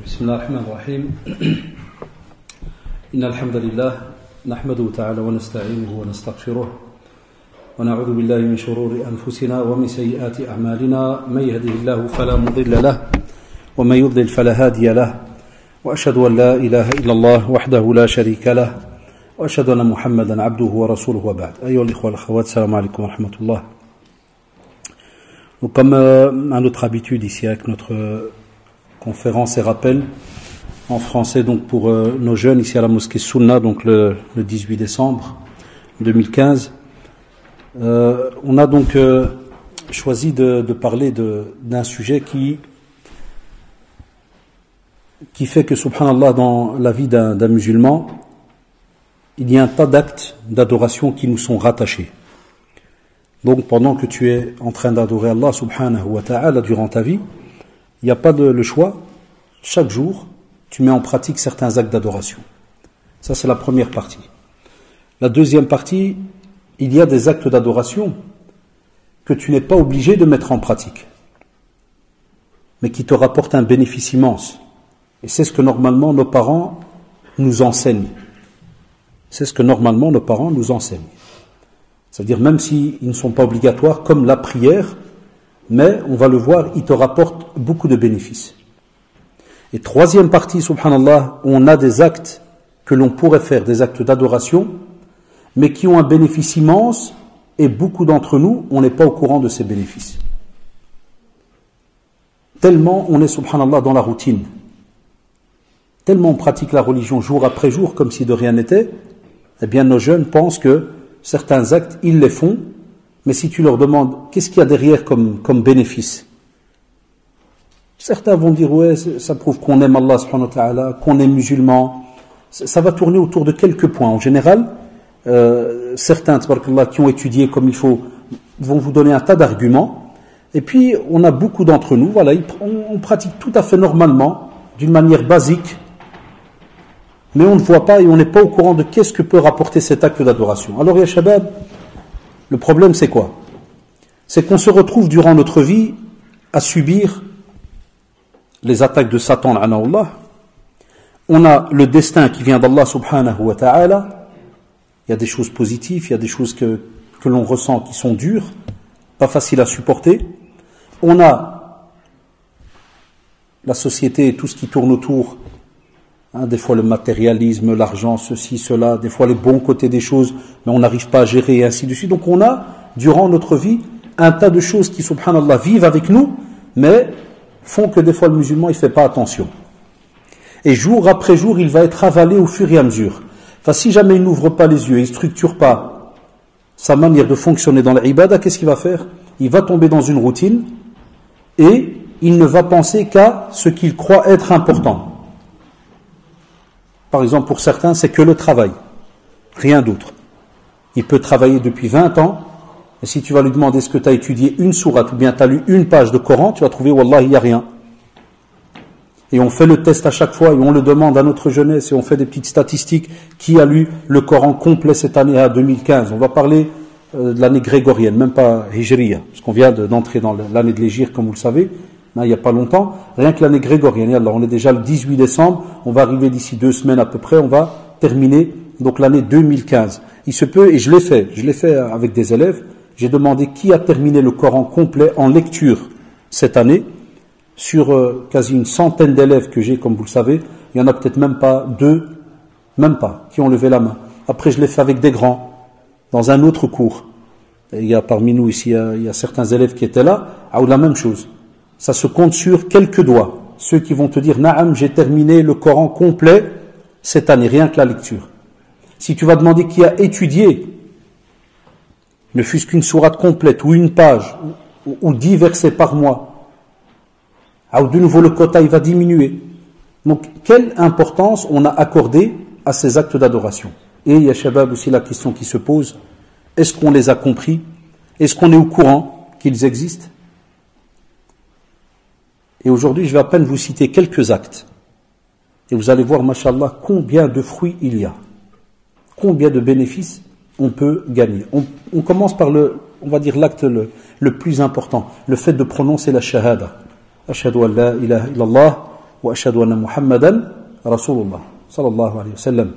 بسم الله الرحمن الرحيم إن الحمد لله نحمده تعالى ونستعينه ونستغفره ونعوذ بالله من شرور أنفسنا ومن سيئات أعمالنا من يهده الله فلا مضل له ومن يضلل فلا هادي له وأشهد أن لا إله إلا الله وحده لا شريك له وأشهد أن محمدا عبده ورسوله وبعد. أيها الإخوة والأخوات, السلام عليكم ورحمة الله. Donc, comme à notre habitude ici avec notre conférence et rappel en français donc pour nos jeunes ici à la mosquée Sunna, donc le 18 décembre 2015, on a donc choisi de parler d'un sujet qui fait que, subhanallah, dans la vie d'un musulman, il y a un tas d'actes d'adoration qui nous sont rattachés. Donc pendant que tu es en train d'adorer Allah subhanahu wa ta'ala durant ta vie, il n'y a pas le choix. Chaque jour, tu mets en pratique certains actes d'adoration. Ça, c'est la première partie. La deuxième partie, il y a des actes d'adoration que tu n'es pas obligé de mettre en pratique, mais qui te rapportent un bénéfice immense. Et c'est ce que normalement nos parents nous enseignent. C'est ce que normalement nos parents nous enseignent. C'est-à-dire même s'ils ne sont pas obligatoires, comme la prière, mais on va le voir, ils te rapportent beaucoup de bénéfices. Et troisième partie, subhanallah, on a des actes que l'on pourrait faire, des actes d'adoration, mais qui ont un bénéfice immense, et beaucoup d'entre nous, on n'est pas au courant de ces bénéfices. Tellement on est, subhanallah, dans la routine. Tellement on pratique la religion jour après jour, comme si de rien n'était, eh bien nos jeunes pensent que certains actes, ils les font, mais si tu leur demandes qu'est-ce qu'il y a derrière comme bénéfice, certains vont dire ouais, ça prouve qu'on aime Allah subhanahu wa ta'ala, qu'on est musulman. Ça va tourner autour de quelques points. En général, certains tabarakallah, qui ont étudié comme il faut vont vous donner un tas d'arguments, et puis on a beaucoup d'entre nous, voilà, on pratique tout à fait normalement, d'une manière basique, mais on ne voit pas et on n'est pas au courant de qu'est-ce que peut rapporter cet acte d'adoration. Alors, ya shabab, le problème c'est quoi? C'est qu'on se retrouve durant notre vie à subir les attaques de Satan, Allah. On a le destin qui vient d'Allah subhanahu wa ta'ala. Il y a des choses positives, il y a des choses que l'on ressent qui sont dures, pas faciles à supporter. On a la société et tout ce qui tourne autour. Des fois le matérialisme, l'argent, ceci, cela, des fois les bons côtés des choses, mais on n'arrive pas à gérer et ainsi de suite. Donc on a, durant notre vie, un tas de choses qui, subhanallah, vivent avec nous, mais font que des fois le musulman, il ne fait pas attention. Et jour après jour, il va être avalé au fur et à mesure. Enfin, si jamais il n'ouvre pas les yeux, il ne structure pas sa manière de fonctionner dans l'ibada, qu'est-ce qu'il va faire? Il va tomber dans une routine et il ne va penser qu'à ce qu'il croit être important. Par exemple, pour certains, c'est que le travail, rien d'autre. Il peut travailler depuis 20 ans, et si tu vas lui demander est-ce que tu as étudié une sourate ou bien tu as lu une page de Coran, tu vas trouver, wallah, il n'y a rien. Et on fait le test à chaque fois, et on le demande à notre jeunesse, et on fait des petites statistiques, qui a lu le Coran complet cette année à 2015. On va parler de l'année grégorienne, même pas Hijriya, parce qu'on vient d'entrer dans l'année de l'Hégire, comme vous le savez, il n'y a pas longtemps, rien que l'année grégorienne. Alors on est déjà le 18 décembre, on va arriver d'ici 2 semaines à peu près, on va terminer donc l'année 2015. Il se peut, et je l'ai fait avec des élèves, j'ai demandé qui a terminé le Coran complet en lecture cette année, sur quasi une centaine d'élèves que j'ai, comme vous le savez, il n'y en a peut-être même pas 2, même pas, qui ont levé la main. Après je l'ai fait avec des grands, dans un autre cours. Et il y a parmi nous ici, il y a certains élèves qui étaient là, ou la même chose. Ça se compte sur quelques doigts. Ceux qui vont te dire, Naam, j'ai terminé le Coran complet cette année, rien que la lecture. Si tu vas demander qui a étudié, ne fût-ce qu'une sourate complète, ou une page, ou 10 versets par mois, ou de nouveau le quota, il va diminuer. Donc, quelle importance on a accordée à ces actes d'adoration? Et il y a, shabab, aussi la question qui se pose, est-ce qu'on les a compris? Est-ce qu'on est au courant qu'ils existent? Et aujourd'hui, je vais à peine vous citer quelques actes. Et vous allez voir, mashallah, combien de fruits il y a. Combien de bénéfices on peut gagner. On commence par on va dire l'acte le plus important. Le fait de prononcer la shahada. Ashhadu an la ilaha illallah wa ashhadu anna Muhammadan Rasulullah sallallahu alayhi wa sallam.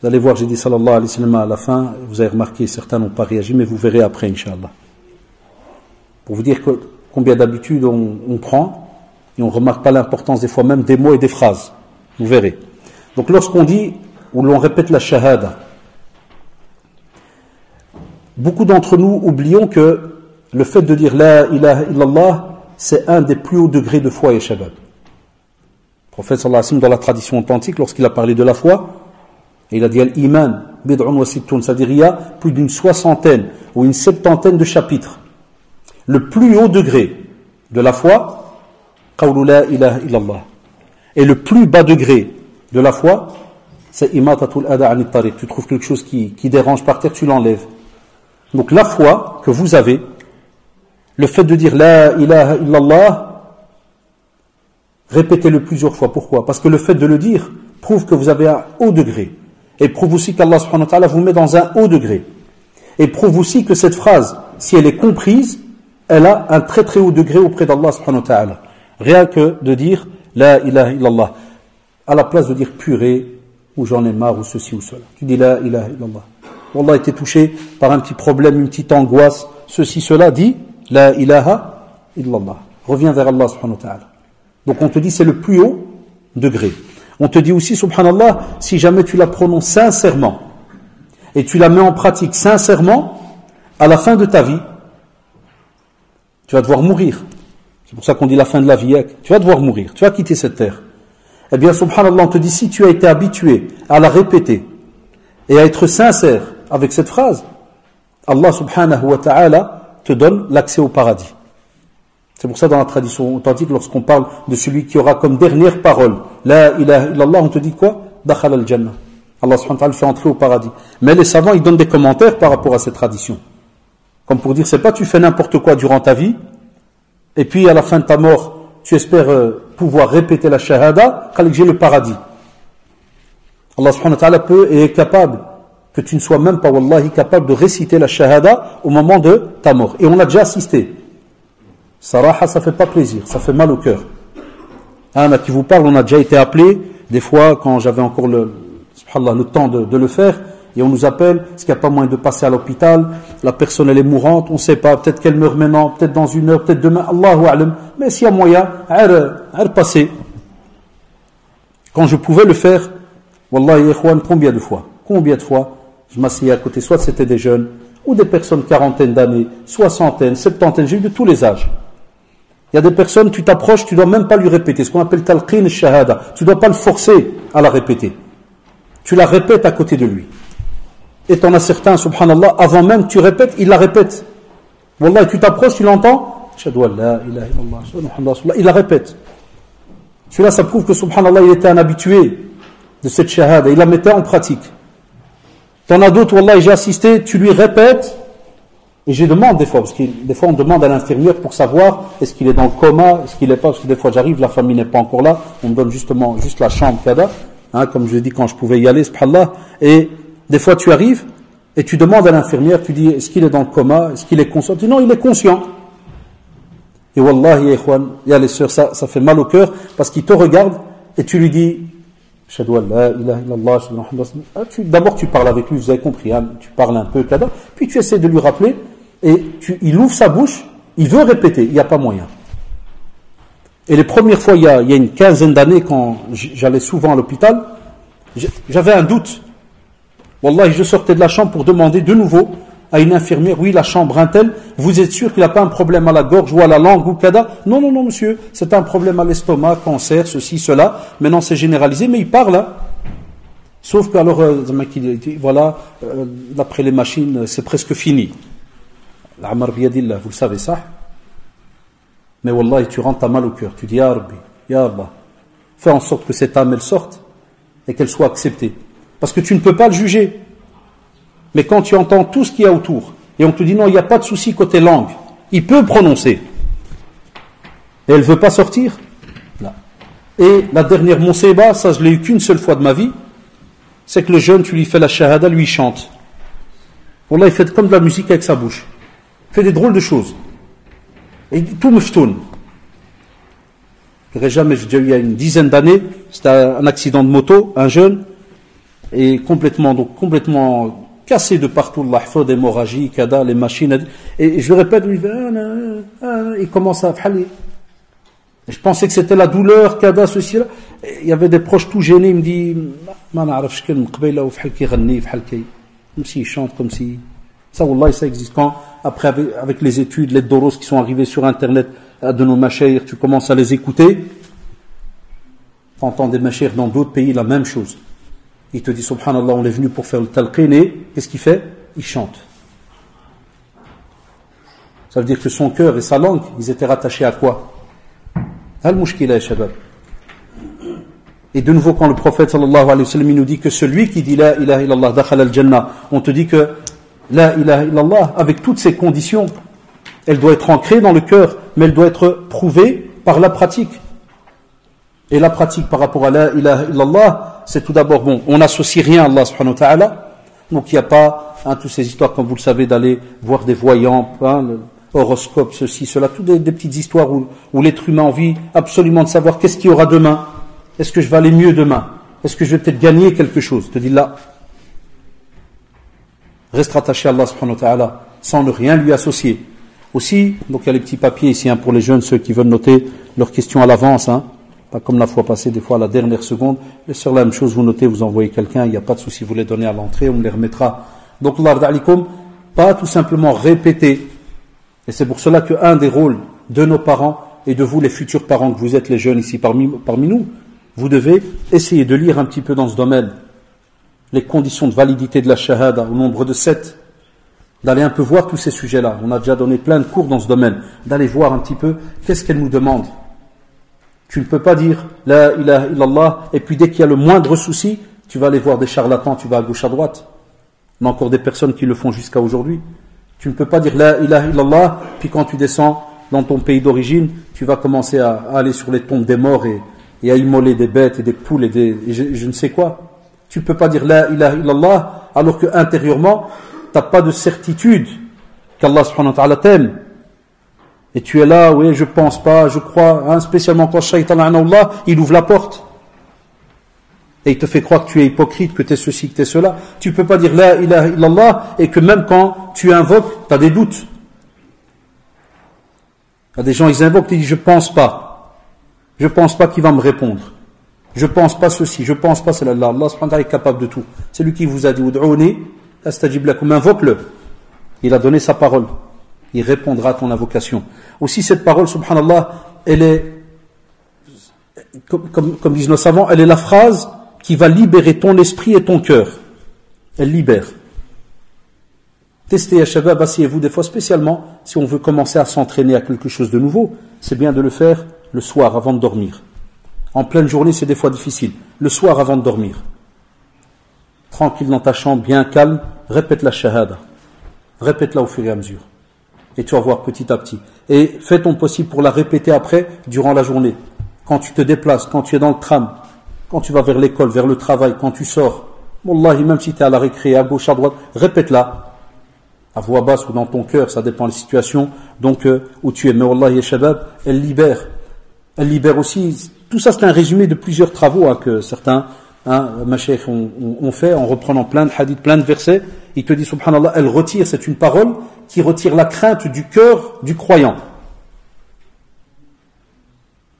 Vous allez voir, j'ai dit sallallahu alayhi wa sallam à la fin, vous avez remarqué, certains n'ont pas réagi, mais vous verrez après, Inch'Allah. Pour vous dire combien d'habitudes on prend, et on ne remarque pas l'importance des fois même des mots et des phrases. Vous verrez. Donc lorsqu'on dit, ou l'on répète la shahada, beaucoup d'entre nous oublions que le fait de dire la ilaha illallah, c'est un des plus hauts degrés de foi et shabab. Le prophète sallallahu alayhi wa sallam, dans la tradition authentique, lorsqu'il a parlé de la foi, il a dit al-iman bid'un wa sittun, c'est-à-dire il y a plus d'une soixantaine ou une septantaine de chapitres. Le plus haut degré de la foi, qawlu la ilaha illallah. Et le plus bas degré de la foi, c'est imatatul ada anit tariq. Tu trouves quelque chose qui dérange par terre, tu l'enlèves. Donc la foi que vous avez, le fait de dire la ilaha illallah, répétez-le plusieurs fois. Pourquoi? Parce que le fait de le dire prouve que vous avez un haut degré. Et prouve aussi qu'Allah subhanahu wa ta'ala vous met dans un haut degré. Et prouve aussi que cette phrase, si elle est comprise, elle a un très très haut degré auprès d'Allah subhanahu wa ta'ala. Rien que de dire la ilaha illallah, à la place de dire purée, ou j'en ai marre, ou ceci ou cela. Tu dis la ilaha illallah. Wallah était touché par un petit problème, une petite angoisse, ceci, cela, dit la ilaha illallah. Reviens vers Allah subhanahu wa ta'ala. Donc on te dit c'est le plus haut degré. On te dit aussi, subhanallah, si jamais tu la prononces sincèrement et tu la mets en pratique sincèrement, à la fin de ta vie, tu vas devoir mourir. C'est pour ça qu'on dit la fin de la vie. Tu vas devoir mourir, tu vas quitter cette terre. Eh bien, subhanallah, on te dit, si tu as été habitué à la répéter et à être sincère avec cette phrase, Allah subhanahu wa ta'ala te donne l'accès au paradis. C'est pour ça dans la tradition authentique, lorsqu'on parle de celui qui aura comme dernière parole la ilaha illallah, on te dit quoi? Dakhal al-jannah. Allah subhanahu wa ta'ala fait entrer au paradis. Mais les savants, ils donnent des commentaires par rapport à cette tradition. Comme pour dire, c'est pas tu fais n'importe quoi durant ta vie, et puis à la fin de ta mort, tu espères pouvoir répéter la shahada, que j'ai le paradis. Allah subhanahu wa ta'ala peut et est capable que tu ne sois même pas, wallahi, capable de réciter la shahada au moment de ta mort. Et on a déjà assisté. Saraha, ça fait pas plaisir, ça fait mal au cœur. Hein, qui vous parle, on a déjà été appelé, des fois, quand j'avais encore le temps de le faire, et on nous appelle, est-ce qu'il n'y a pas moyen de passer à l'hôpital, la personne elle est mourante, on ne sait pas, peut-être qu'elle meurt maintenant, peut-être dans une heure, peut-être demain, Allahu a'lam, mais s'il y a moyen, à passer. Quand je pouvais le faire, wallahi ikhwan, combien de fois, je m'asseyais à côté, soit c'était des jeunes, ou des personnes quarantaine d'années, soixantaine, septantaine, j'ai eu de tous les âges. Il y a des personnes, tu t'approches, tu ne dois même pas lui répéter, ce qu'on appelle talqin shahada. Tu ne dois pas le forcer à la répéter. Tu la répètes à côté de lui. Et tu en as certains, subhanallah, avant même que tu répètes, il la répète. Wallah, tu t'approches, tu l'entends, Ashhadu an la ilaha illallah, il la répète. Celui-là, ça prouve que, subhanallah, il était un habitué de cette shahada, il la mettait en pratique. Tu en as d'autres, wallah, j'ai assisté, tu lui répètes, et je demande des fois, parce que des fois on demande à l'infirmière pour savoir est-ce qu'il est dans le coma, est-ce qu'il n'est pas, parce que des fois j'arrive, la famille n'est pas encore là, on me donne juste la chambre kada, hein, comme je l'ai dit quand je pouvais y aller, subhanallah, et des fois tu arrives, et tu demandes à l'infirmière, tu dis est-ce qu'il est dans le coma, est-ce qu'il est conscient? Tu dis non, il est conscient. Et wallahi, ya ikhwan, ya les sœurs, ça fait mal au cœur, parce qu'il te regarde, et tu lui dis Ashhadu an la ilaha illallah, d'abord tu parles avec lui, vous avez compris, hein, tu parles un peu, kada, puis tu essaies de lui rappeler, et il ouvre sa bouche, il veut répéter, il n'y a pas moyen. Et les premières fois, il y a une quinzaine d'années, quand j'allais souvent à l'hôpital, j'avais un doute. Wallahi, je sortais de la chambre pour demander de nouveau à une infirmière, oui, la chambre un-tel, vous êtes sûr qu'il n'a pas un problème à la gorge ou à la langue ou kada? Non, monsieur, c'est un problème à l'estomac, cancer, ceci, cela. Maintenant, c'est généralisé, mais il parle, hein. Sauf que, alors, voilà, d'après les machines, c'est presque fini. L'amar biyadillah, vous le savez ça. Mais wallahi, tu rentres à mal au cœur. Tu dis, ya Rabbi, ya Allah, fais en sorte que cette âme, elle sorte et qu'elle soit acceptée. Parce que tu ne peux pas le juger. Mais quand tu entends tout ce qu'il y a autour, et on te dit non, il n'y a pas de souci côté langue, il peut prononcer. Et elle ne veut pas sortir. Là. Et la dernière Monseba, ça je l'ai eu qu'une seule fois de ma vie, c'est que le jeune, tu lui fais la shahada, lui il chante. Wallah, il fait comme de la musique avec sa bouche. Il fait des drôles de choses. Et tout meftoun. Je dirais jamais, j'ai déjà eu il y a une dizaine d'années, c'était un accident de moto, un jeune, et complètement cassé de partout, l'hémorragie, kada, les machines, et je le répète, il commence à faire. Je pensais que c'était la douleur, kada, ceci, là. Il y avait des proches tout gênés, il me dit, comme s'il chante, comme si. Ça, wallah, ça existe. Quand, après, avec les études, les doros qui sont arrivés sur Internet, de nos mashayikh, tu commences à les écouter, tu entends des mashayikh dans d'autres pays, la même chose. Il te dit, subhanallah, on est venu pour faire le talqin, et qu'est-ce qu'il fait? Il chante. Ça veut dire que son cœur et sa langue, ils étaient rattachés à quoi? Al-mushkila, shabab. Et de nouveau, quand le prophète sallallahu alayhi wa sallam nous dit que celui qui dit la ilaha illallah dakhala al-jannah, on te dit que la ilaha illallah, avec toutes ces conditions, elle doit être ancrée dans le cœur, mais elle doit être prouvée par la pratique. Et la pratique par rapport à la ilaha illallah, c'est tout d'abord, bon, on n'associe rien à Allah subhanahu wa ta'ala, donc il n'y a pas, toutes ces histoires, comme vous le savez, d'aller voir des voyants, le horoscope, ceci, cela, toutes des petites histoires où l'être humain a envie absolument de savoir qu'est-ce qu'il y aura demain. Est-ce que je vais aller mieux demain? Est-ce que je vais peut-être gagner quelque chose? Je te dis là, reste rattaché à Allah subhanahu wa ta'ala, sans ne rien lui associer. Aussi, donc il y a les petits papiers ici, pour les jeunes, ceux qui veulent noter leurs questions à l'avance, pas comme la fois passée, des fois à la dernière seconde. Et sur la même chose, vous notez, vous envoyez quelqu'un, il n'y a pas de souci, vous les donnez à l'entrée, on les remettra. Donc, Allah d'alikum, pas tout simplement répéter. Et c'est pour cela qu'un des rôles de nos parents et de vous, les futurs parents, que vous êtes les jeunes ici parmi nous, vous devez essayer de lire un petit peu dans ce domaine les conditions de validité de la shahada au nombre de 7, d'aller un peu voir tous ces sujets-là. On a déjà donné plein de cours dans ce domaine, d'aller voir un petit peu qu'est-ce qu'elle nous demande. Tu ne peux pas dire la ilaha illallah et puis dès qu'il y a le moindre souci, tu vas aller voir des charlatans, tu vas à gauche à droite. On a encore des personnes qui le font jusqu'à aujourd'hui. Tu ne peux pas dire la ilaha illallah, puis quand tu descends dans ton pays d'origine, tu vas commencer à aller sur les tombes des morts et à immoler des bêtes et des poules et je ne sais quoi. Tu ne peux pas dire la ilaha illallah alors que intérieurement, tu n'as pas de certitude qu'Allah subhanahu wa ta'ala t'aime. Et tu es là, oui, je pense pas, je crois, spécialement quand Shaitan Allah, il ouvre la porte. Et il te fait croire que tu es hypocrite, que tu es ceci, que tu es cela. Tu ne peux pas dire la ilaha illallah et que même quand tu invoques, tu as des doutes. Il y a des gens, ils invoquent, ils disent je pense pas. Je pense pas qu'il va me répondre. Je pense pas ceci, je pense pas cela. Allah subhanahu wa ta'ala est capable de tout. C'est lui qui vous a dit Ud'ouni astajib lakum, invoque-le. Il a donné sa parole. Il répondra à ton invocation. Aussi cette parole, subhanallah, elle est, comme disent nos savants, elle est la phrase qui va libérer ton esprit et ton cœur. Elle libère. Testez, ya shabab, asseyez-vous des fois, spécialement si on veut commencer à s'entraîner à quelque chose de nouveau, c'est bien de le faire le soir avant de dormir. En pleine journée, c'est des fois difficile. Le soir avant de dormir. Tranquille dans ta chambre, bien calme, répète la shahada. Répète-la au fur et à mesure. Et tu vas voir petit à petit. Et fais ton possible pour la répéter après, durant la journée. Quand tu te déplaces, quand tu es dans le tram, quand tu vas vers l'école, vers le travail, quand tu sors. Wallahi, même si tu es à la récré, à gauche, à droite, répète-la. À voix basse ou dans ton cœur, ça dépend des situations. Donc, où tu es. Mais wallahi, ya shabab, elle libère. Elle libère aussi. Tout ça, c'est un résumé de plusieurs travaux que certains mashayikh ont fait en reprenant plein de hadiths, plein de versets. Il te dit, subhanallah, elle retire, c'est une parole qui retire la crainte du cœur du croyant.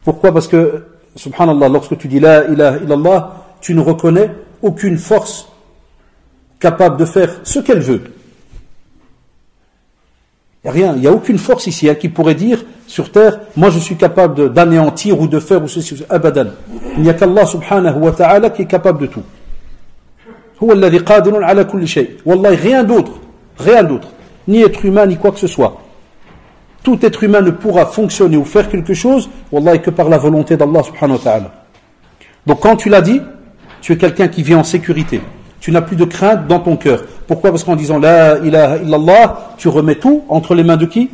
Pourquoi? Parce que, subhanallah, lorsque tu dis la ilaha illallah, tu ne reconnais aucune force capable de faire ce qu'elle veut. Il n'y a rien, il n'y a aucune force ici qui pourrait dire sur terre, moi je suis capable d'anéantir ou de faire ou ceci, abadan. Il n'y a qu'Allah subhanahu wa ta'ala qui est capable de tout. Huwa alladhi qadirun ala kulli shay. Wallahi, rien d'autre, ni être humain, ni quoi que ce soit. Tout être humain ne pourra fonctionner ou faire quelque chose, wallahi, que par la volonté d'Allah subhanahu wa ta'ala. Donc quand tu l'as dit, tu es quelqu'un qui vit en sécurité. Tu n'as plus de crainte dans ton cœur. Pourquoi? Parce qu'en disant la ilaha illallah, tu remets tout entre les mains de qui?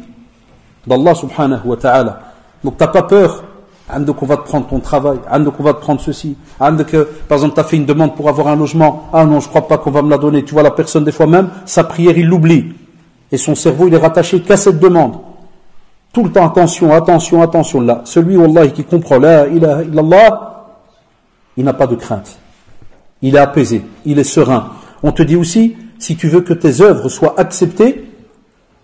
D'Allah subhanahu wa ta'ala. Donc t'as pas peur. Qu'on va te prendre ton travail, qu'on va te prendre ceci, que, par exemple, tu as fait une demande pour avoir un logement, non, je crois pas qu'on va me la donner. Tu vois, la personne, des fois même, sa prière, il l'oublie. Et son cerveau, il est rattaché qu'à cette demande. Tout le temps, attention, attention, attention. Là, celui, wallahi, qui comprend la ilaha illallah, il n'a pas de crainte. Il est apaisé, il est serein. On te dit aussi, si tu veux que tes œuvres soient acceptées,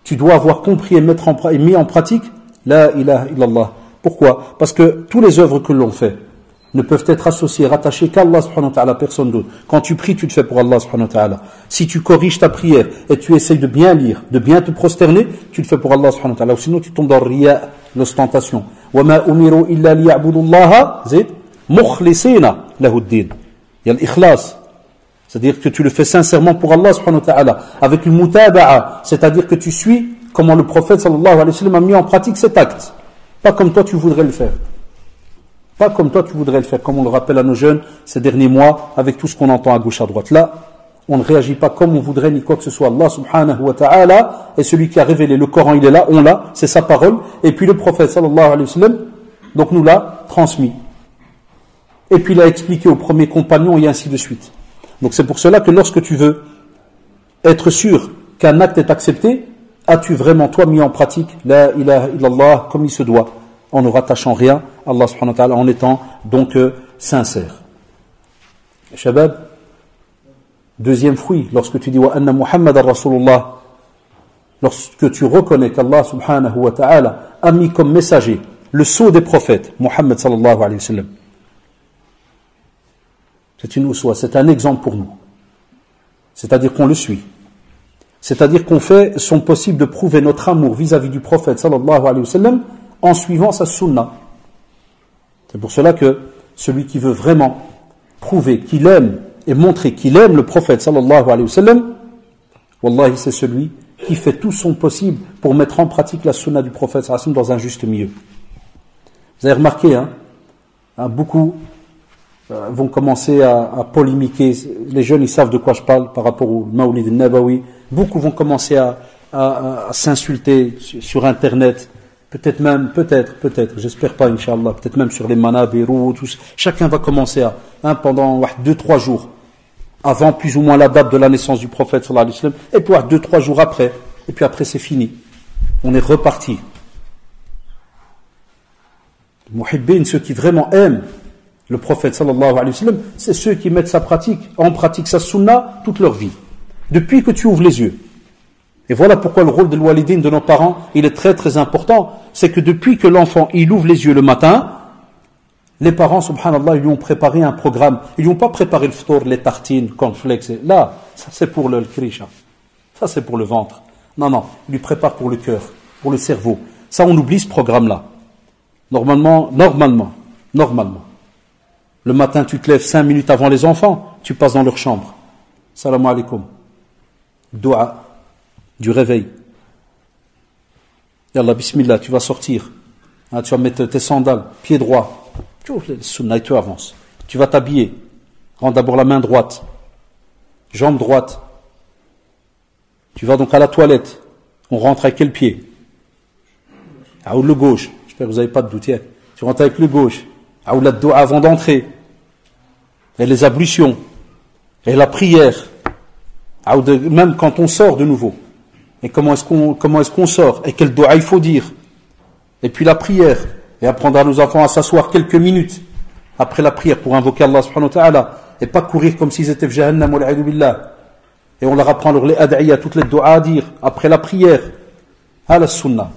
tu dois avoir compris et mis en pratique la ilaha illallah. Pourquoi? Parce que toutes les œuvres que l'on fait ne peuvent être associées, rattachées qu'à Allah subhanahu wa ta'ala, personne d'autre. Quand tu pries, tu le fais pour Allah subhanahu wa ta'ala. Si tu corriges ta prière et tu essayes de bien lire, de bien te prosterner, tu le fais pour Allah subhanahu wa ta'ala. Ou sinon tu tombes dans le riya, l'ostentation. وَمَا أُمِرُوا إِلَّا لِيَعْبُدُوا اللَّهَ زِدْ مُخْلِصِينَ لَهُ الدِّينَ. Il y a l'ikhlas. C'est-à-dire que tu le fais sincèrement pour Allah subhanahu wa ta'ala. Avec une mutaba'a. C'est-à-dire que tu suis comment le prophète sallallahu alayhi wa sallam a mis en pratique cet acte. Pas comme toi tu voudrais le faire. Pas comme toi tu voudrais le faire, comme on le rappelle à nos jeunes ces derniers mois, avec tout ce qu'on entend à gauche à droite. Là, on ne réagit pas comme on voudrait, ni quoi que ce soit. Allah subhanahu wa ta'ala est celui qui a révélé. Le Coran, il est là, on l'a, c'est sa parole. Et puis le prophète sallallahu alayhi wa sallam, donc nous l'a transmis. Et puis il a expliqué aux premiers compagnons et ainsi de suite. Donc c'est pour cela que lorsque tu veux être sûr qu'un acte est accepté, as-tu vraiment toi mis en pratique la ilaha illallah comme il se doit, en ne rattachant rien à Allah subhanahu wa ta'ala, en étant donc sincère. Shabab, deuxième fruit, lorsque tu dis wa anna Muhammadan Rasulullah, lorsque tu reconnais qu'Allah subhanahu wa ta'ala a mis comme messager le sceau des prophètes, Muhammad sallallahu alayhi wa sallam. C'est une uswa, c'est un exemple pour nous. C'est-à-dire qu'on le suit. C'est-à-dire qu'on fait son possible de prouver notre amour vis-à-vis du prophète sallallahu alayhi wa sallam en suivant sa sunna. C'est pour cela que celui qui veut vraiment prouver qu'il aime et montrer qu'il aime le prophète sallallahu alayhi wa sallam, wallahi c'est celui qui fait tout son possible pour mettre en pratique la sunna du prophète sallallahu alayhi wa sallam dans un juste milieu. Vous avez remarqué, beaucoup vont commencer à polémiquer. Les jeunes, ils savent de quoi je parle par rapport au Mawlid al-Nabawi. Beaucoup vont commencer à s'insulter sur Internet. Peut-être même, j'espère pas, Inch'Allah, peut-être même sur les manabirou, tout ça. Chacun va commencer pendant 2-3 jours, avant plus ou moins la date de la naissance du prophète, sallallahu alayhi wa sallam, et puis 2-3 jours après, et puis après c'est fini. On est reparti. Muhibbin, ceux qui vraiment aiment le prophète, sallallahu alayhi wa sallam, c'est ceux qui mettent en pratique sa sunna toute leur vie. Depuis que tu ouvres les yeux. Et voilà pourquoi le rôle de l'walidine de nos parents, il est très très important. C'est que depuis que l'enfant, il ouvre les yeux le matin, les parents, subhanallah, ils lui ont préparé un programme. Ils lui ont pas préparé le ftour, les tartines, cornflakes. Là, ça c'est pour le krisha. Ça c'est pour le ventre. Non, il lui prépare pour le cœur, pour le cerveau. Ça, on oublie ce programme-là. Normalement. Le matin, tu te lèves 5 minutes avant les enfants, tu passes dans leur chambre. Salam alaikum. Dua. Du réveil. Yallah, bismillah, tu vas sortir. Tu vas mettre tes sandales, pied droit. Tu ouvres le sunnah et tu avances. Tu vas t'habiller. Rends d'abord la main droite. Jambe droite. Tu vas donc à la toilette. On rentre avec quel pied? Ou le gauche. J'espère que vous n'avez pas de doute. Tu rentres avec le gauche. Ou la doua avant d'entrer. Et les ablutions. Et la prière. Même quand on sort de nouveau. Et comment est-ce qu'on sort? Et quel doua il faut dire? Et puis la prière. Et apprendre à nos enfants à s'asseoir quelques minutes après la prière pour invoquer Allah subhanahu wa ta'ala. Et pas courir comme s'ils étaient jahannam wal a'udhu billah. Et on leur apprend les ad'iyya, toutes les doigts à dire après la prière. La sunnah.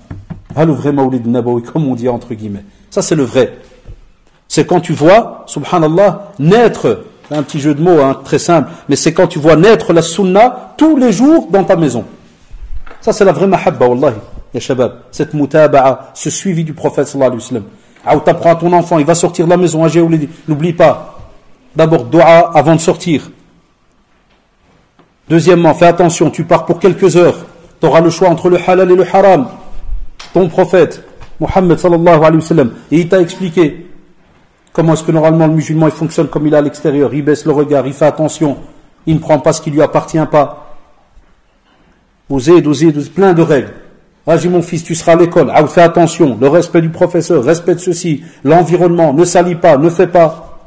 Le vrai mawlid nabawi, comme on dit entre guillemets. Ça c'est le vrai. C'est quand tu vois, subhanallah, naître, un petit jeu de mots très simple, mais c'est quand tu vois naître la sunnah tous les jours dans ta maison. Ça c'est la vraie mahabba, wallahi, ya shabab. Cette mutaba'a, ce suivi du prophète sallallahu alayhi wa sallam. T'apprends à ton enfant, il va sortir de la maison, n'oublie pas. D'abord, dua avant de sortir. Deuxièmement, fais attention, tu pars pour quelques heures. Tu auras le choix entre le halal et le haram. Ton prophète, Muhammad sallallahu alayhi wa sallam, et il t'a expliqué comment est-ce que normalement le musulman il fonctionne comme il est à l'extérieur. Il baisse le regard, il fait attention, il ne prend pas ce qui lui appartient pas. Osez, plein de règles. J'ai mon fils, tu seras à l'école. Fais attention, le respect du professeur, respecte ceci, l'environnement, ne salis pas, ne fais pas.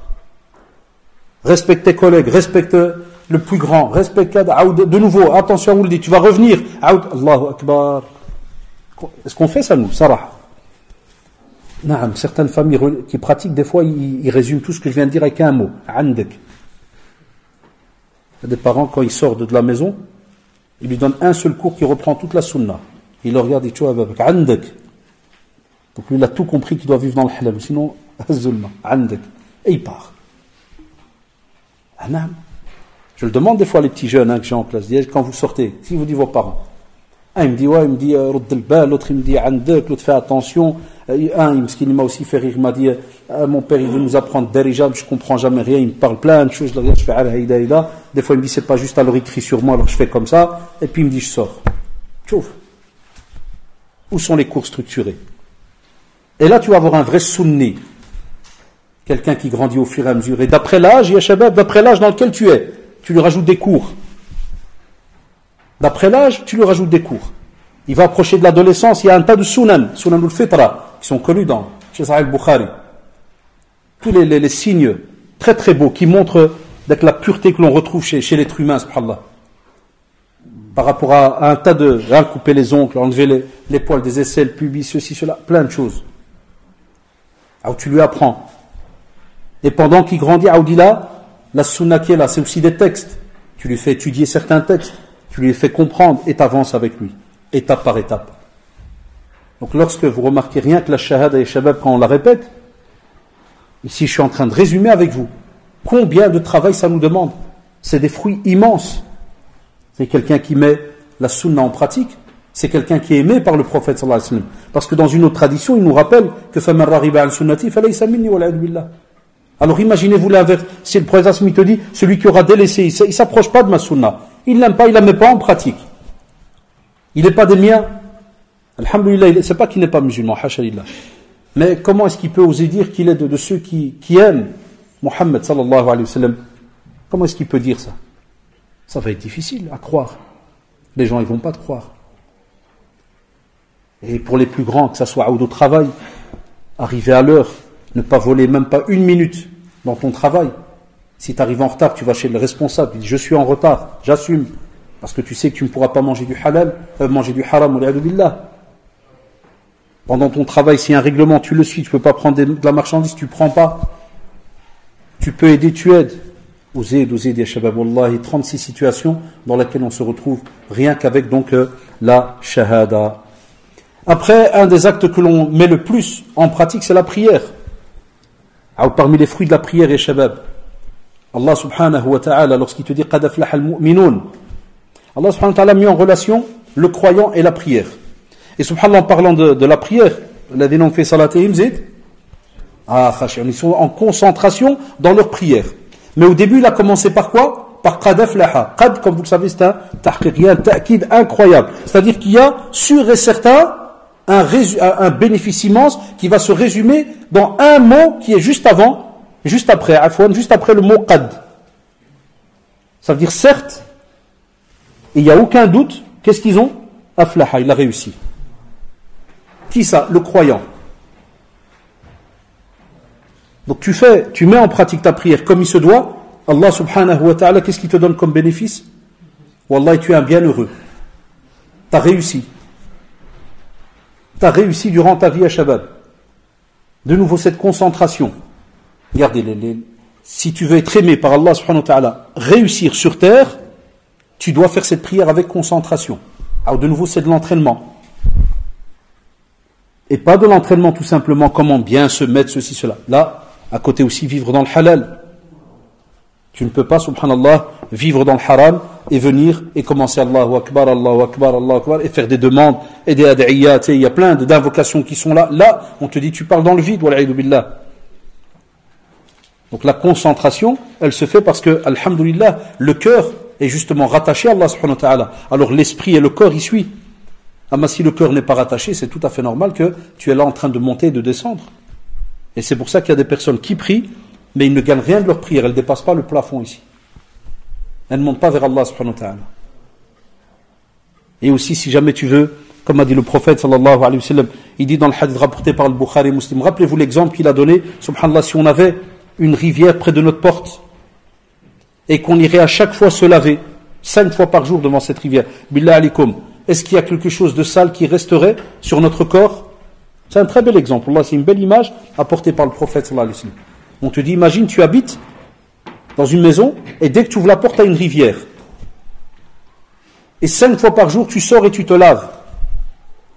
Respecte tes collègues, respecte le plus grand, respecte de nouveau, attention, tu vas revenir. Allahu Akbar. Est-ce qu'on fait ça, nous, Sarah? Non, certaines familles qui pratiquent, des fois, ils résument tout ce que je viens de dire avec un mot. Andek. Il y a des parents, quand ils sortent de la maison, ils lui donnent un seul cours qui reprend toute la sunna. Il le regarde et dit, avec Andek. Donc lui, il a tout compris qu'il doit vivre dans le halal. Sinon, Zulma, Andek. Et il part. Anam. Je le demande des fois à les petits jeunes que j'ai en classe. Quand vous sortez, si vous dites vos parents, un il me dit, ouais, il me dit, Rudd al-bal, l'autre il me dit, Andek, l'autre fait attention. Un, il m'a aussi fait rire, il m'a dit, mon père il veut nous apprendre Darijab, je comprends jamais rien, il me parle plein de choses, je le regarde, je fais Al-Haïda. Des fois il me dit, c'est pas juste, alors il crie sur moi, alors je fais comme ça, et puis il me dit, je sors. Tchouf. Où sont les cours structurés? Et là tu vas avoir un vrai sunni, quelqu'un qui grandit au fur et à mesure, et d'après l'âge, ya shabab, d'après l'âge dans lequel tu es, tu lui rajoutes des cours. D'après l'âge, tu lui rajoutes des cours. Il va approcher de l'adolescence, il y a un tas de sunan al-fitra, qui sont connus dans Sahih al-Bukhari. Tous les signes très très beaux qui montrent avec la pureté que l'on retrouve chez l'être humain, subhanallah. Par rapport à un tas de... couper les ongles, enlever les poils des aisselles, pubis, ceci, cela, plein de choses. Alors tu lui apprends. Et pendant qu'il grandit, Aoudila, la sunna qui est là, c'est aussi des textes. Tu lui fais étudier certains textes, tu lui fais comprendre et t'avances avec lui, étape par étape. Donc lorsque vous remarquez rien que la shahada et shabab quand on la répète, ici je suis en train de résumer avec vous, combien de travail ça nous demande. C'est des fruits immenses. C'est quelqu'un qui met la sunna en pratique, c'est quelqu'un qui est aimé par le prophète sallallahu alayhi wa sallam. Parce que dans une autre tradition, il nous rappelle que فَمَنْ رَغِبَ عَنْ سُنَّتِي فَلَيْسَ مِنِّي وَالْعِيَاذُ بِاللَّهِ. Alors imaginez-vous l'inverse, si le prophète il te dit, celui qui aura délaissé, il ne s'approche pas de ma sunna, il ne l'aime pas, il ne la met pas en pratique, il n'est pas des miens, alhamdoulilah, c'est pas qu'il n'est pas musulman, hashalillah. Mais comment est-ce qu'il peut oser dire qu'il est de ceux qui aiment Muhammad sallallahu alayhi wa sallam? Comment est-ce qu'il peut dire ça? Ça va être difficile à croire. Les gens ils vont pas te croire. Et pour les plus grands, que ça soit au travail, arriver à l'heure, ne pas voler même pas une minute dans ton travail. Si tu arrives en retard, tu vas chez le responsable, tu dis je suis en retard, j'assume, parce que tu sais que tu ne pourras pas manger du halal, manger du haram, ou billah. Pendant ton travail, s'il y a un règlement, tu le suis, tu ne peux pas prendre de la marchandise, tu ne prends pas. Tu peux aider, tu aides. Osez, ya shabab, wallahi, 36 situations dans lesquelles on se retrouve rien qu'avec donc la shahada. Après, un des actes que l'on met le plus en pratique, c'est la prière. Alors, parmi les fruits de la prière, ya shabab, Allah subhanahu wa ta'ala, lorsqu'il te dit qad aflaha al-mu'minun, Allah subhanahu wa ta'ala a mis en relation le croyant et la prière. Et subhanallah, en parlant de la prière, alladhina hum fi salatihim zid, ils sont en concentration dans leur prière. Mais au début, il a commencé par quoi? Par qad aflaha. Qad, comme vous le savez, c'est un tahqiq, un ta'kid incroyable. C'est-à-dire qu'il y a sûr et certain un bénéfice immense qui va se résumer dans un mot qui est juste avant, juste après, juste après le mot qad. Ça veut dire certes, et il n'y a aucun doute, qu'est-ce qu'ils ont? Aflaha, il a réussi. Qui ça? Le croyant. Donc tu mets en pratique ta prière comme il se doit, Allah subhanahu wa ta'ala, qu'est-ce qu'il te donne comme bénéfice? Wallah, tu es un bienheureux. Tu as réussi. Tu as réussi durant ta vie à Shabbat. De nouveau, cette concentration. Regardez, si tu veux être aimé par Allah subhanahu wa ta'ala, réussir sur terre, tu dois faire cette prière avec concentration. Alors de nouveau, c'est de l'entraînement. Et pas de l'entraînement tout simplement, comment bien se mettre, ceci, cela. Là, à côté aussi, vivre dans le halal. Tu ne peux pas, subhanallah, vivre dans le haram et venir et commencer Allahu Akbar, Allahu Akbar, Allahu Akbar et faire des demandes et des ad'iyat. Il y a plein d'invocations qui sont là. Là, on te dit, tu parles dans le vide, wal'aïdu billah. Donc la concentration, elle se fait parce que, alhamdulillah, le cœur est justement rattaché à Allah subhanahu wa ta'ala. Alors l'esprit et le corps y suivent. Ah, mais si le cœur n'est pas rattaché, c'est tout à fait normal que tu es là en train de monter et de descendre. Et c'est pour ça qu'il y a des personnes qui prient, mais ils ne gagnent rien de leur prière. Elles ne dépassent pas le plafond ici. Elles ne montent pas vers Allah subhanahu wa ta'ala. Et aussi, si jamais tu veux, comme a dit le prophète sallallahu alayhi wa sallam, il dit dans le hadith rapporté par le Bukhari Muslim, rappelez-vous l'exemple qu'il a donné, subhanallah, si on avait une rivière près de notre porte, et qu'on irait à chaque fois se laver, 5 fois par jour devant cette rivière, billah alikum, est-ce qu'il y a quelque chose de sale qui resterait sur notre corps? C'est un très bel exemple. Allah, c'est une belle image apportée par le prophète sallallahu alayhi wa sallam. On te dit, imagine, tu habites dans une maison et dès que tu ouvres la porte, tu as une rivière. Et 5 fois par jour, tu sors et tu te laves.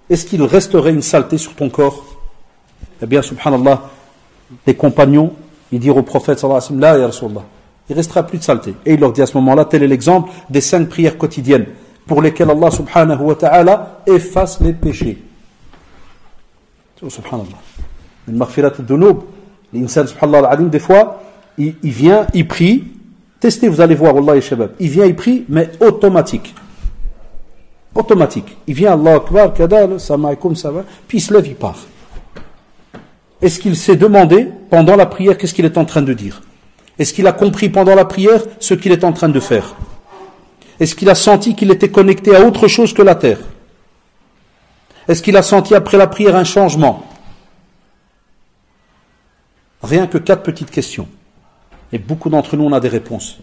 Est-ce qu'il resterait une saleté sur ton corps? Eh bien, subhanallah, les compagnons, ils dirent au prophète sallallahu alayhi wa sallam, la ya Rasulallah, il restera plus de saleté. Et il leur dit à ce moment-là, tel est l'exemple des 5 prières quotidiennes pour lesquelles Allah subhanahu wa ta'ala efface les péchés. Subhanallah. Une maghfirat ad-dunub. L'insan subhanallah al-adim, des fois, il vient, il prie. Testez, vous allez voir, wallah et shabab. Il vient, il prie, mais automatique. Automatique. Il vient, Allah akbar, kadal, samaïkoum, ça va. Puis il se lève, il part. Est-ce qu'il s'est demandé pendant la prière qu'est-ce qu'il est en train de dire? Est-ce qu'il a compris pendant la prière ce qu'il est en train de faire? Est-ce qu'il a senti qu'il était connecté à autre chose que la terre? Est-ce qu'il a senti après la prière un changement? Rien que 4 petites questions. Et beaucoup d'entre nous, on a des réponses.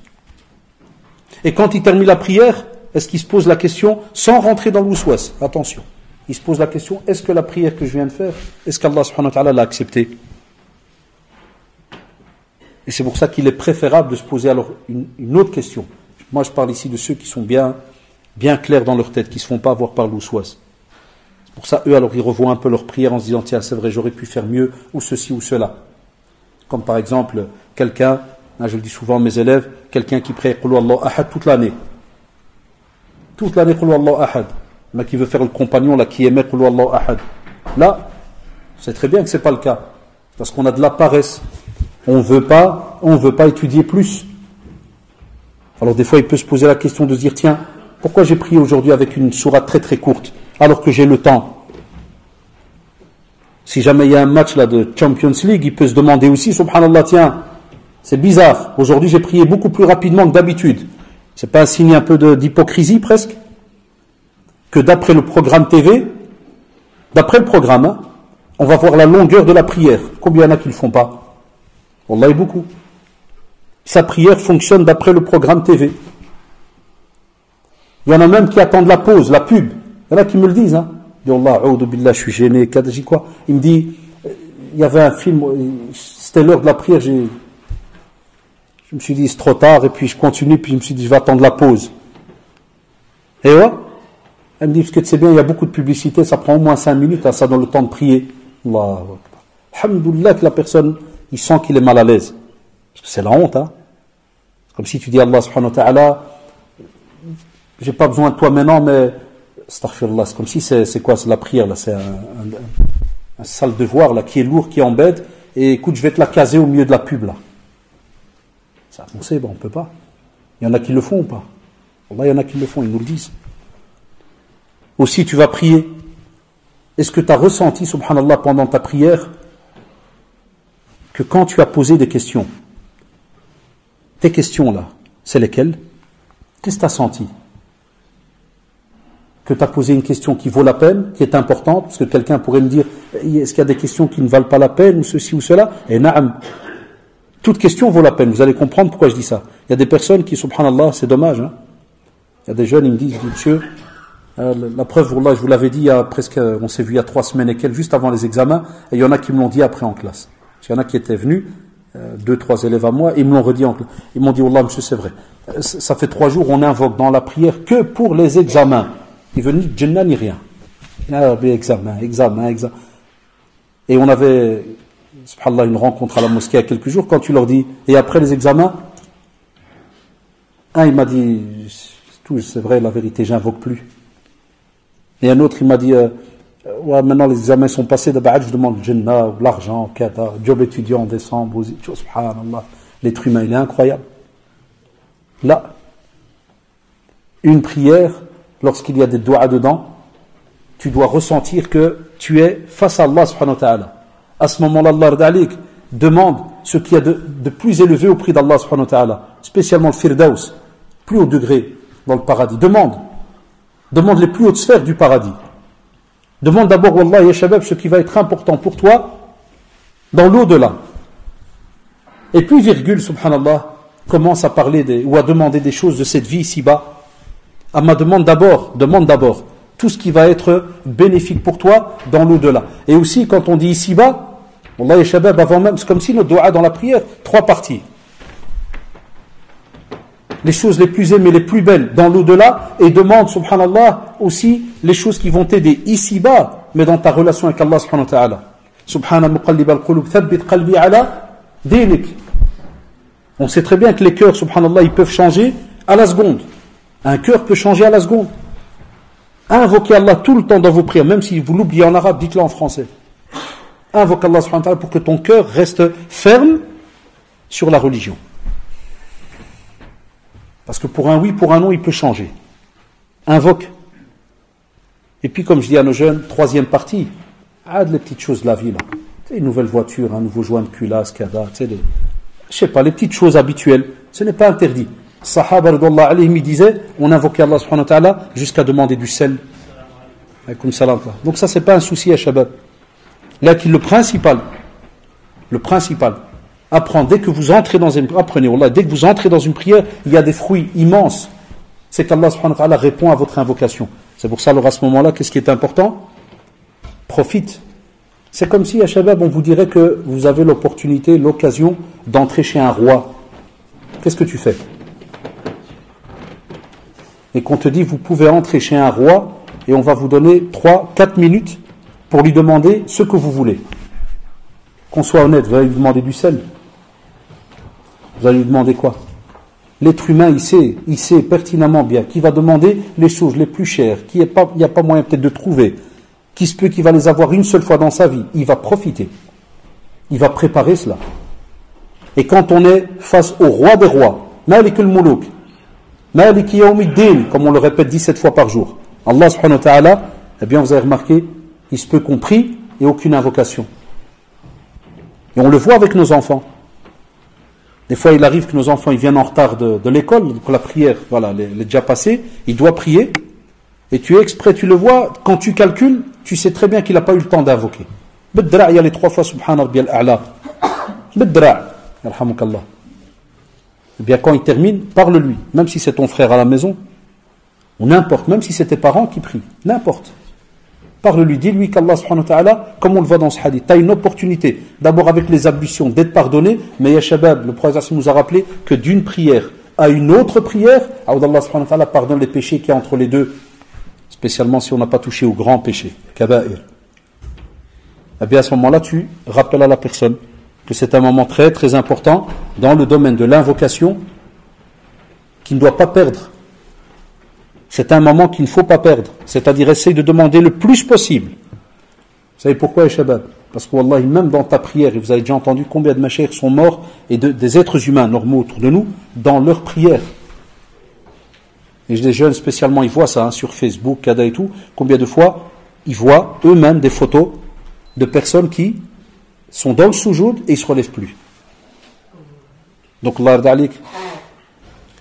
Et quand il termine la prière, est-ce qu'il se pose la question, sans rentrer dans l'ouswas? Attention. Il se pose la question, est-ce que la prière que je viens de faire, est-ce qu'Allah subhanahu wa ta'ala l'a acceptée? Et c'est pour ça qu'il est préférable de se poser alors une autre question. Moi, je parle ici de ceux qui sont bien clairs dans leur tête, qui ne se font pas avoir par l'ouswas. C'est pour ça, eux, alors, ils revoient un peu leur prière en se disant, tiens, c'est vrai, j'aurais pu faire mieux, ou ceci, ou cela. Comme par exemple, quelqu'un, je le dis souvent à mes élèves, quelqu'un qui prie Qul Huwallahu Ahad toute l'année. Toute l'année, Qul Huwallahu Ahad. Mais qui veut faire le compagnon, là, qui aimait Qul Huwallahu Ahad. Là, c'est très bien que ce n'est pas le cas. Parce qu'on a de la paresse. On veut pas étudier plus. Alors des fois, il peut se poser la question de se dire, tiens, pourquoi j'ai prié aujourd'hui avec une sourate très très courte, alors que j'ai le temps? Si jamais il y a un match là de Champions League, il peut se demander aussi, subhanallah, tiens, c'est bizarre, aujourd'hui j'ai prié beaucoup plus rapidement que d'habitude. C'est pas un signe un peu d'hypocrisie presque? Que d'après le programme TV, d'après le programme, hein, on va voir la longueur de la prière. Combien il y en a qui ne le font pas? Wallah, beaucoup. Sa prière fonctionne d'après le programme TV. Il y en a même qui attendent la pause, la pub. Il y en a qui me le disent, hein. Je dis, Allah, a'udhu billah, je suis gêné, j'ai quoi? Il me dit, il y avait un film, c'était l'heure de la prière, je me suis dit, c'est trop tard, et puis je continue, puis je me suis dit, je vais attendre la pause. Et ouais? Elle me dit, parce que tu sais bien, il y a beaucoup de publicité, ça prend au moins 5 minutes, hein, ça dans le temps de prier. Allah, alhamdoulilah, que la personne, il sent qu'il est mal à l'aise. Parce que c'est la honte, hein. C'est comme si tu dis à Allah subhanahu wa ta'ala, j'ai pas besoin de toi maintenant, mais astaghfirullah, c'est comme si c'est quoi? C'est la prière, là, c'est un sale devoir, là, qui est lourd, qui embête, et écoute, je vais te la caser au milieu de la pub, là. Ça, on sait, on peut pas. Il y en a qui le font ou pas? Allah, il y en a qui le font, ils nous le disent. Aussi, tu vas prier. Est-ce que tu as ressenti, subhanallah, pendant ta prière, que quand tu as posé des questions, tes questions là, c'est lesquelles? Qu'est-ce que tu as senti? Que tu as posé une question qui vaut la peine, qui est importante, parce que quelqu'un pourrait me dire, est-ce qu'il y a des questions qui ne valent pas la peine, ou ceci ou cela? Et na'am, toute question vaut la peine, vous allez comprendre pourquoi je dis ça. Il y a des personnes qui, subhanallah, c'est dommage, hein? Il y a des jeunes, ils me disent, monsieur, la preuve, wallah, je vous l'avais dit, il y a presque, on s'est vu il y a 3 semaines et quelques, juste avant les examens, et il y en a qui me l'ont dit après en classe. Il y en a qui étaient venus, 2-3 élèves à moi, et ils me l'ont redit en classe. Ils m'ont dit, wallah, monsieur, c'est vrai. Ça fait 3 jours, on invoque dans la prière que pour les examens. Il venait ni Jannah ni rien. Examen. Et on avait, subhanallah, une rencontre à la mosquée il y a quelques jours, quand tu leur dis, et après les examens, un il m'a dit, c'est vrai, la vérité, j'invoque plus. Et un autre, il m'a dit, ouais, maintenant les examens sont passés, d'abord je demande Jannah, l'argent, job étudiant en décembre, subhanallah, l'être humain, il est incroyable. Là, une prière, lorsqu'il y a des doigts dedans, tu dois ressentir que tu es face à Allah subhanahu wa ta'ala. À ce moment-là, Allah radalik demande ce qu'il y a de plus élevé au prix d'Allah subhanahu wa ta'ala, spécialement le firdaus, plus haut degré dans le paradis. Demande les plus hautes sphères du paradis. Demande d'abord, wallah ya shabab, ce qui va être important pour toi dans l'au-delà. Et puis, virgule, subhanallah, commence à parler ou à demander des choses de cette vie ici-bas. Demande d'abord, tout ce qui va être bénéfique pour toi dans l'au-delà. Et aussi, quand on dit ici-bas, Wallah, shabab, avant même, c'est comme si notre doua dans la prière, 3 parties. Les choses les plus aimées, les plus belles dans l'au-delà, et demande, subhanallah, aussi les choses qui vont t'aider ici-bas, mais dans ta relation avec Allah subhanahu wa ta'ala. Subhana muqallib al-qulub, thabbit qalbi ala dinik. On sait très bien que les cœurs, subhanallah, ils peuvent changer à la seconde. Un cœur peut changer à la seconde. Invoquez Allah tout le temps dans vos prières, même si vous l'oubliez en arabe, dites-le en français. Invoque Allah subhanahu wa ta'ala pour que ton cœur reste ferme sur la religion. Parce que pour un oui, pour un non, il peut changer. Invoque. Et puis, comme je dis à nos jeunes, 3e partie, les petites choses de la vie, là. Tu sais, une nouvelle voiture, un nouveau joint de culasse, kada, tu sais, je sais pas, les petites choses habituelles, ce n'est pas interdit. Sahaba, radouallahu alayhim, ils disaient, on invoquait Allah subhanahu wa ta'ala jusqu'à demander du sel. Alaykoum salam. Donc ça, c'est pas un souci à Shabab. Là, le principal, apprenez, dès que vous entrez dans une prière, il y a des fruits immenses. C'est qu'Allah subhanahu wa ta'ala répond à votre invocation. C'est pour ça, alors à ce moment-là, qu'est-ce qui est important? Profite. C'est comme si à Shabab, on vous dirait que vous avez l'opportunité, l'occasion d'entrer chez un roi. Qu'est-ce que tu fais? Et qu'on te dit, vous pouvez entrer chez un roi et on va vous donner 3-4 minutes pour lui demander ce que vous voulez. Qu'on soit honnête, vous allez lui demander du sel. Vous allez lui demander quoi? L'être humain, il sait pertinemment bien qu'il va demander les choses les plus chères, il n'y a pas moyen peut-être de trouver, qui se peut qu'il va les avoir une seule fois dans sa vie. Il va profiter. Il va préparer cela. Et quand on est face au roi des rois, Malik al-Muluk, Malik Yawmiddin, comme on le répète 17 fois par jour, Allah subhanahu wa ta'ala, eh bien vous avez remarqué, il se peut qu'on prie et aucune invocation. Et on le voit avec nos enfants. Des fois, il arrive que nos enfants ils viennent en retard de l'école, pour la prière, voilà, elle est déjà passée, il doit prier, et tu es exprès, tu le vois, quand tu calcules, tu sais très bien qu'il n'a pas eu le temps d'invoquer. Bidra, il y a les 3 fois Subhana Rabbiyal A'la. Bidra, yarhamukallah. Eh bien, quand il termine, parle-lui, même si c'est ton frère à la maison, ou n'importe, même si c'est tes parents qui prient, n'importe. Parle-lui, dis-lui qu'Allah subhanahu wa ta'ala, comme on le voit dans ce hadith, tu as une opportunité, d'abord avec les ablutions, d'être pardonné, mais ya shabab, le prophète nous a rappelé que d'une prière à une autre prière, Allah subhanahu wa ta'ala pardonne les péchés qu'il y a entre les deux, spécialement si on n'a pas touché au grand péché, kaba'ir. Eh bien à ce moment-là, tu rappelles à la personne que c'est un moment très très important dans le domaine de l'invocation qui ne doit pas perdre. C'est un moment qu'il ne faut pas perdre. C'est-à-dire, essaye de demander le plus possible. Vous savez pourquoi, Shabab? Parce que, Wallahi, même dans ta prière, et vous avez déjà entendu combien de mashayikh sont morts, et des êtres humains normaux autour de nous, dans leur prière. Et des jeunes, spécialement, ils voient ça, sur Facebook, Kada et tout, combien de fois, ils voient eux-mêmes des photos de personnes qui sont dans le soujoud et ils ne se relèvent plus. Donc, Allah Ardalik,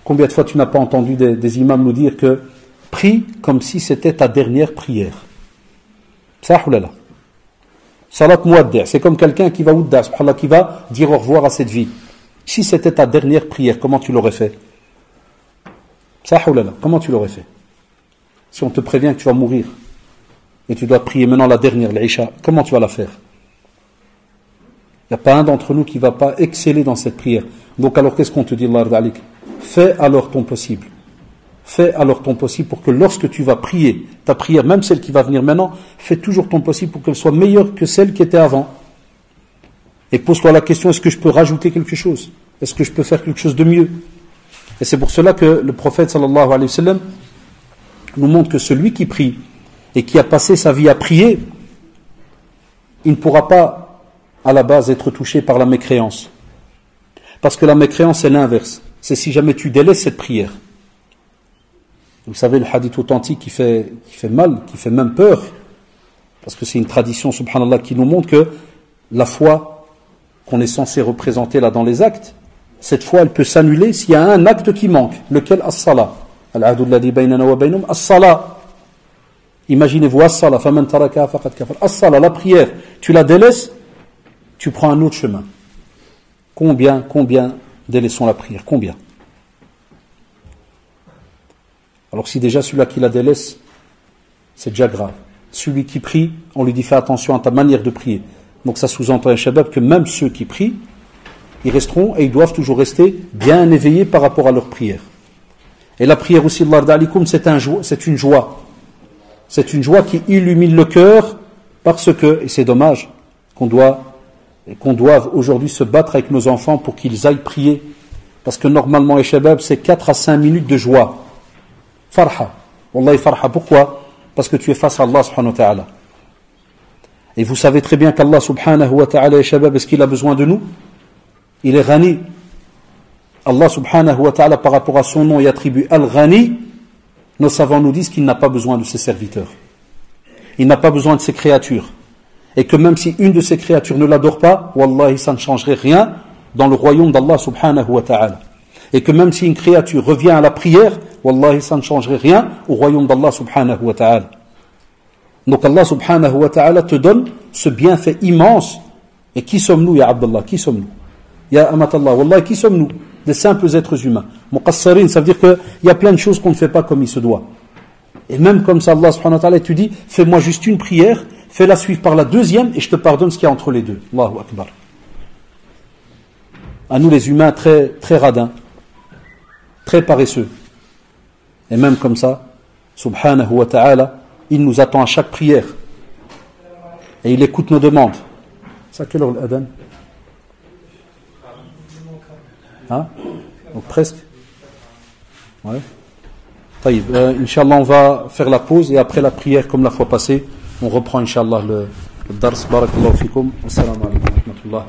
combien de fois tu n'as pas entendu des imams nous dire que prie comme si c'était ta dernière prière. Ça ou là. Salat muaddi', c'est comme quelqu'un qui va oudda, subhanallah, qui va dire au revoir à cette vie. Si c'était ta dernière prière, comment tu l'aurais fait? Ça ou là, comment tu l'aurais fait? Si on te prévient que tu vas mourir et tu dois prier maintenant la dernière, l'Isha, comment tu vas la faire? Il n'y a pas un d'entre nous qui ne va pas exceller dans cette prière. Donc alors qu'est-ce qu'on te dit, Allah Ardalik? Fais alors ton possible. Fais alors ton possible pour que lorsque tu vas prier, ta prière, même celle qui va venir maintenant, fais toujours ton possible pour qu'elle soit meilleure que celle qui était avant. Et pose-toi la question, est-ce que je peux rajouter quelque chose? Est-ce que je peux faire quelque chose de mieux? Et c'est pour cela que le prophète sallallahu alayhi wa sallam nous montre que celui qui prie et qui a passé sa vie à prier, il ne pourra pas à la base être touché par la mécréance. Parce que la mécréance est l'inverse. C'est si jamais tu délaisses cette prière. Vous savez, le hadith authentique qui fait mal, qui fait même peur, parce que c'est une tradition, subhanallah, qui nous montre que la foi qu'on est censé représenter là dans les actes, cette foi, elle peut s'annuler s'il y a un acte qui manque, lequel as-salah. Al-ahdu alladhi baynana wa baynahum as-salah. Imaginez-vous, as-salah, faman taraka faqad kafar. As-salah, la prière, tu la délaisses, tu prends un autre chemin. Combien délaissons la prière? Combien? Alors si déjà celui-là qui la délaisse, c'est déjà grave. Celui qui prie, on lui dit fais attention à ta manière de prier. Donc ça sous-entend, Shabab, que même ceux qui prient, ils resteront et ils doivent toujours rester bien éveillés par rapport à leur prière. Et la prière aussi, c'est une joie. C'est une joie qui illumine le cœur parce que, et c'est dommage, qu'on doive aujourd'hui se battre avec nos enfants pour qu'ils aillent prier. Parce que normalement, les Shabab, c'est 4 à 5 minutes de joie. Farha. Wallahi farha. Pourquoi? Parce que tu es face à Allah subhanahu wa ta'ala. Et vous savez très bien qu'Allah subhanahu wa ta'ala, les Shabab, est-ce qu'il a besoin de nous? Il est Ghani. Allah subhanahu wa ta'ala, par rapport à son nom, il attribue Al-Ghani. Nos savants nous disent qu'il n'a pas besoin de ses serviteurs. Il n'a pas besoin de ses créatures. Et que même si une de ses créatures ne l'adore pas, wallahi, ça ne changerait rien dans le royaume d'Allah subhanahu wa ta'ala. Et que même si une créature revient à la prière, wallahi, ça ne changerait rien au royaume d'Allah subhanahu wa ta'ala. Donc Allah subhanahu wa ta'ala te donne ce bienfait immense. Et qui sommes-nous, ya Abdallah? Qui sommes-nous? Ya Amatallah, wallahi, qui sommes-nous? Des simples êtres humains. Muqassarin, ça veut dire qu'il y a plein de choses qu'on ne fait pas comme il se doit. Et même comme ça, Allah subhanahu wa ta'ala te dit, fais-moi juste une prière, fais-la suivre par la deuxième et je te pardonne ce qu'il y a entre les deux. Allahu Akbar. À nous les humains très, très radins, très paresseux. Et même comme ça, subhanahu wa ta'ala, il nous attend à chaque prière. Et il écoute nos demandes. C'est à quelle heure l'adhan? Hein? Donc presque. Ouais. Taïb. Inch'Allah, on va faire la pause et après la prière, comme la fois passée, on reprend Inch'Allah le dars. Barakallahu fikum. Assalamu alaikum wa rahmatullah.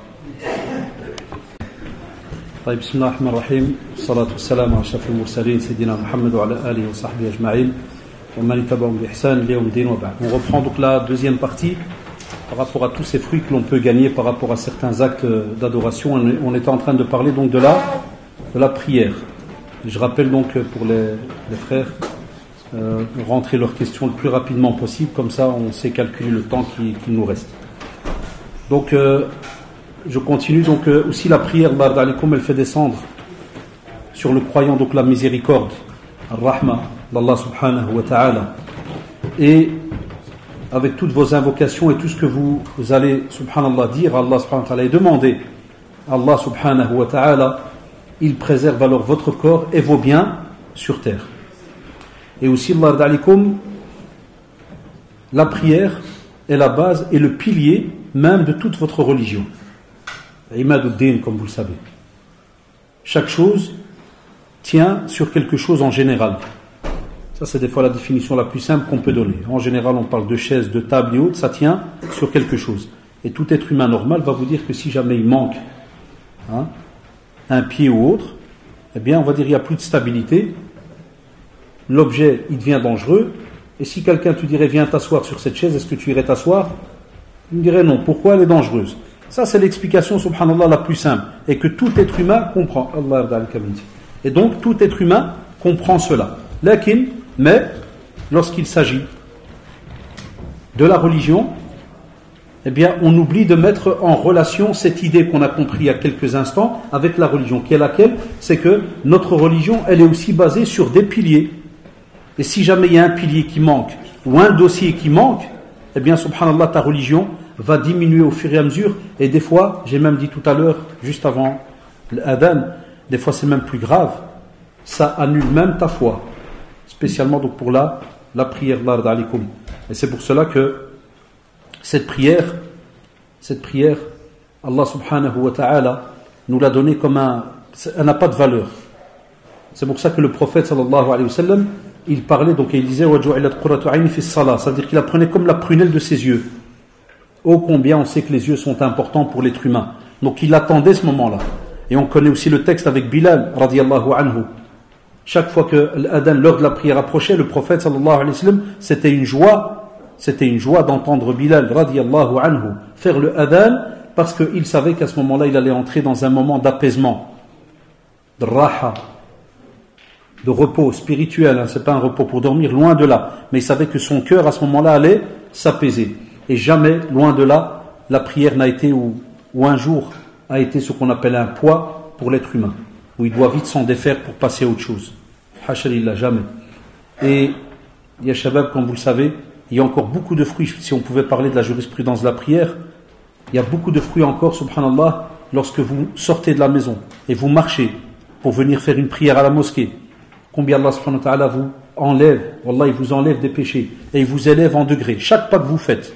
طيب بسم الله الرحمن الرحيم والصلاة والسلام على أشرف المرسلين سيدنا محمد وعلى آله وصحبه أجمعين ومن تبعهم بإحسان إلى يوم الدين وبعد. On reprend donc la deuxième partie par rapport à tous ces fruits que l'on peut gagner par rapport à certains actes d'adoration. On était en train de parler donc de la prière. Je rappelle donc pour les frères rentrer leurs questions le plus rapidement possible, comme ça on sait calculer le temps qui nous reste. Donc je continue, donc aussi la prière, comme elle fait descendre sur le croyant donc la miséricorde, al-Rahma d'Allah subhanahu wa ta'ala. Et avec toutes vos invocations et tout ce que vous allez subhanallah dire à Allah subhanahu wa ta'ala et demander à Allah subhanahu wa ta'ala, il préserve alors votre corps et vos biens sur terre. Et aussi la prière est la base et le pilier même de toute votre religion. Imaduddin, comme vous le savez. Chaque chose tient sur quelque chose en général. Ça, c'est des fois la définition la plus simple qu'on peut donner. En général, on parle de chaises, de tables et autres, ça tient sur quelque chose. Et tout être humain normal va vous dire que si jamais il manque un pied ou autre, eh bien, on va dire qu'il n'y a plus de stabilité. L'objet, il devient dangereux. Et si quelqu'un te dirait, viens t'asseoir sur cette chaise, est-ce que tu irais t'asseoir? Il me dirait non. Pourquoi elle est dangereuse? Ça, c'est l'explication, subhanallah, la plus simple. Et que tout être humain comprend. Allah al-Kabindi. Et donc, tout être humain comprend cela. Mais, lorsqu'il s'agit de la religion, eh bien, on oublie de mettre en relation cette idée qu'on a compris il y a quelques instants avec la religion. Qui est laquelle? C'est que notre religion, elle est aussi basée sur des piliers. Et si jamais il y a un pilier qui manque, ou un dossier qui manque, eh bien, subhanallah, ta religion va diminuer au fur et à mesure. Et des fois, j'ai même dit tout à l'heure, juste avant l'adhan, des fois c'est même plus grave. Ça annule même ta foi. Spécialement donc pour la prière l'ard alikum. Et c'est pour cela que cette prière, Allah subhanahu wa ta'ala nous l'a donnée comme elle n'a pas de valeur. C'est pour ça que le prophète sallallahu alayhi wa sallam, il parlait, donc il disait, ça veut dire qu'il la prenait comme la prunelle de ses yeux. Ô combien on sait que les yeux sont importants pour l'être humain. Donc il attendait ce moment-là. Et on connaît aussi le texte avec Bilal, radiyallahu anhu. Chaque fois que l'adhan, l'heure de la prière approchait, le prophète sallallahu alayhi wa sallam, c'était une joie d'entendre Bilal, radiyallahu anhu, faire le adhan, parce qu'il savait qu'à ce moment-là, il allait entrer dans un moment d'apaisement, de raha, de repos spirituel. C'est pas un repos pour dormir, loin de là. Mais il savait que son cœur, à ce moment-là, allait s'apaiser. Et jamais, loin de là, la prière n'a été, ou un jour, a été ce qu'on appelle un poids pour l'être humain, où il doit vite s'en défaire pour passer à autre chose. Hachalillah, jamais. Et, ya shabab, comme vous le savez, Il y a encore beaucoup de fruits, si on pouvait parler de la jurisprudence de la prière, il y a beaucoup de fruits encore, subhanallah, lorsque vous sortez de la maison et vous marchez pour venir faire une prière à la mosquée. Combien Allah subhanahu wa ta'ala vous enlève, wallah, il vous enlève des péchés et il vous élève en degrés. Chaque pas que vous faites,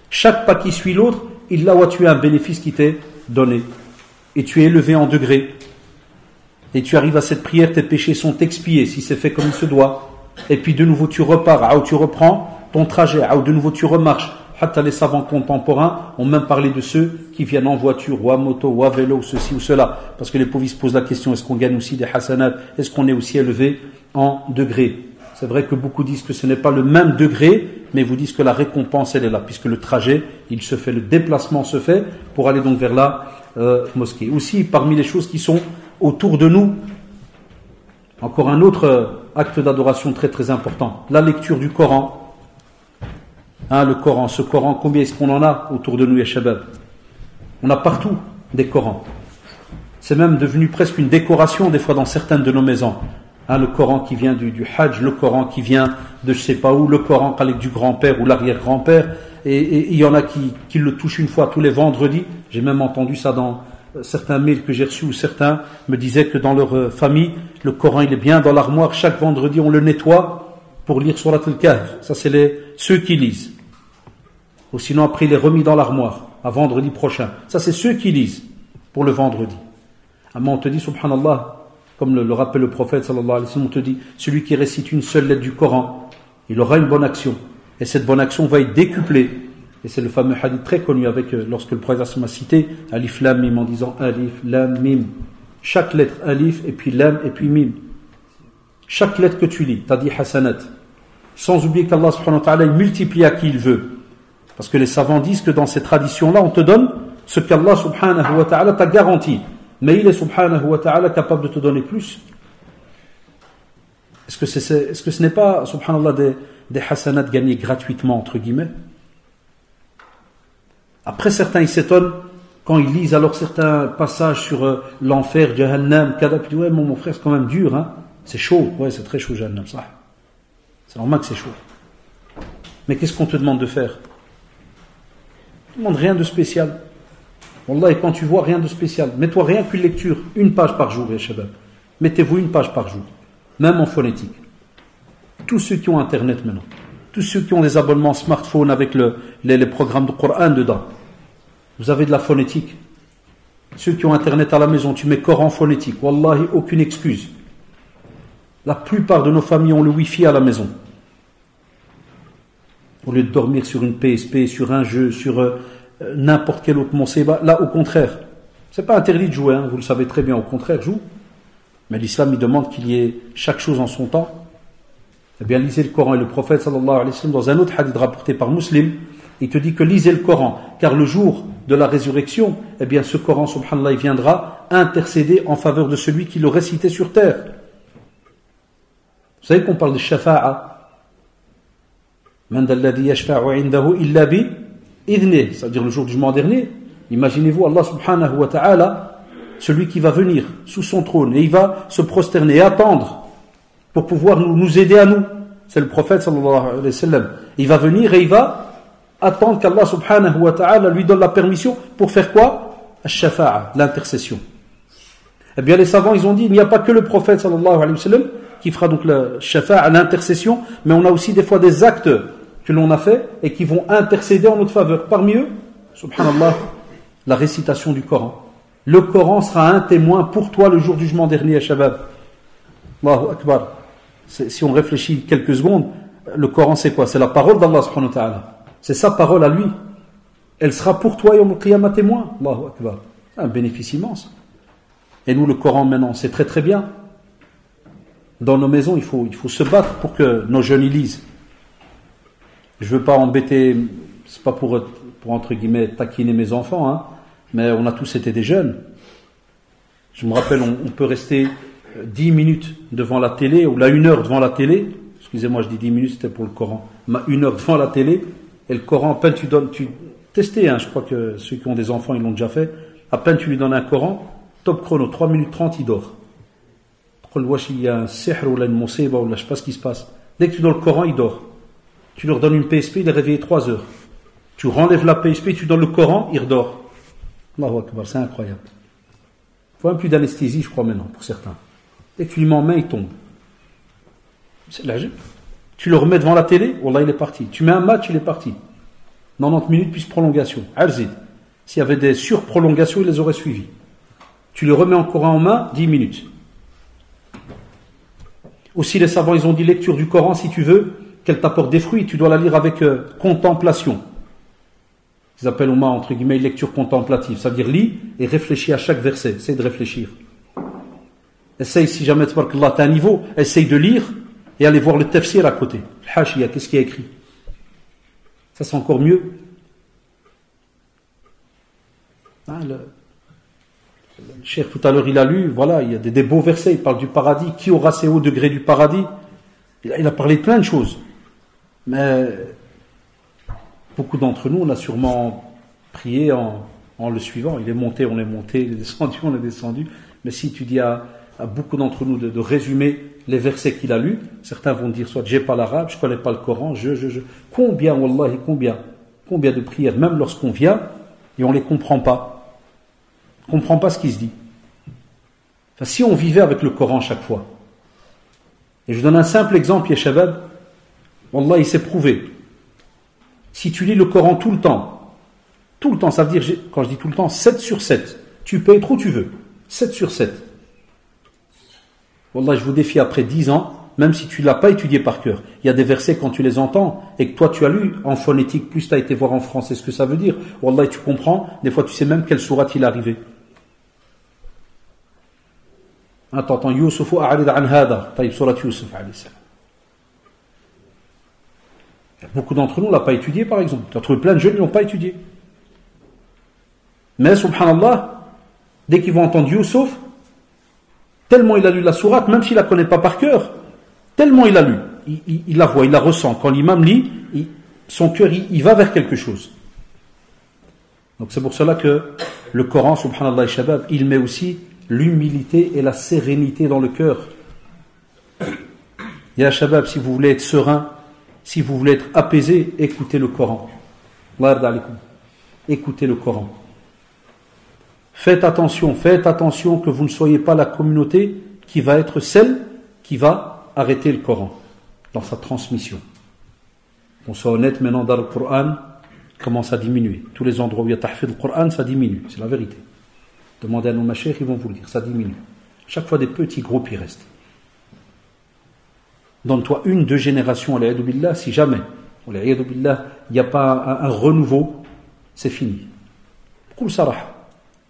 chaque pas qui suit l'autre, il là où tu as un bénéfice qui t'est donné. Et tu es élevé en degrés. Et tu arrives à cette prière, tes péchés sont expiés si c'est fait comme il se doit. Et puis de nouveau tu repars, tu reprends ton trajet, de nouveau tu remarches. Hatta les savants contemporains ont même parlé de ceux qui viennent en voiture ou à moto ou à vélo, ceci ou cela. Parce que les pauvres se posent la question, est-ce qu'on gagne aussi des hasanat? Est-ce qu'on est aussi élevé en degrés? C'est vrai que beaucoup disent que ce n'est pas le même degré, mais vous disent que la récompense elle est là, puisque le trajet, il se fait, le déplacement se fait pour aller donc vers la mosquée. Aussi, parmi les choses qui sont autour de nous, encore un autre acte d'adoration très très important, la lecture du Coran. Le Coran, ce Coran, combien est-ce qu'on en a autour de nous, ya shabab? On a partout des Corans. C'est même devenu presque une décoration des fois dans certaines de nos maisons. Le Coran qui vient du Hajj, le Coran qui vient de je sais pas où, le Coran avec du grand-père ou l'arrière-grand-père. Et il y en a qui le touchent une fois tous les vendredis. J'ai même entendu ça dans certains mails que j'ai reçus où certains me disaient que dans leur famille, le Coran il est bien dans l'armoire. Chaque vendredi on le nettoie pour lire Surat al-Kahf. Ça c'est ceux qui lisent. Ou sinon après il est remis dans l'armoire à vendredi prochain. Ça c'est ceux qui lisent pour le vendredi. Mais on te dit subhanallah, comme le rappelle le prophète sallallahu alayhi wa sallam, on te dit celui qui récite une seule lettre du Coran, il aura une bonne action. Et cette bonne action va être décuplée. Et c'est le fameux hadith très connu avec lorsque le prophète a cité Alif Lam Mim en disant Alif Lam Mim. Chaque lettre Alif et puis Lam et puis Mim. Chaque lettre que tu lis, tu as dit hasanat. Sans oublier qu'Allah subhanahu wa ta'ala il multiplie à qui il veut. Parce que les savants disent que dans ces traditions-là, on te donne ce qu'Allah subhanahu wa ta'ala t'a garanti. Mais il est subhanahu wa ta'ala capable de te donner plus. Est-ce que ce n'est pas, subhanallah, des hasanats gagnés gratuitement, entre guillemets? Après, certains, ils s'étonnent quand ils lisent alors certains passages sur l'enfer, Jahannam, Kada, puis ouais, mon frère, c'est quand même dur, hein? C'est chaud, ouais, c'est très chaud, Jahannam, ça. C'est normal que c'est chaud. Mais qu'est-ce qu'on te demande de faire? On ne demande rien de spécial. Wallah, et quand tu vois rien de spécial, mets-toi rien qu'une lecture, une page par jour, ya shabab. Mettez-vous une page par jour, même en phonétique. Tous ceux qui ont Internet maintenant, tous ceux qui ont des abonnements smartphone avec les programmes de Coran dedans, vous avez de la phonétique. Ceux qui ont Internet à la maison, tu mets Coran phonétique, wallahi, aucune excuse. La plupart de nos familles ont le Wi-Fi à la maison. Au lieu de dormir sur une PSP, sur un jeu, sur n'importe quel autre monseba, là au contraire, c'est pas interdit de jouer, hein, vous le savez très bien, au contraire, joue. Mais l'islam il demande qu'il y ait chaque chose en son temps. Eh bien, lisez le Coran. Et le prophète sallallahu alayhi wa sallam, dans un autre hadith rapporté par Muslim, il te dit que lisez le Coran, car le jour de la résurrection, eh bien, ce Coran, subhanallah, il viendra intercéder en faveur de celui qui l'aurait cité sur terre. Vous savez qu'on parle de shafa'a. Man dalladhi yashfa'u indahu illa bi idhnih, c'est-à-dire le jour du jugement dernier. Imaginez-vous Allah subhanahu wa ta'ala, celui qui va venir sous son trône et il va se prosterner et attendre pour pouvoir nous aider à nous. C'est le prophète sallallahu alayhi wa sallam. Il va venir et il va attendre qu'Allah subhanahu wa ta'ala lui donne la permission pour faire quoi? Al-shafa'a, l'intercession. Eh bien les savants ils ont dit il n'y a pas que le prophète sallallahu alayhi wa sallam qui fera donc le shafa'a, l'intercession, mais on a aussi des fois des actes que l'on a fait et qui vont intercéder en notre faveur. Parmi eux, subhanallah, la récitation du Coran. Le Coran sera un témoin pour toi le jour du jugement dernier à Shabab. Allahu Akbar. Si on réfléchit quelques secondes, le Coran c'est quoi? C'est la parole d'Allah subhanahu wa ta'ala. C'est sa parole à lui. Elle sera pour toi yawm al-qiyamah témoin. Allahu Akbar. C'est un bénéfice immense. Et nous le Coran maintenant, c'est très très bien. Dans nos maisons, il faut se battre pour que nos jeunes y lisent. Je ne veux pas embêter, c'est pas pour entre guillemets taquiner mes enfants, hein, mais on a tous été des jeunes. Je me rappelle, on peut rester 10 minutes devant la télé, ou là 1 heure devant la télé. Excusez-moi, je dis 10 minutes, c'était pour le Coran. Mais 1 heure devant la télé, et le Coran, à peine testez, hein, je crois que ceux qui ont des enfants, ils l'ont déjà fait. À peine tu lui donnes un Coran, top chrono, 3 minutes 30, il dort. Il y a un sihr ou une moussiba ou je ne sais pas ce qui se passe. Dès que tu donnes le Coran, il dort. Tu leur donnes une PSP, il est réveillé 3 heures. Tu renlèves la PSP, tu donnes le Coran, il redort. Allahu Akbar, c'est incroyable. Il faut même plus d'anesthésie, je crois, maintenant, pour certains. Dès que tu lui mets en main, il tombe. C'est là, tu le remets devant la télé, Wallah, il est parti. Tu mets un match, il est parti. 90 minutes plus prolongation. Arzid. S'il y avait des surprolongations, il les aurait suivis. Tu le remets encore en main, 10 minutes. Aussi, les savants, ils ont dit lecture du Coran, si tu veux, qu'elle t'apporte des fruits, tu dois la lire avec contemplation. Ils appellent au moins, entre guillemets, lecture contemplative. Ça veut dire lis et réfléchis à chaque verset. Essaye de réfléchir. Essaye, si jamais tu as un niveau, essaye de lire et aller voir le tafsir à côté. Le hashiya, qu'est-ce qu'il y a écrit? Ça, c'est encore mieux. Le cheikh, tout à l'heure, il a lu, voilà, il y a des beaux versets, il parle du paradis. Qui aura ces hauts degrés du paradis? Il a parlé de plein de choses. Mais beaucoup d'entre nous, on a sûrement prié en le suivant. Il est monté, on est monté, il est descendu, on est descendu. Mais si tu dis à beaucoup d'entre nous de résumer les versets qu'il a lus, certains vont dire soit j'ai pas l'arabe, je connais pas le Coran, combien, wallahi, combien de prières, même lorsqu'on vient, et on les comprend pas. On comprend pas ce qui se dit. Enfin, si on vivait avec le Coran chaque fois, et je donne un simple exemple, ya shabab, wallah, il s'est prouvé. Si tu lis le Coran tout le temps, ça veut dire, quand je dis tout le temps, 7 sur 7, tu peux être où tu veux, 7 sur 7. Wallah, je vous défie, après 10 ans, même si tu ne l'as pas étudié par cœur, il y a des versets quand tu les entends, et que toi tu as lu en phonétique, plus tu as été voir en français ce que ça veut dire, wallah, tu comprends, des fois tu sais même quelle sourate il est arrivé. T'entends Youssouf a'rid an hada, taïb surat Youssouf alayhi salam. Beaucoup d'entre nous ne l'ont pas étudié, par exemple. Tu as trouvé plein de jeunes qui ne l'ont pas étudié. Mais, subhanallah, dès qu'ils vont entendre Youssouf, tellement il a lu la sourate, même s'il ne la connaît pas par cœur, tellement il a lu, il la voit, il la ressent. Quand l'imam lit, son cœur, il va vers quelque chose. Donc c'est pour cela que le Coran, subhanallah, shabab, il met aussi l'humilité et la sérénité dans le cœur. Ya shabab, si vous voulez être serein, si vous voulez être apaisé, écoutez le Coran. Écoutez le Coran. Faites attention que vous ne soyez pas la communauté qui va être celle qui va arrêter le Coran dans sa transmission. On soit honnête, maintenant dans le Coran commence à diminuer. Tous les endroits où il y a tahfid le Coran, ça diminue, c'est la vérité. Demandez à nos machers, ils vont vous le dire, ça diminue. Chaque fois des petits groupes y restent. Donne-toi 1-2 générations, billah, si jamais, billah, il n'y a pas un renouveau, c'est fini.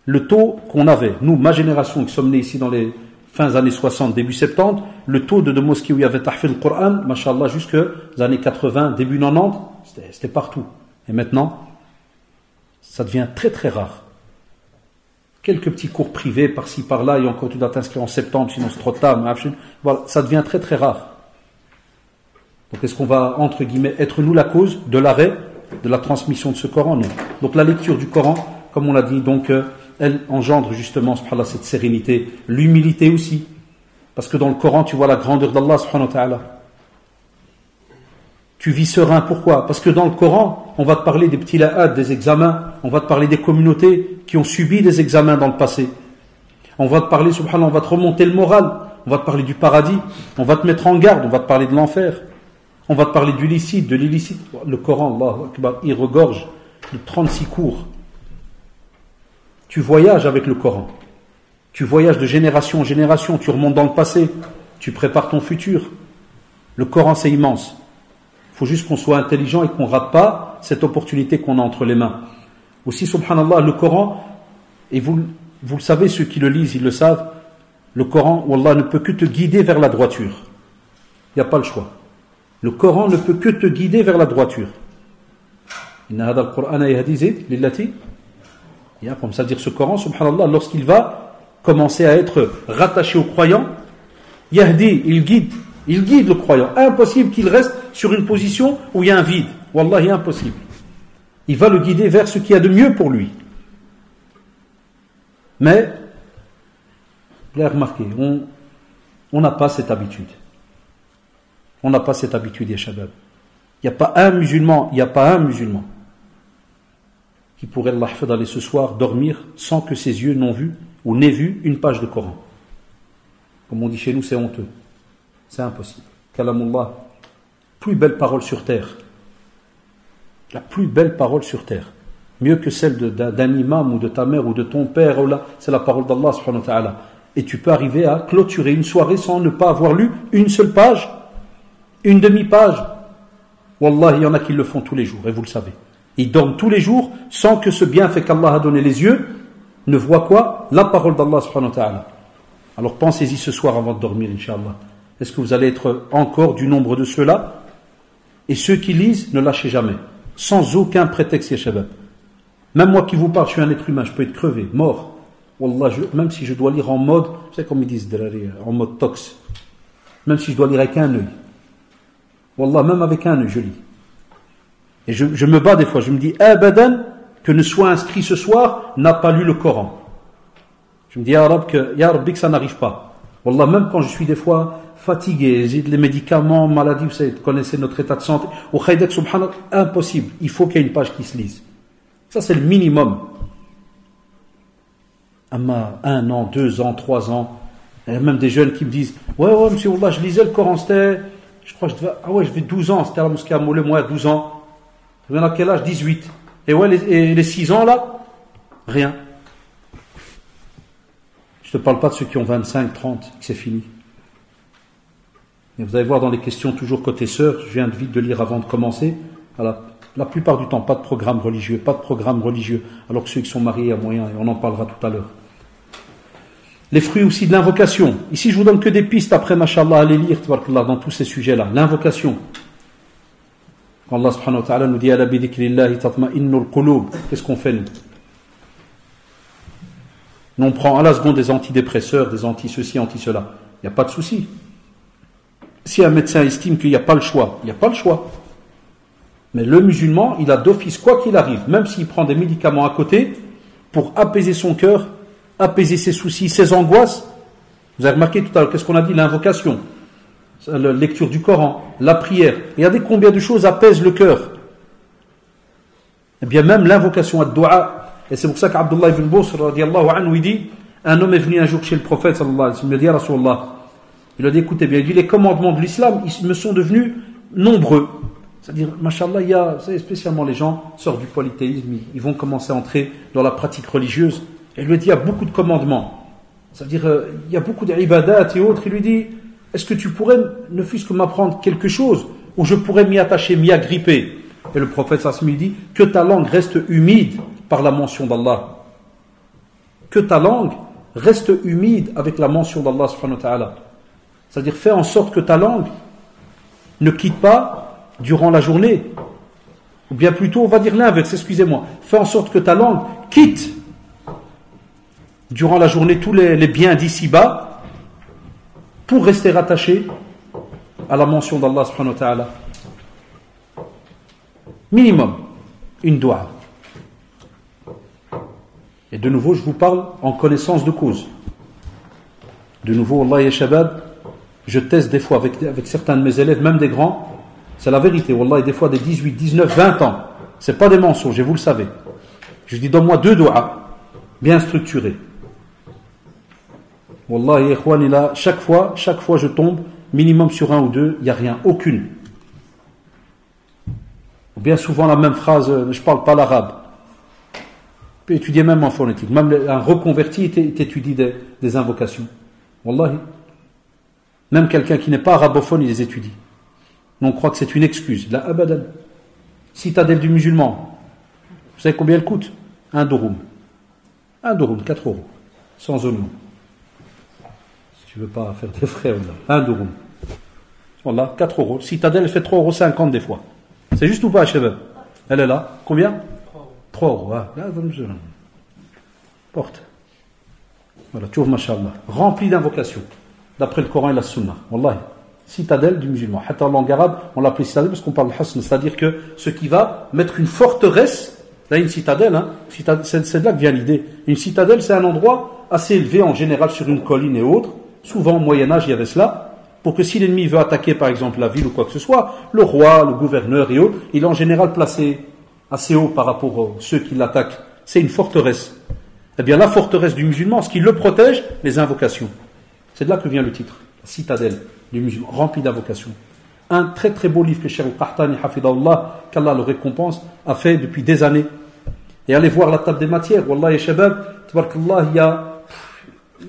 Le taux qu'on avait, nous, ma génération qui sommes nés ici dans les fins années 60, début 70, le taux de mosquées où il y avait tahfid le Coran, mashallah, jusque les années 80, début 90, c'était partout. Et maintenant, ça devient très très rare. Quelques petits cours privés par-ci par-là, et encore tu dois t'inscrire en septembre, sinon c'est trop tard. Voilà, ça devient très très rare. Donc est-ce qu'on va, entre guillemets, être nous la cause de l'arrêt de la transmission de ce Coran? Non. Donc la lecture du Coran, comme on l'a dit, donc elle engendre justement subhanallah, cette sérénité, l'humilité aussi. Parce que dans le Coran, tu vois la grandeur d'Allah subhanahu wa ta'ala. Tu vis serein, pourquoi? Parce que dans le Coran, on va te parler des petits la'ad, des examens, on va te parler des communautés qui ont subi des examens dans le passé. On va te parler, subhanallah, on va te remonter le moral, on va te parler du paradis, on va te mettre en garde, on va te parler de l'enfer, on va te parler du licite, de l'illicite. Le Coran, Allahu Akbar, il regorge de 36 cours. Tu voyages avec le Coran. Tu voyages de génération en génération, tu remontes dans le passé, tu prépares ton futur. Le Coran, c'est immense. Il faut juste qu'on soit intelligent et qu'on ne rate pas cette opportunité qu'on a entre les mains. Aussi, subhanallah, le Coran, et vous le savez, ceux qui le lisent, ils le savent, le Coran, wallah, ne peut que te guider vers la droiture. Il n'y a pas le choix. Le Coran ne peut que te guider vers la droiture. Inna hada al-Qur'an yahdi lillati. Comme ça dire ce Coran, subhanallah, lorsqu'il va commencer à être rattaché aux croyants, yahdi, il guide le croyant. Impossible qu'il reste sur une position où il y a un vide. Wallahi, impossible. Il va le guider vers ce qu'il y a de mieux pour lui. Mais, vous l'avez remarqué, on n'a pas cette habitude. On n'a pas cette habitude, ya shabab. Il n'y a pas un musulman, qui pourrait, Allah hafid, aller ce soir dormir sans que ses yeux n'ont vu ou n'aient vu une page de Coran. Comme on dit chez nous, c'est honteux. C'est impossible. Kalamullah, plus belle parole sur terre. La plus belle parole sur terre. Mieux que celle d'un imam ou de ta mère ou de ton père. C'est la parole d'Allah subhanahu wa ta'ala. Et tu peux arriver à clôturer une soirée sans ne pas avoir lu une seule page, une demi-page. Wallah, il y en a qui le font tous les jours, et vous le savez. Ils dorment tous les jours sans que ce bienfait qu'Allah a donné les yeux ne voit quoi? La parole d'Allah subhanahu wa ta'ala. Alors pensez-y ce soir avant de dormir, Inch'Allah. Est-ce que vous allez être encore du nombre de ceux-là? Et ceux qui lisent, ne lâchez jamais. Sans aucun prétexte, ya shabab. Même moi qui vous parle, je suis un être humain, je peux être crevé, mort. Wallah, même si je dois lire en mode, vous savez comme ils disent, en mode tox. Même si je dois lire avec un œil. Wallah, même avec un œil, je lis. Et je me bats des fois, je me dis, abadan, que ne soit inscrit ce soir, n'a pas lu le Coran. Je me dis, ya Rabbi, que ça n'arrive pas. Wallah, même quand je suis des fois fatigué, les médicaments, maladies, vous savez, connaissez notre état de santé, au khaydak, subhanallah, impossible. Il faut qu'il y ait une page qui se lise. Ça, c'est le minimum. Amma, 1 an, 2 ans, 3 ans, il y a même des jeunes qui me disent, ouais, monsieur, Wallah, je lisais le Coran, c'était, je crois que je vais 12 ans, c'était à la mosquée à Moulay, moi, 12 ans. Je viens à quel âge? 18. Et ouais, les 6 ans, là, rien. Je ne te parle pas de ceux qui ont 25, 30, que c'est fini. Et vous allez voir dans les questions, toujours côté sœurs, je viens vite de lire avant de commencer, voilà, la plupart du temps, pas de programme religieux, alors que ceux qui sont mariés, il y a moyen, et on en parlera tout à l'heure. Les fruits aussi de l'invocation. Ici, je vous donne que des pistes, après, mashallah, allez lire, dans tous ces sujets-là. L'invocation. Quand Allah subhanahu wa ta'ala nous dit, ala bi dhikrillahi tatma'innul qulub, qu'est-ce qu'on fait, nous? Nous, on prend à la seconde des antidépresseurs, des anti-ceci, anti-cela. Il n'y a pas de souci. Si un médecin estime qu'il n'y a pas le choix, il n'y a pas le choix. Mais le musulman, il a d'office, quoi qu'il arrive, même s'il prend des médicaments à côté, pour apaiser son cœur, apaiser ses soucis, ses angoisses. Vous avez remarqué tout à l'heure, qu'est-ce qu'on a dit? L'invocation, la lecture du Coran, la prière. Regardez combien de choses apaisent le cœur. Eh bien, même l'invocation, ad-du'a. Et c'est pour ça qu'Abdullah ibn Busr, radiallahu anhu, il dit, un homme est venu un jour chez le prophète, sallallahu alayhi wa sallam, il lui a dit, Rasulallah, il lui a dit, écoutez bien, il dit, les commandements de l'islam, ils me sont devenus nombreux. C'est-à-dire, mashallah, il y a, spécialement les gens sortent du polythéisme, ils vont commencer à entrer dans la pratique religieuse. Et il lui dit, il y a beaucoup de commandements. C'est-à-dire, il y a beaucoup d'ibadat et autres. Il lui dit, est-ce que tu pourrais, ne fût-ce que m'apprendre quelque chose où je pourrais m'y attacher, m'y agripper? Et le prophète sallallahu dit, que ta langue reste humide par la mention d'Allah. Que ta langue reste humide avec la mention d'Allah subhanahu wa ta'ala. C'est-à-dire, fais en sorte que ta langue ne quitte pas durant la journée. Ou bien plutôt, on va dire l'inverse, excusez-moi. Fais en sorte que ta langue quitte durant la journée tous les biens d'ici-bas pour rester rattaché à la mention d'Allah subhanahu wa ta'ala. Minimum, une doua. Et de nouveau, je vous parle en connaissance de cause. De nouveau, Allah ya shabab, je teste des fois avec certains de mes élèves, même des grands, c'est la vérité, wallah, et des fois des 18, 19, 20 ans. C'est pas des mensonges, et vous le savez. Je dis, donne-moi 2 doigts, bien structurés. Wallah, et ikhwan, là, chaque fois, je tombe, minimum sur 1 ou 2, il n'y a rien, aucune. Bien souvent la même phrase, je parle pas l'arabe. Tu peux étudier même en phonétique. Même un reconverti t'étudie des invocations. Wallahi. Même quelqu'un qui n'est pas arabophone, il les étudie. On croit que c'est une excuse. La abadan. Citadelle du musulman. Vous savez combien elle coûte? 1 durum. 1 durum, 4 €. Sans oignon. Si tu veux pas faire des frais, voilà. 1 durum. Voilà, 4 €. Citadelle, elle fait 3,50 € des fois. C'est juste ou pas, Shabab? Elle est là. Combien? 3 €. Ah, là, porte. Voilà, tu ouvres, mashallah. Rempli d'invocations. D'après le Coran et la Sunna. Wallahi. Citadelle du musulman. Hatta en langue arabe, on l'appelle citadelle parce qu'on parle de hasn. C'est-à-dire que ce qui va mettre une forteresse, là, une citadelle, hein, c'est de là que vient l'idée. Une citadelle, c'est un endroit assez élevé en général sur une colline et autres. Souvent, au Moyen-Âge, il y avait cela. pour que si l'ennemi veut attaquer par exemple la ville ou quoi que ce soit, le roi, le gouverneur et autres, il est en général placé assez haut par rapport à ceux qui l'attaquent. C'est une forteresse. Eh bien la forteresse du musulman, ce qui le protège, les invocations. C'est de là que vient le titre, la citadelle du musulman, remplie d'invocations. Un très très beau livre que Cheikh Al-Qahtani, hafidahullah, qu'Allah le récompense, a fait depuis des années. Et allez voir la table des matières, wallah ya shabab, tabarakallah,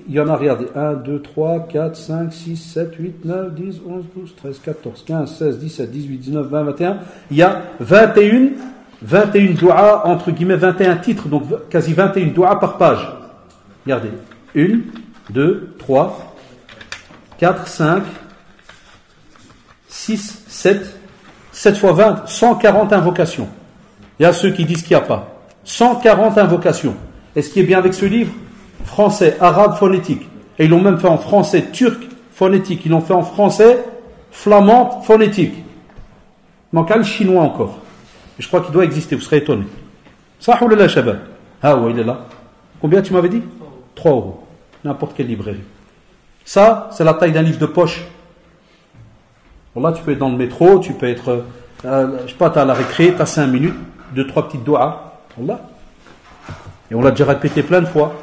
il y en a, regardez, 1, 2, 3, 4, 5, 6, 7, 8, 9, 10, 11, 12, 13, 14, 15, 16, 17, 18, 19, 20, 21. Il y a 21 doigts, entre guillemets, 21 titres, donc quasi 21 doigts par page. Regardez, 1, 2, 3, 4, 5, 6, 7 fois 20, 140 invocations. Il y a ceux qui disent qu'il n'y a pas. 140 invocations. Et ce qui est bien avec ce livre, français, arabe, phonétique. Et ils l'ont même fait en français, turc, phonétique. Ils l'ont fait en français, flamand, phonétique. Il manque le chinois encore. Et je crois qu'il doit exister, vous serez étonnés. Ça ou la shabab? Ah ouais, il est là. Combien tu m'avais dit? 3 euros. N'importe quelle librairie. Ça, c'est la taille d'un livre de poche. Là, tu peux être dans le métro, tu peux être, je sais pas, tu as à la récré, tu as 5 minutes, 2-3 petites doigts. Voilà. Et on l'a déjà répété plein de fois.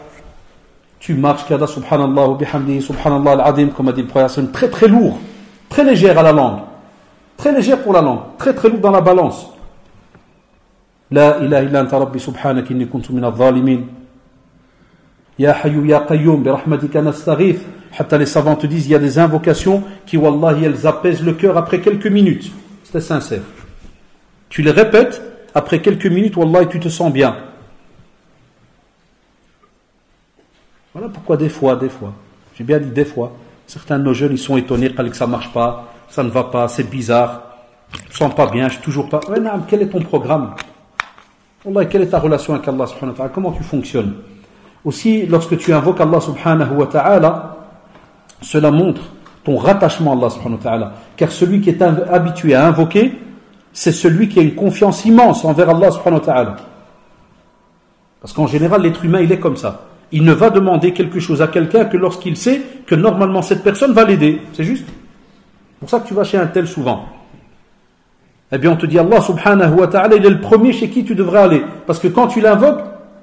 Tu marches, kada subhanallah wa bihamdi, subhanallah al-adim, comme a dit le prophète, très très lourd, très légère à la langue, très légère pour la langue, très très lourd dans la balance. La ilaha illa anta rabbi subhanak inni kuntu min adh-dhalimin. Ya hayyu ya qayyum bi rahmatika nastaghith. Hatta les savants te disent, il y a des invocations qui, wallahi, elles apaisent le cœur après quelques minutes. C'était sincère. Tu les répètes, après quelques minutes, wallahi, tu te sens bien. Voilà pourquoi des fois, j'ai bien dit des fois, certains de nos jeunes, ils sont étonnés que ça ne marche pas, ça ne va pas, c'est bizarre, je ne me sens pas bien, je ne suis toujours pas... Ouais, non, quel est ton programme? Wallahi, quelle est ta relation avec Allah subhanahu wa ta'ala? Comment tu fonctionnes? Aussi, lorsque tu invoques Allah subhanahu wa ta'ala, cela montre ton rattachement à Allah subhanahu wa ta'ala. Car celui qui est habitué à invoquer, c'est celui qui a une confiance immense envers Allah subhanahu wa ta'ala. Parce qu'en général, l'être humain, il est comme ça. Il ne va demander quelque chose à quelqu'un que lorsqu'il sait que normalement cette personne va l'aider. C'est juste. C'est pour ça que tu vas chez un tel souvent. Eh bien, on te dit Allah subhanahu wa ta'ala, il est le premier chez qui tu devrais aller. Parce que quand tu l'invoques,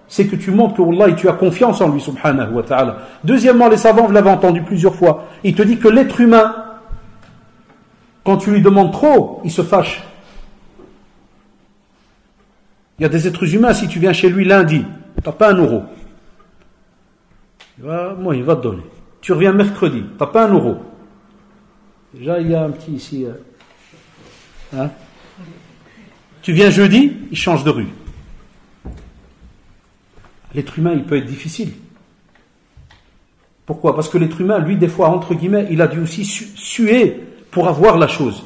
c'est que tu montres que Allah, tu as confiance en lui subhanahu wa ta'ala. Deuxièmement, les savants, vous l'avez entendu plusieurs fois, il te dit que l'être humain, quand tu lui demandes trop, il se fâche. Il y a des êtres humains, si tu viens chez lui lundi, tu n'as pas 1 euro. Moi, il va te donner. Tu reviens mercredi, tu n'as pas 1 euro. Déjà, il y a un petit ici. Hein? Tu viens jeudi, il change de rue. L'être humain, il peut être difficile. Pourquoi? Parce que l'être humain, lui, des fois, entre guillemets, il a dû aussi suer pour avoir la chose.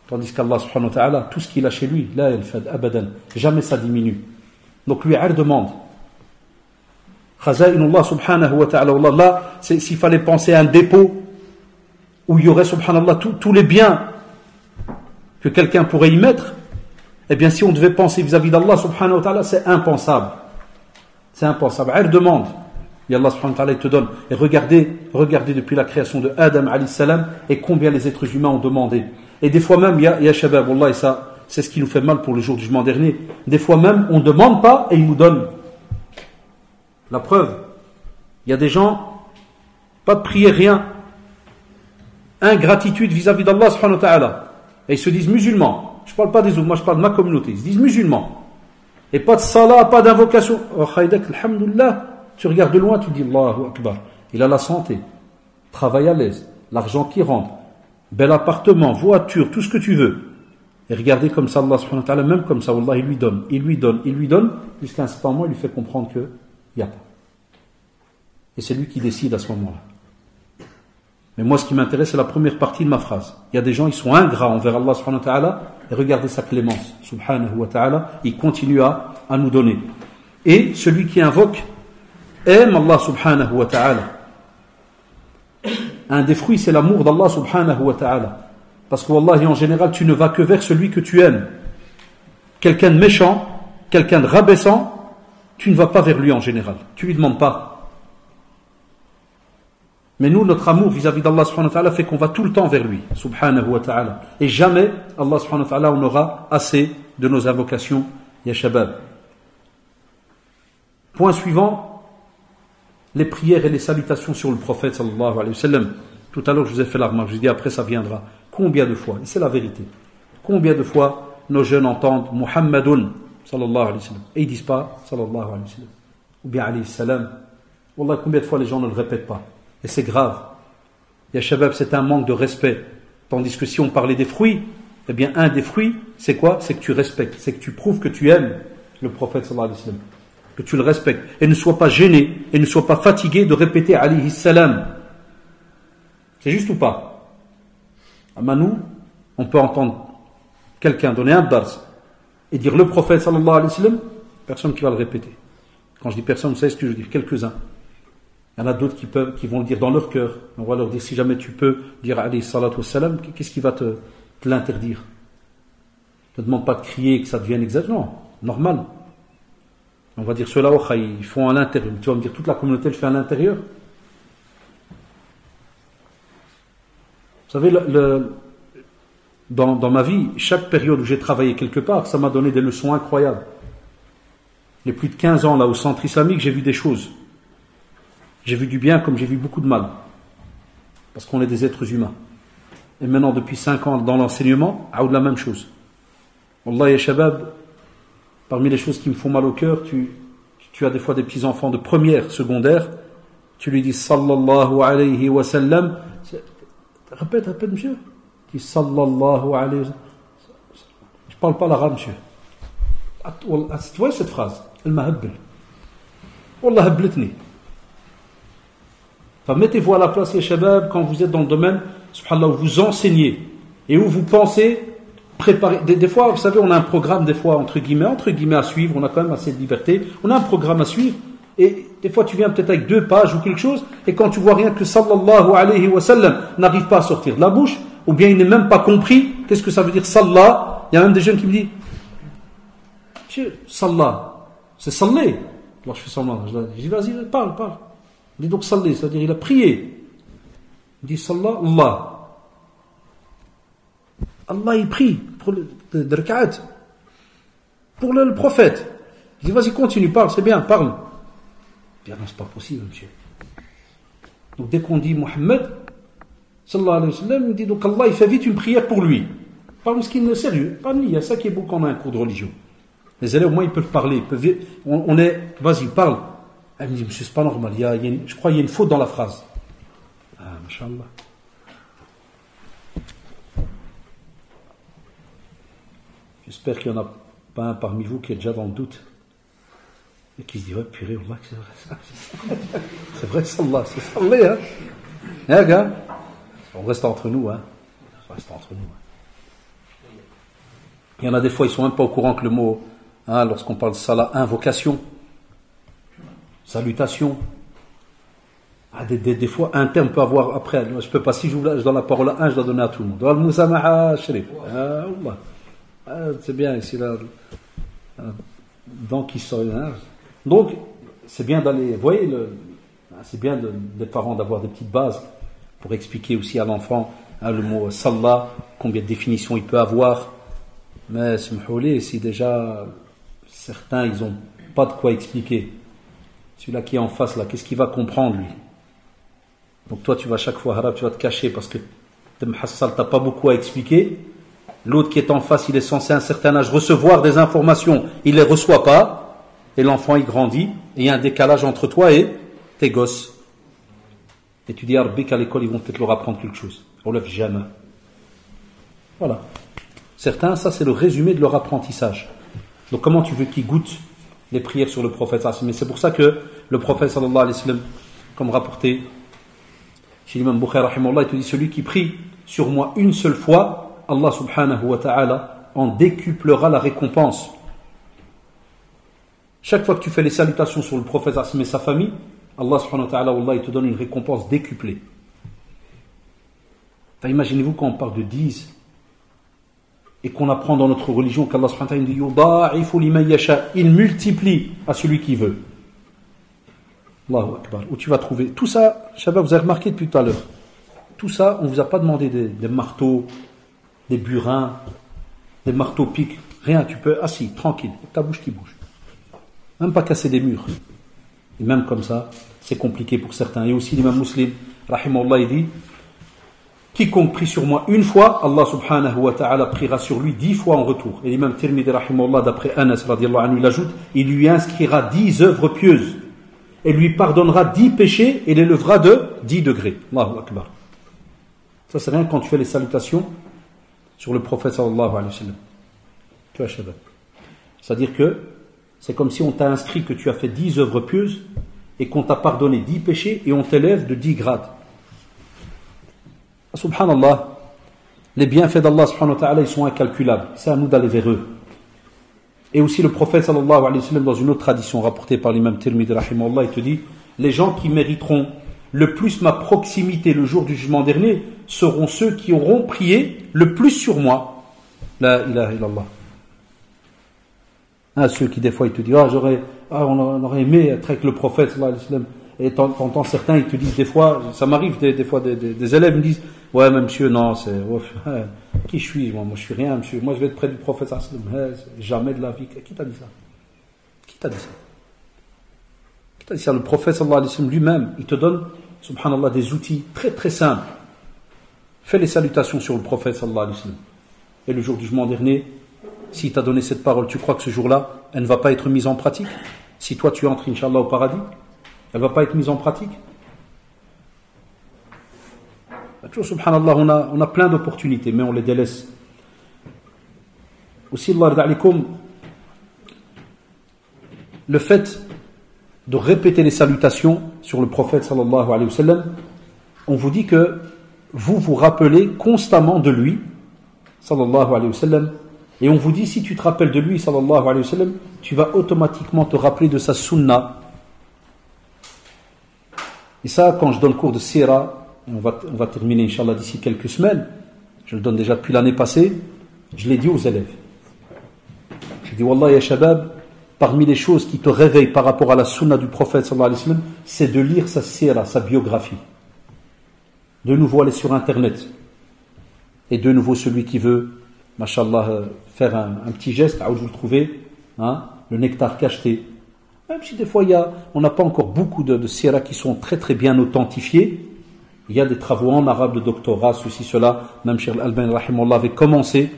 Tandis qu'Allah, subhanahu wa ta'ala, tout ce qu'il a chez lui, là, il fait abadan. Jamais ça diminue. Donc lui, il demande. Khaza'inullah, subhanahu wa ta'ala, là, s'il fallait penser à un dépôt où il y aurait, subhanallah, tous les biens que quelqu'un pourrait y mettre, eh bien, si on devait penser vis-à-vis d'Allah, subhanahu wa ta'ala, c'est impensable. C'est impensable. Elle demande. Et Allah subhanahu wa ta'ala il te donne. Et regardez depuis la création de Adam alayhi salam et combien les êtres humains ont demandé. Et des fois même, ya shabab, wallah, et ça, c'est ce qui nous fait mal pour le jour du jugement dernier. Des fois même, on ne demande pas et ils nous donnent. La preuve, il y a des gens, pas de prière, rien. Ingratitude vis-à-vis d'Allah subhanahu wa ta'ala. Et ils se disent musulmans. Je ne parle pas des autres, moi je parle de ma communauté. Ils se disent musulmans. Et pas de salat, pas d'invocation. Oh, khaydak, alhamdulillah. Tu regardes de loin, tu dis Allahu Akbar. Il a la santé, travaille à l'aise, l'argent qui rentre, bel appartement, voiture, tout ce que tu veux. Et regardez comme ça, Allah subhanahu wa ta'ala, même comme ça, Allah, il lui donne, jusqu'à un certain moment, il lui fait comprendre qu'il n'y a pas. Et c'est lui qui décide à ce moment-là. Mais moi, ce qui m'intéresse, c'est la première partie de ma phrase. Il y a des gens, ils sont ingrats envers Allah subhanahu wa ta'ala, et regardez sa clémence, subhanahu wa ta'ala, il continue à nous donner. Et celui qui invoque aime Allah subhanahu wa ta'ala. Un des fruits, c'est l'amour d'Allah subhanahu wa ta'ala. Parce que wallahi, en général, tu ne vas que vers celui que tu aimes. Quelqu'un de méchant, quelqu'un de rabaissant, tu ne vas pas vers lui en général. Tu lui demandes pas. Mais nous, notre amour vis-à-vis d'Allah subhanahu wa ta'ala fait qu'on va tout le temps vers lui, subhanahu wa ta'ala. Et jamais, Allah subhanahu wa ta'ala, on aura assez de nos invocations, ya shabab. Point suivant, les prières et les salutations sur le prophète sallallahu alayhi wa sallam. Tout à l'heure, je vous ai fait la remarque, je dis après ça viendra. Combien de fois, et c'est la vérité, combien de fois nos jeunes entendent Muhammadun sallallahu alayhi wa sallam et ils disent pas sallallahu alayhi wa sallam ou bien alayhi salam. Wallah, combien de fois les gens ne le répètent pas. Et c'est grave. Ya shabab, c'est un manque de respect. Tandis que si on parlait des fruits, eh bien un des fruits, c'est quoi? C'est que tu respectes, c'est que tu prouves que tu aimes le prophète sallallahu alayhi wa sallam, que tu le respectes. Et ne sois pas gêné, et ne sois pas fatigué de répéter alayhi salam. C'est juste ou pas? Nous, on peut entendre quelqu'un donner un dars et dire le prophète sallallahu alayhi wa sallam, personne qui va le répéter. Quand je dis personne, vous savez ce que je veux dire? Quelques-uns. Il y en a d'autres qui vont le dire dans leur cœur. On va leur dire, si jamais tu peux dire alayhi salatu wassalam, qu'est-ce qui va te l'interdire? Ne demande pas de crier que ça devienne exact. Non, normal. On va dire cela, ils font à l'intérieur. Tu vas me dire, toute la communauté le fait à l'intérieur. Vous savez, dans ma vie, chaque période où j'ai travaillé quelque part, ça m'a donné des leçons incroyables. Les plus de 15 ans là au centre islamique, j'ai vu des choses. J'ai vu du bien comme j'ai vu beaucoup de mal. Parce qu'on est des êtres humains. Et maintenant, depuis 5 ans dans l'enseignement, la même chose. Wallah ya shabab, parmi les choses qui me font mal au cœur, tu as des fois des petits-enfants de première, secondaire, tu lui dis sallallahu alayhi wa sallam. Répète, monsieur. Tu dis sallallahu alayhi wa sallam. Je ne parle pas l'arabe, monsieur. Tu vois cette phrase? Elle m'a habbel. Wallah habletni. Enfin, mettez-vous à la place, les shabab, quand vous êtes dans le domaine, subhanallah, où vous enseignez et où vous pensez préparer. Des fois, vous savez, on a un programme, des fois, entre guillemets, à suivre. On a quand même assez de liberté. On a un programme à suivre. Et des fois, tu viens peut-être avec 2 pages ou quelque chose, et quand tu vois rien que sallallahu alayhi wa sallam n'arrive pas à sortir de la bouche, ou bien il n'est même pas compris, qu'est-ce que ça veut dire sallah? Il y a même des jeunes qui me disent, monsieur, sallah, c'est sallé. Alors je fais semblant, je dis, vas-y, parle. Il dit donc sallé, c'est-à-dire il a prié. Il dit sallah, Allah. Allah, il prie pour le rak'at, pour le prophète. Je dis, vas-y, continue, parle, c'est bien, parle. Non, c'est pas possible, monsieur. Donc dès qu'on dit Muhammad sallallahu alayhi wa sallam, il dit donc Allah il fait vite une prière pour lui. Parle ce qui est sérieux. Parle, il y a ça qui est beau quand on a un cours de religion. Les élèves au moins ils peuvent parler. On est, vas-y, parle. Elle me dit, monsieur, c'est pas normal. Je crois qu'il y a une faute dans la phrase. Ah, mashallah. J'espère qu'il n'y en a pas un parmi vous qui est déjà dans le doute. Et qui se dit, ouais, purée, Allah, c'est vrai ça. C'est vrai, sallah, c'est sallé, hein. Hein, gars? On reste entre nous, hein. On reste entre nous. Il y en a des fois, ils sont même pas au courant que le mot, hein, lorsqu'on parle de salat, invocation, salutation. Ah, des fois, un terme peut avoir, après, je peux pas, si je donne la parole à un, je dois donner à tout le monde. Al-Musamaha Sharif. C'est bien, ici, là. Donc, ils sont, hein. Donc, c'est bien d'aller, vous voyez, c'est bien des parents d'avoir des petites bases pour expliquer aussi à l'enfant, hein, le mot sallah, combien de définitions il peut avoir. Mais, si déjà certains, ils n'ont pas de quoi expliquer, celui-là qui est en face, là, qu'est-ce qu'il va comprendre, lui? Donc, toi, tu vas chaque fois, Harab, tu vas te cacher parce que tu n'as pas beaucoup à expliquer. L'autre qui est en face, il est censé à un certain âge recevoir des informations, il ne les reçoit pas. Et l'enfant, il grandit, et il y a un décalage entre toi et tes gosses. Et tu dis, Arbi, qu'à l'école, ils vont peut-être leur apprendre quelque chose. Relève jamais. Voilà. Certains, ça, c'est le résumé de leur apprentissage. Donc, comment tu veux qu'ils goûtent les prières sur le prophète? Mais c'est pour ça que le prophète, sallallahu alayhi wa sallam, comme rapporté chez l'imam Bukhari, rahimahullah, il te dit, celui qui prie sur moi une seule fois, Allah subhanahu wa ta'ala en décuplera la récompense. Chaque fois que tu fais les salutations sur le prophète et sa famille, Allah subhanahu wa ta'ala, Allah, il te donne une récompense décuplée. Enfin, imaginez-vous quand on parle de 10 et qu'on apprend dans notre religion qu'Allah subhanahu wa ta'ala dit il multiplie à celui qui veut. Allahu Akbar. Où tu vas trouver tout ça, Shabab, vous avez remarqué depuis tout à l'heure. Tout ça, on ne vous a pas demandé des marteaux, des burins, des marteaux pics. Rien, tu peux assis, tranquille, ta bouche qui bouge. Même pas casser des murs. Et même comme ça, c'est compliqué pour certains. Et aussi l'imam Muslim, rahimahullah, il dit, quiconque prie sur moi une fois, Allah subhanahu wa ta'ala priera sur lui 10 fois en retour. Et l'imam Tirmidhi, rahimahullah, d'après Anas, radiallahu anhu, il ajoute, il lui inscrira 10 œuvres pieuses. Et lui pardonnera 10 péchés et les lèvera de 10 degrés. Allahu Akbar. Ça c'est rien quand tu fais les salutations sur le prophète sallallahu alayhi wa sallam. Tu vois, Shabbat. C'est-à-dire que c'est comme si on t'a inscrit que tu as fait 10 œuvres pieuses et qu'on t'a pardonné 10 péchés et on t'élève de 10 grades. Subhanallah, les bienfaits d'Allah subhanahu wa ta'ala, ils sont incalculables. C'est à nous d'aller vers eux. Et aussi le prophète sallallahu alayhi wa sallam, dans une autre tradition rapportée par l'imam Tirmidhi rahimahullah, il te dit, les gens qui mériteront le plus ma proximité le jour du jugement dernier seront ceux qui auront prié le plus sur moi. La ilaha illallah. Ceux qui des fois ils te disent, on aurait aimé être avec le prophète sallallahu alayhi wa sallam. Et t'entends certains, ils te disent des fois, ça m'arrive des fois des élèves me disent, ouais mais monsieur, non, qui je suis, moi je suis rien monsieur, moi je vais être près du prophète sallallahu alayhi wa sallam, jamais de la vie. Qui t'a dit ça? Qui t'a dit ça? Qui t'a dit ça? Le prophète sallallahu alayhi wa sallam lui-même, il te donne, subhanallah, des outils très très simples. Fais les salutations sur le prophète sallallahu alayhi wa sallam. Et le jour du jugement dernier, s'il t'a donné cette parole, tu crois que ce jour-là, elle ne va pas être mise en pratique? Si toi tu entres, Inch'Allah, au paradis, elle ne va pas être mise en pratique? Subhanallah, on a plein d'opportunités, mais on les délaisse. Aussi, Allah yarda alaykoum, le fait de répéter les salutations sur le prophète sallallahu alayhi wa sallam, on vous dit que vous vous rappelez constamment de lui, sallallahu alayhi wa sallam, et on vous dit, si tu te rappelles de lui, sallallahu alayhi wa sallam, tu vas automatiquement te rappeler de sa sunna. Et ça, quand je donne cours de Sira, on va terminer, Inch'Allah, d'ici quelques semaines, je le donne déjà depuis l'année passée, je l'ai dit aux élèves. Je dis, Wallah ya Shabab, parmi les choses qui te réveillent par rapport à la sunna du prophète, sallallahu alayhi wa sallam, c'est de lire sa Sira, sa biographie. De nouveau, aller sur Internet. Et de nouveau, celui qui veut, mashallah, faire un petit geste, où vous le trouvez, le nectar cacheté. Même si des fois, on n'a pas encore beaucoup de Sira qui sont très très bien authentifiés. Il y a des travaux en arabe de doctorat, ceci, cela. Même Cheikh Al-Albani, rahimahullah, avait commencé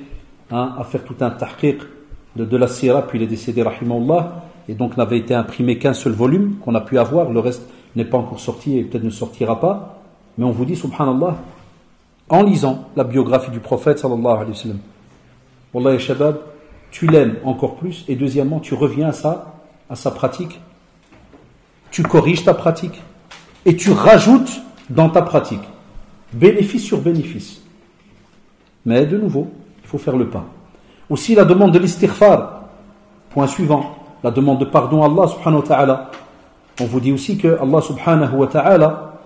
à faire tout un tahqiq de la Sira, puis il est décédé, rahimahullah, et donc n'avait été imprimé qu'un seul volume qu'on a pu avoir. Le reste n'est pas encore sorti et peut-être ne sortira pas. Mais on vous dit, subhanallah, en lisant la biographie du prophète, sallallahu alayhi wa sallam, wallah ya shabab, tu l'aimes encore plus, et deuxièmement, tu reviens à sa pratique, tu corriges ta pratique, et tu rajoutes dans ta pratique, bénéfice sur bénéfice. Mais de nouveau, il faut faire le pas. Aussi la demande de l'istighfar, point suivant, la demande de pardon à Allah subhanahu wa ta'ala. On vous dit aussi que Allah subhanahu wa ta'ala,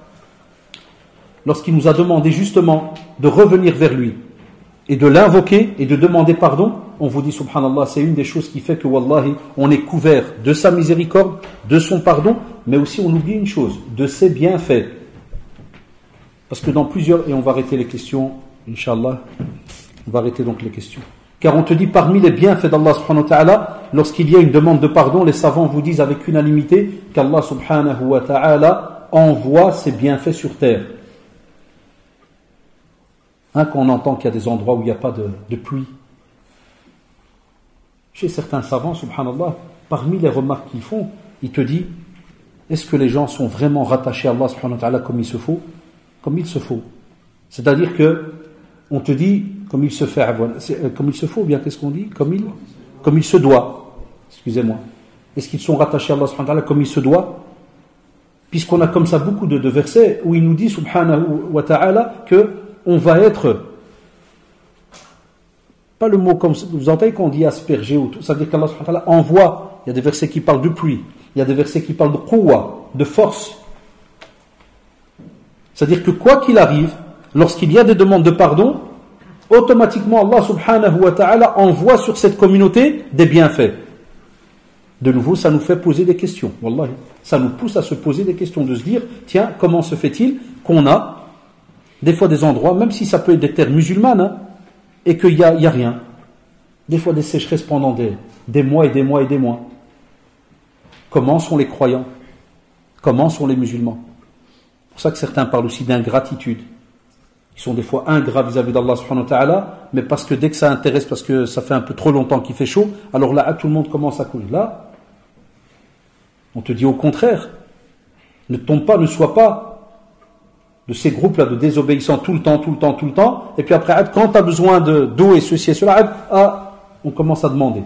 lorsqu'il nous a demandé justement de revenir vers lui et de l'invoquer et de demander pardon, on vous dit subhanallah, c'est une des choses qui fait que wallahi, on est couvert de sa miséricorde, de son pardon, mais aussi on oublie une chose, de ses bienfaits. Parce que dans plusieurs, et on va arrêter les questions, Inch'Allah, on va arrêter donc les questions. Car on te dit parmi les bienfaits d'Allah subhanahu wa ta'ala, lorsqu'il y a une demande de pardon, les savants vous disent avec unanimité qu'Allah subhanahu wa ta'ala envoie ses bienfaits sur terre. Quand on entend qu'il y a des endroits où il n'y a pas de pluie. Chez certains savants, subhanallah, parmi les remarques qu'ils font, ils te disent, est-ce que les gens sont vraiment rattachés à Allah subhanahu wa ta'ala comme il se faut? Comme il se faut. C'est-à-dire que on te dit comme il se fait, comme il se faut, ou bien qu'est-ce qu'on dit? Comme il se doit. Excusez-moi. Est-ce qu'ils sont rattachés à Allah subhanahu wa ta'ala comme il se doit? Puisqu'on a comme ça beaucoup de versets où il nous dit subhanahu wa ta'ala que on va être, pas le mot comme vous entendez quand on dit asperger ou tout, ça veut dire qu'Allah subhanahu wa ta'ala envoie. Il y a des versets qui parlent de pluie, il y a des versets qui parlent de quwwa, de force. C'est-à-dire que quoi qu'il arrive, lorsqu'il y a des demandes de pardon, automatiquement Allah subhanahu wa ta'ala envoie sur cette communauté des bienfaits. De nouveau, ça nous fait poser des questions. Wallahi. Ça nous pousse à se poser des questions, de se dire, tiens, comment se fait-il qu'on a des fois des endroits, même si ça peut être des terres musulmanes, hein, et qu'il n'y a rien. Des fois des sécheresses pendant des mois et des mois et des mois. Comment sont les croyants? Comment sont les musulmans? C'est pour ça que certains parlent aussi d'ingratitude. Ils sont des fois ingrats vis-à-vis d'Allah subhanahu wa ta'ala, mais parce que dès que ça intéresse, parce que ça fait un peu trop longtemps qu'il fait chaud, alors là, tout le monde commence à couler. Là, on te dit au contraire, ne tombe pas, ne sois pas de ces groupes-là de désobéissants tout le temps, et puis après, quand tu as besoin d'eau et ceci et cela, on commence à demander.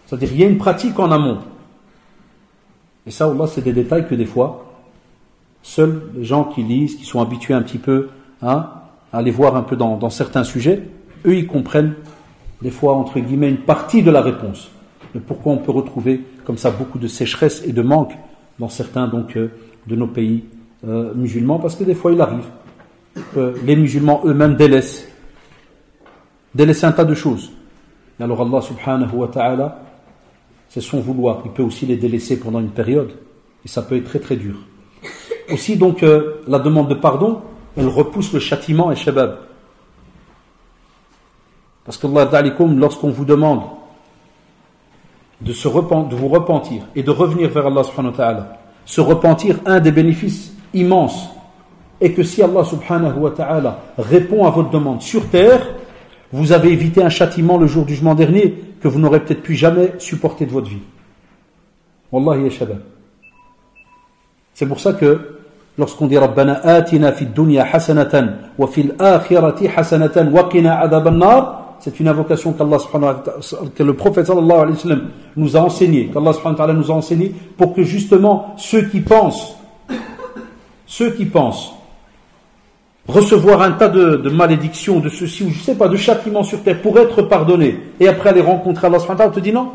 C'est-à-dire, il y a une pratique en amont. Et ça, Allah, c'est des détails que des fois, seuls les gens qui lisent, qui sont habitués un petit peu, à aller voir un peu dans certains sujets, eux ils comprennent des fois entre guillemets une partie de la réponse. Mais pourquoi on peut retrouver comme ça beaucoup de sécheresse et de manque dans certains donc de nos pays musulmans, parce que des fois il arrive que les musulmans eux-mêmes délaissent un tas de choses. Et alors Allah subhanahu wa ta'ala, c'est son vouloir, il peut aussi les délaisser pendant une période et ça peut être très très dur. Aussi donc la demande de pardon, elle repousse le châtiment et shabab. Parce que lorsqu'on vous demande de vous repentir et de revenir vers Allah subhanahu wa ta'ala, se repentir, un des bénéfices immenses, et que si Allah subhanahu wa ta'ala répond à votre demande sur terre, vous avez évité un châtiment le jour du jugement dernier que vous n'aurez peut-être pu jamais supporter de votre vie. Wallahi ya shabab. C'est pour ça que lorsqu'on dit Rabbana atina fid dunya hasanatan wa fil akhirati hasanatan wa qina adhaban nar, c'est une invocation qu'Allah subhanahu wa ta'ala, que le prophète sallallahu alayhi wa sallam nous a enseigné, qu'Allah subhanahu wa ta'ala nous a enseigné pour que justement ceux qui pensent recevoir un tas de malédictions, de ceci ou je sais pas, de châtiments sur terre pour être pardonnés et après aller rencontrer Allah subhanahu wa ta'ala, on te dit non,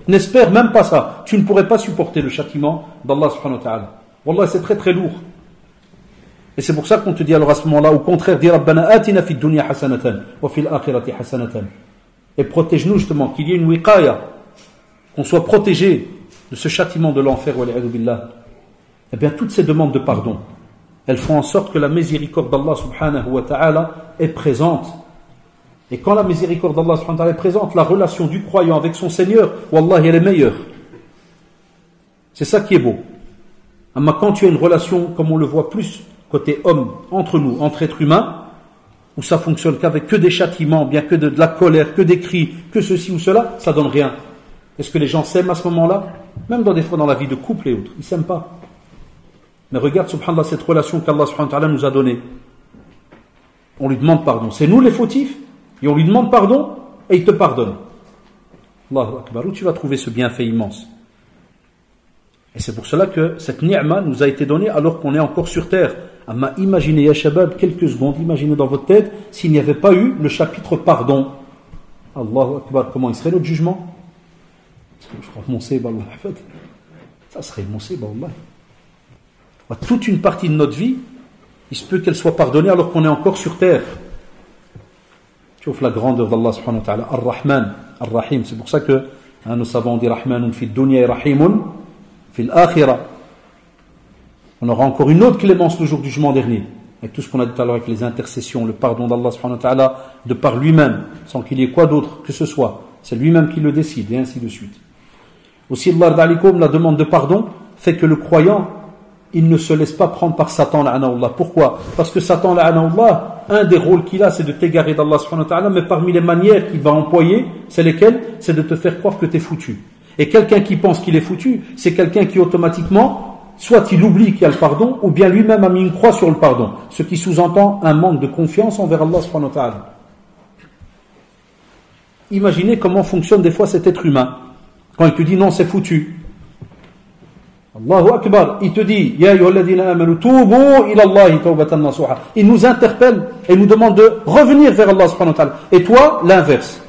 n'espère même pas ça, tu ne pourrais pas supporter le châtiment d'Allah subhanahu wa ta'ala. Wallah, c'est très très lourd. Et c'est pour ça qu'on te dit alors à ce moment-là, au contraire, dis Rabbana atina fid dunya hasanatan wa fil akhirati hasanatan. Et protège-nous justement, qu'il y ait une wiqaya, qu'on soit protégé de ce châtiment de l'enfer, wal-'iyadhu billah. Eh bien, toutes ces demandes de pardon, elles font en sorte que la miséricorde d'Allah subhanahu wa ta'ala est présente. Et quand la miséricorde d'Allah subhanahu wa ta'ala est présente, la relation du croyant avec son Seigneur, wallahi, elle est meilleure. C'est ça qui est beau. Mais quand tu as une relation, comme on le voit plus, côté homme, entre nous, entre êtres humains, où ça fonctionne qu'avec que des châtiments, bien que de la colère, que des cris, que ceci ou cela, ça donne rien. Est-ce que les gens s'aiment à ce moment-là? Même des fois dans la vie de couple et autres, ils ne s'aiment pas. Mais regarde, subhanallah, cette relation qu'Allah subhanahu wa ta'ala nous a donnée. On lui demande pardon. C'est nous les fautifs, et on lui demande pardon, et il te pardonne. Allahu Akbar, où tu vas trouver ce bienfait immense? Et c'est pour cela que cette ni'ma nous a été donnée alors qu'on est encore sur terre. Amma, imaginez, ya shabab, quelques secondes, imaginez dans votre tête, s'il n'y avait pas eu le chapitre pardon. Allahu Akbar, comment il serait notre jugement? Ça serait mon séba, Allah. Toute une partie de notre vie, il se peut qu'elle soit pardonnée alors qu'on est encore sur terre. Tu vois la grandeur d'Allah subhanahu wa ta'ala, Ar-Rahman, Ar-Rahim. C'est pour ça que nous savons dit Rahmanun fi dunya et Rahimun fi l'akhirah. On aura encore une autre clémence le jour du jugement dernier. Avec tout ce qu'on a dit tout à l'heure avec les intercessions, le pardon d'Allah subhanahu wa ta'ala de par lui-même, sans qu'il y ait quoi d'autre que ce soit. C'est lui-même qui le décide et ainsi de suite. Aussi, Allah d'alikum, la demande de pardon fait que le croyant, il ne se laisse pas prendre par Satan, la'anahullah. Pourquoi? Parce que Satan, la'anahullah, un des rôles qu'il a, c'est de t'égarer d'Allah subhanahu wa ta'ala, mais parmi les manières qu'il va employer, c'est lesquelles? C'est de te faire croire que tu es foutu. Et quelqu'un qui pense qu'il est foutu, c'est quelqu'un qui automatiquement, soit il oublie qu'il y a le pardon, ou bien lui-même a mis une croix sur le pardon. Ce qui sous-entend un manque de confiance envers Allah subhanahu wa ta'ala. Imaginez comment fonctionne des fois cet être humain. Quand il te dit non, c'est foutu. Allahu Akbar, il te dit Ya ayyuhalladhina amanu tubu ila Allahi tawbatan nasuha. Il nous interpelle et nous demande de revenir vers Allah subhanahu wa ta'ala. Et toi, l'inverse.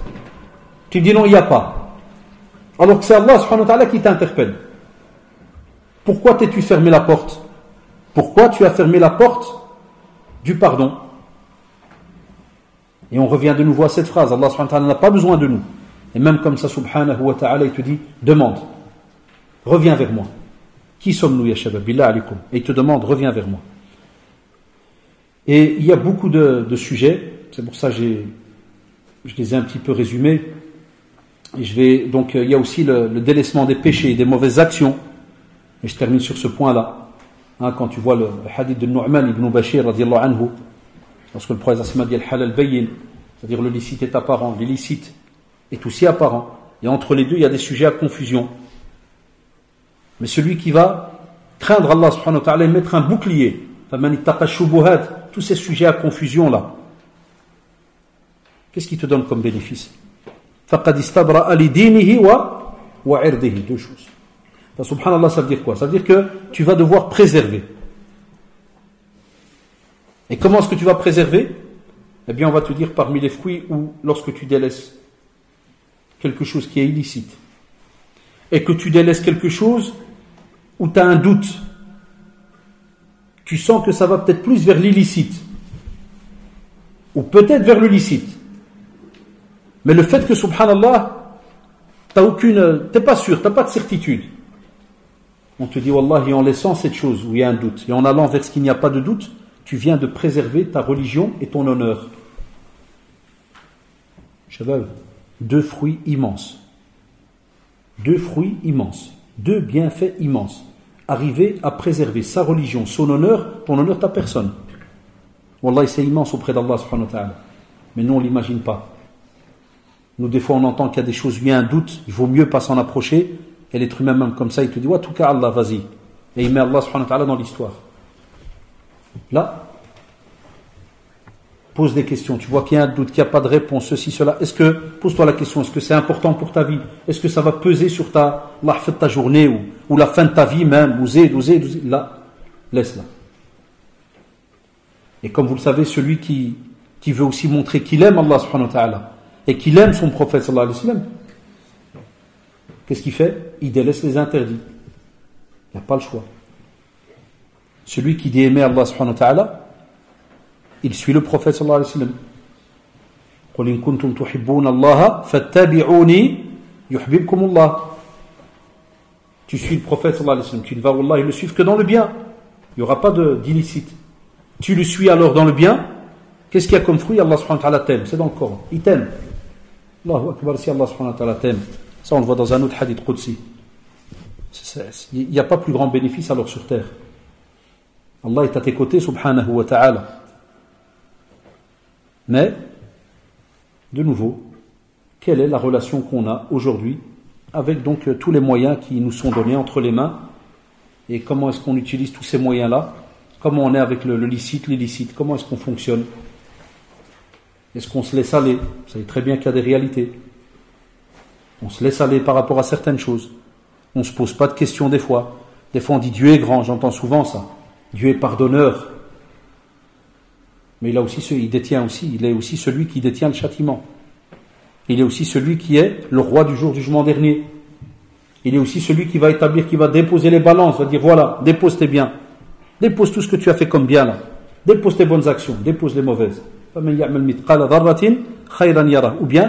Tu dis non, il n'y a pas. Alors que c'est Allah subhanahu wa ta'ala qui t'interpelle. Pourquoi t'es-tu fermé la porte? Pourquoi tu as fermé la porte du pardon? Et on revient de nouveau à cette phrase. Allah subhanahu wa ta'ala n'a pas besoin de nous. Et même comme ça, subhanahu wa ta'ala, il te dit demande. Reviens vers moi. Qui sommes-nous, ya shabab? Billah alikum. Et il te demande, reviens vers moi. Et il y a beaucoup de sujets, c'est pour ça que je les ai un petit peu résumés. Et donc il y a aussi le délaissement des péchés et des mauvaises actions. Et je termine sur ce point-là. Quand tu vois le hadith de Nu'man ibn Bashir, radiallahu anhu, lorsque le prophète a dit al-halal bayyin, c'est-à-dire le licite est apparent, l'illicite est aussi apparent. Et entre les deux, il y a des sujets à confusion. Mais celui qui va craindre Allah subhanahu wa ta'ala et mettre un bouclier, tous ces sujets à confusion là, qu'est-ce qui te donne comme bénéfice? Faqad istabra'a li dinihi wa irdihi, deux choses. Enfin, subhanallah, ça veut dire quoi? Ça veut dire que tu vas devoir préserver. Et comment est-ce que tu vas préserver? Eh bien, on va te dire parmi les fruits où, lorsque tu délaisses quelque chose qui est illicite, et que tu délaisses quelque chose où tu as un doute, tu sens que ça va peut-être plus vers l'illicite, ou peut-être vers le licite. Mais le fait que, subhanallah, t'es pas sûr, t'as pas de certitude. On te dit, wallahi, en laissant cette chose où il y a un doute, et en allant vers ce qu'il n'y a pas de doute, tu viens de préserver ta religion et ton honneur. Shabab, deux fruits immenses. Deux fruits immenses. Deux bienfaits immenses. Arriver à préserver sa religion, son honneur, ton honneur, ta personne. Wallahi, c'est immense auprès d'Allah subhanahu wa ta'ala. Mais nous, on ne l'imagine pas. Nous, des fois, on entend qu'il y a des choses où il y a un doute, il vaut mieux pas s'en approcher. Et l'être humain, même comme ça, il te dit, en tout cas, Allah, vas-y. Et il met Allah subhanahu wa ta'ala dans l'histoire. Là, pose des questions. Tu vois qu'il y a un doute, qu'il n'y a pas de réponse, ceci, cela. Pose-toi la question, est-ce que c'est important pour ta vie? Est-ce que ça va peser sur la fin de ta journée ou la fin de ta vie même? Ou là, laisse-la. Et comme vous le savez, celui qui veut aussi montrer qu'il aime Allah subhanahu wa ta'ala et qu'il aime son prophète sallallahu alayhi wa sallam, qu'est-ce qu'il fait? Il délaisse les interdits. Il n'y a pas le choix. Celui qui dit aimer Allah subhanahu wa ta'ala, il suit le prophète sallallahu alayhi wa sallam. قُلْ إِن كُنْتُمْ تُحِبُّونَ اللَّهَ فَاتَّبِعُونِي يُحْبِبْكُمُ اللَّهُ. Tu suis le prophète sallallahu alayhi wa sallam, tu ne vas wallah, le suivre que dans le bien. Il n'y aura pas d'illicite. Tu le suis alors dans le bien. Qu'est-ce qu'il y a comme fruit? Allah subhanahu wa ta'ala t'aime. C'est dans le Coran. Il t'aime. Allahu Akbar, si Allah subhanahu wa ta'ala t'aime. Ça, on le voit dans un autre hadith Qudsi. Il n'y a pas plus grand bénéfice alors sur terre. Allah est à tes côtés, subhanahu wa ta'ala. Mais, de nouveau, quelle est la relation qu'on a aujourd'hui avec donc tous les moyens qui nous sont donnés entre les mains, et comment est-ce qu'on utilise tous ces moyens-là? Comment on est avec le licite, l'illicite? Comment est-ce qu'on fonctionne? Est-ce qu'on se laisse aller? Vous savez très bien qu'il y a des réalités. On se laisse aller par rapport à certaines choses. On ne se pose pas de questions des fois. Des fois on dit Dieu est grand, j'entends souvent ça. Dieu est pardonneur. Mais il est aussi celui qui détient le châtiment. Il est aussi celui qui est le roi du jour du jugement dernier. Il est aussi celui qui va établir, qui va déposer les balances, va dire voilà, dépose tes biens. Dépose tout ce que tu as fait comme bien là. Dépose tes bonnes actions, dépose les mauvaises. Ou bien,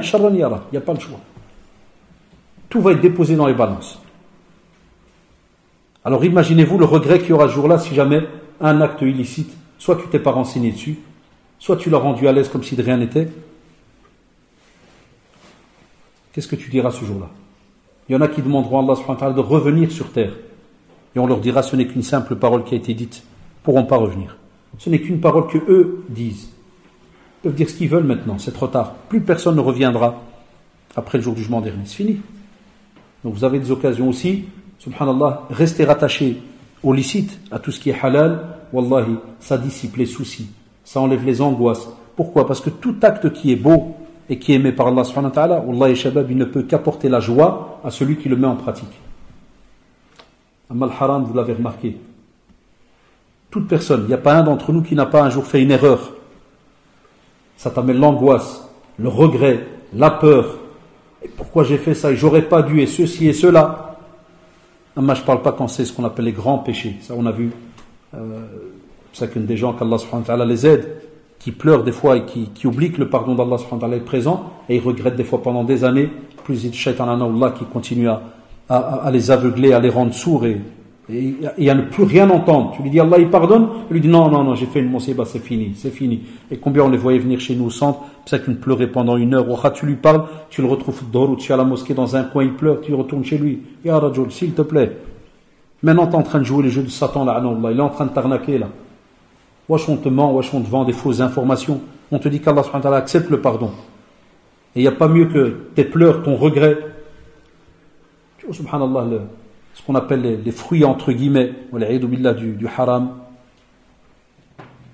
sharran yara. Il n'y a pas le choix. Tout va être déposé dans les balances. Alors imaginez-vous le regret qu'il y aura ce jour-là si jamais un acte illicite, soit tu t'es pas renseigné dessus, soit tu l'as rendu à l'aise comme si de rien n'était. Qu'est-ce que tu diras ce jour-là? Il y en a qui demanderont à Allah subhanahu wa ta'ala de revenir sur terre. Et on leur dira ce n'est qu'une simple parole qui a été dite. Ils ne pourront pas revenir. Ce n'est qu'une parole que eux disent. Ils peuvent dire ce qu'ils veulent maintenant, c'est trop tard. Plus personne ne reviendra après le jour du jugement dernier. C'est fini. Donc vous avez des occasions aussi, subhanallah, restez rattachés au licite, à tout ce qui est halal. Wallahi, ça dissipe les soucis, ça enlève les angoisses. Pourquoi? Parce que tout acte qui est beau et qui est aimé par Allah subhanahu wa ta'ala, wallahi shabab, il ne peut qu'apporter la joie à celui qui le met en pratique. Amma al-haram, vous l'avez remarqué. Toute personne, il n'y a pas un d'entre nous qui n'a pas un jour fait une erreur. Ça t'amène l'angoisse, le regret, la peur. Et pourquoi j'ai fait ça? Et j'aurais pas dû, et ceci et cela. Amma, je ne parle pas quand c'est ce qu'on appelle les grands péchés. Ça, on a vu. C'est que des gens qu'Allah subhanahu wa ta'ala les aide, qui pleurent des fois et qui oublient que le pardon d'Allah subhanahu wa ta'ala est présent, et ils regrettent des fois pendant des années, plus de shaitan Allah qui continue à les aveugler, à les rendre sourds, et Et à ne plus rien entendre. Tu lui dis Allah il pardonne, il lui dit non, j'ai fait une musiba, c'est fini. Et combien on les voyait venir chez nous au centre, c'est qu'il pleurait pendant 1 heure. Ou tu lui parles, tu le retrouves dehors ou tu es à la mosquée dans un coin, il pleure, tu retournes chez lui. Ya Rajul, s'il te plaît. Maintenant tu es en train de jouer les jeux de Satan là, il est en train de t'arnaquer là. Wesh on te ment, wesh on te vend des fausses informations. On te dit qu'Allah subhanahu wa ta'ala accepte le pardon. Et il n'y a pas mieux que tes pleurs, ton regret. Tu vois, subhanallah, ce qu'on appelle les fruits entre guillemets, du haram.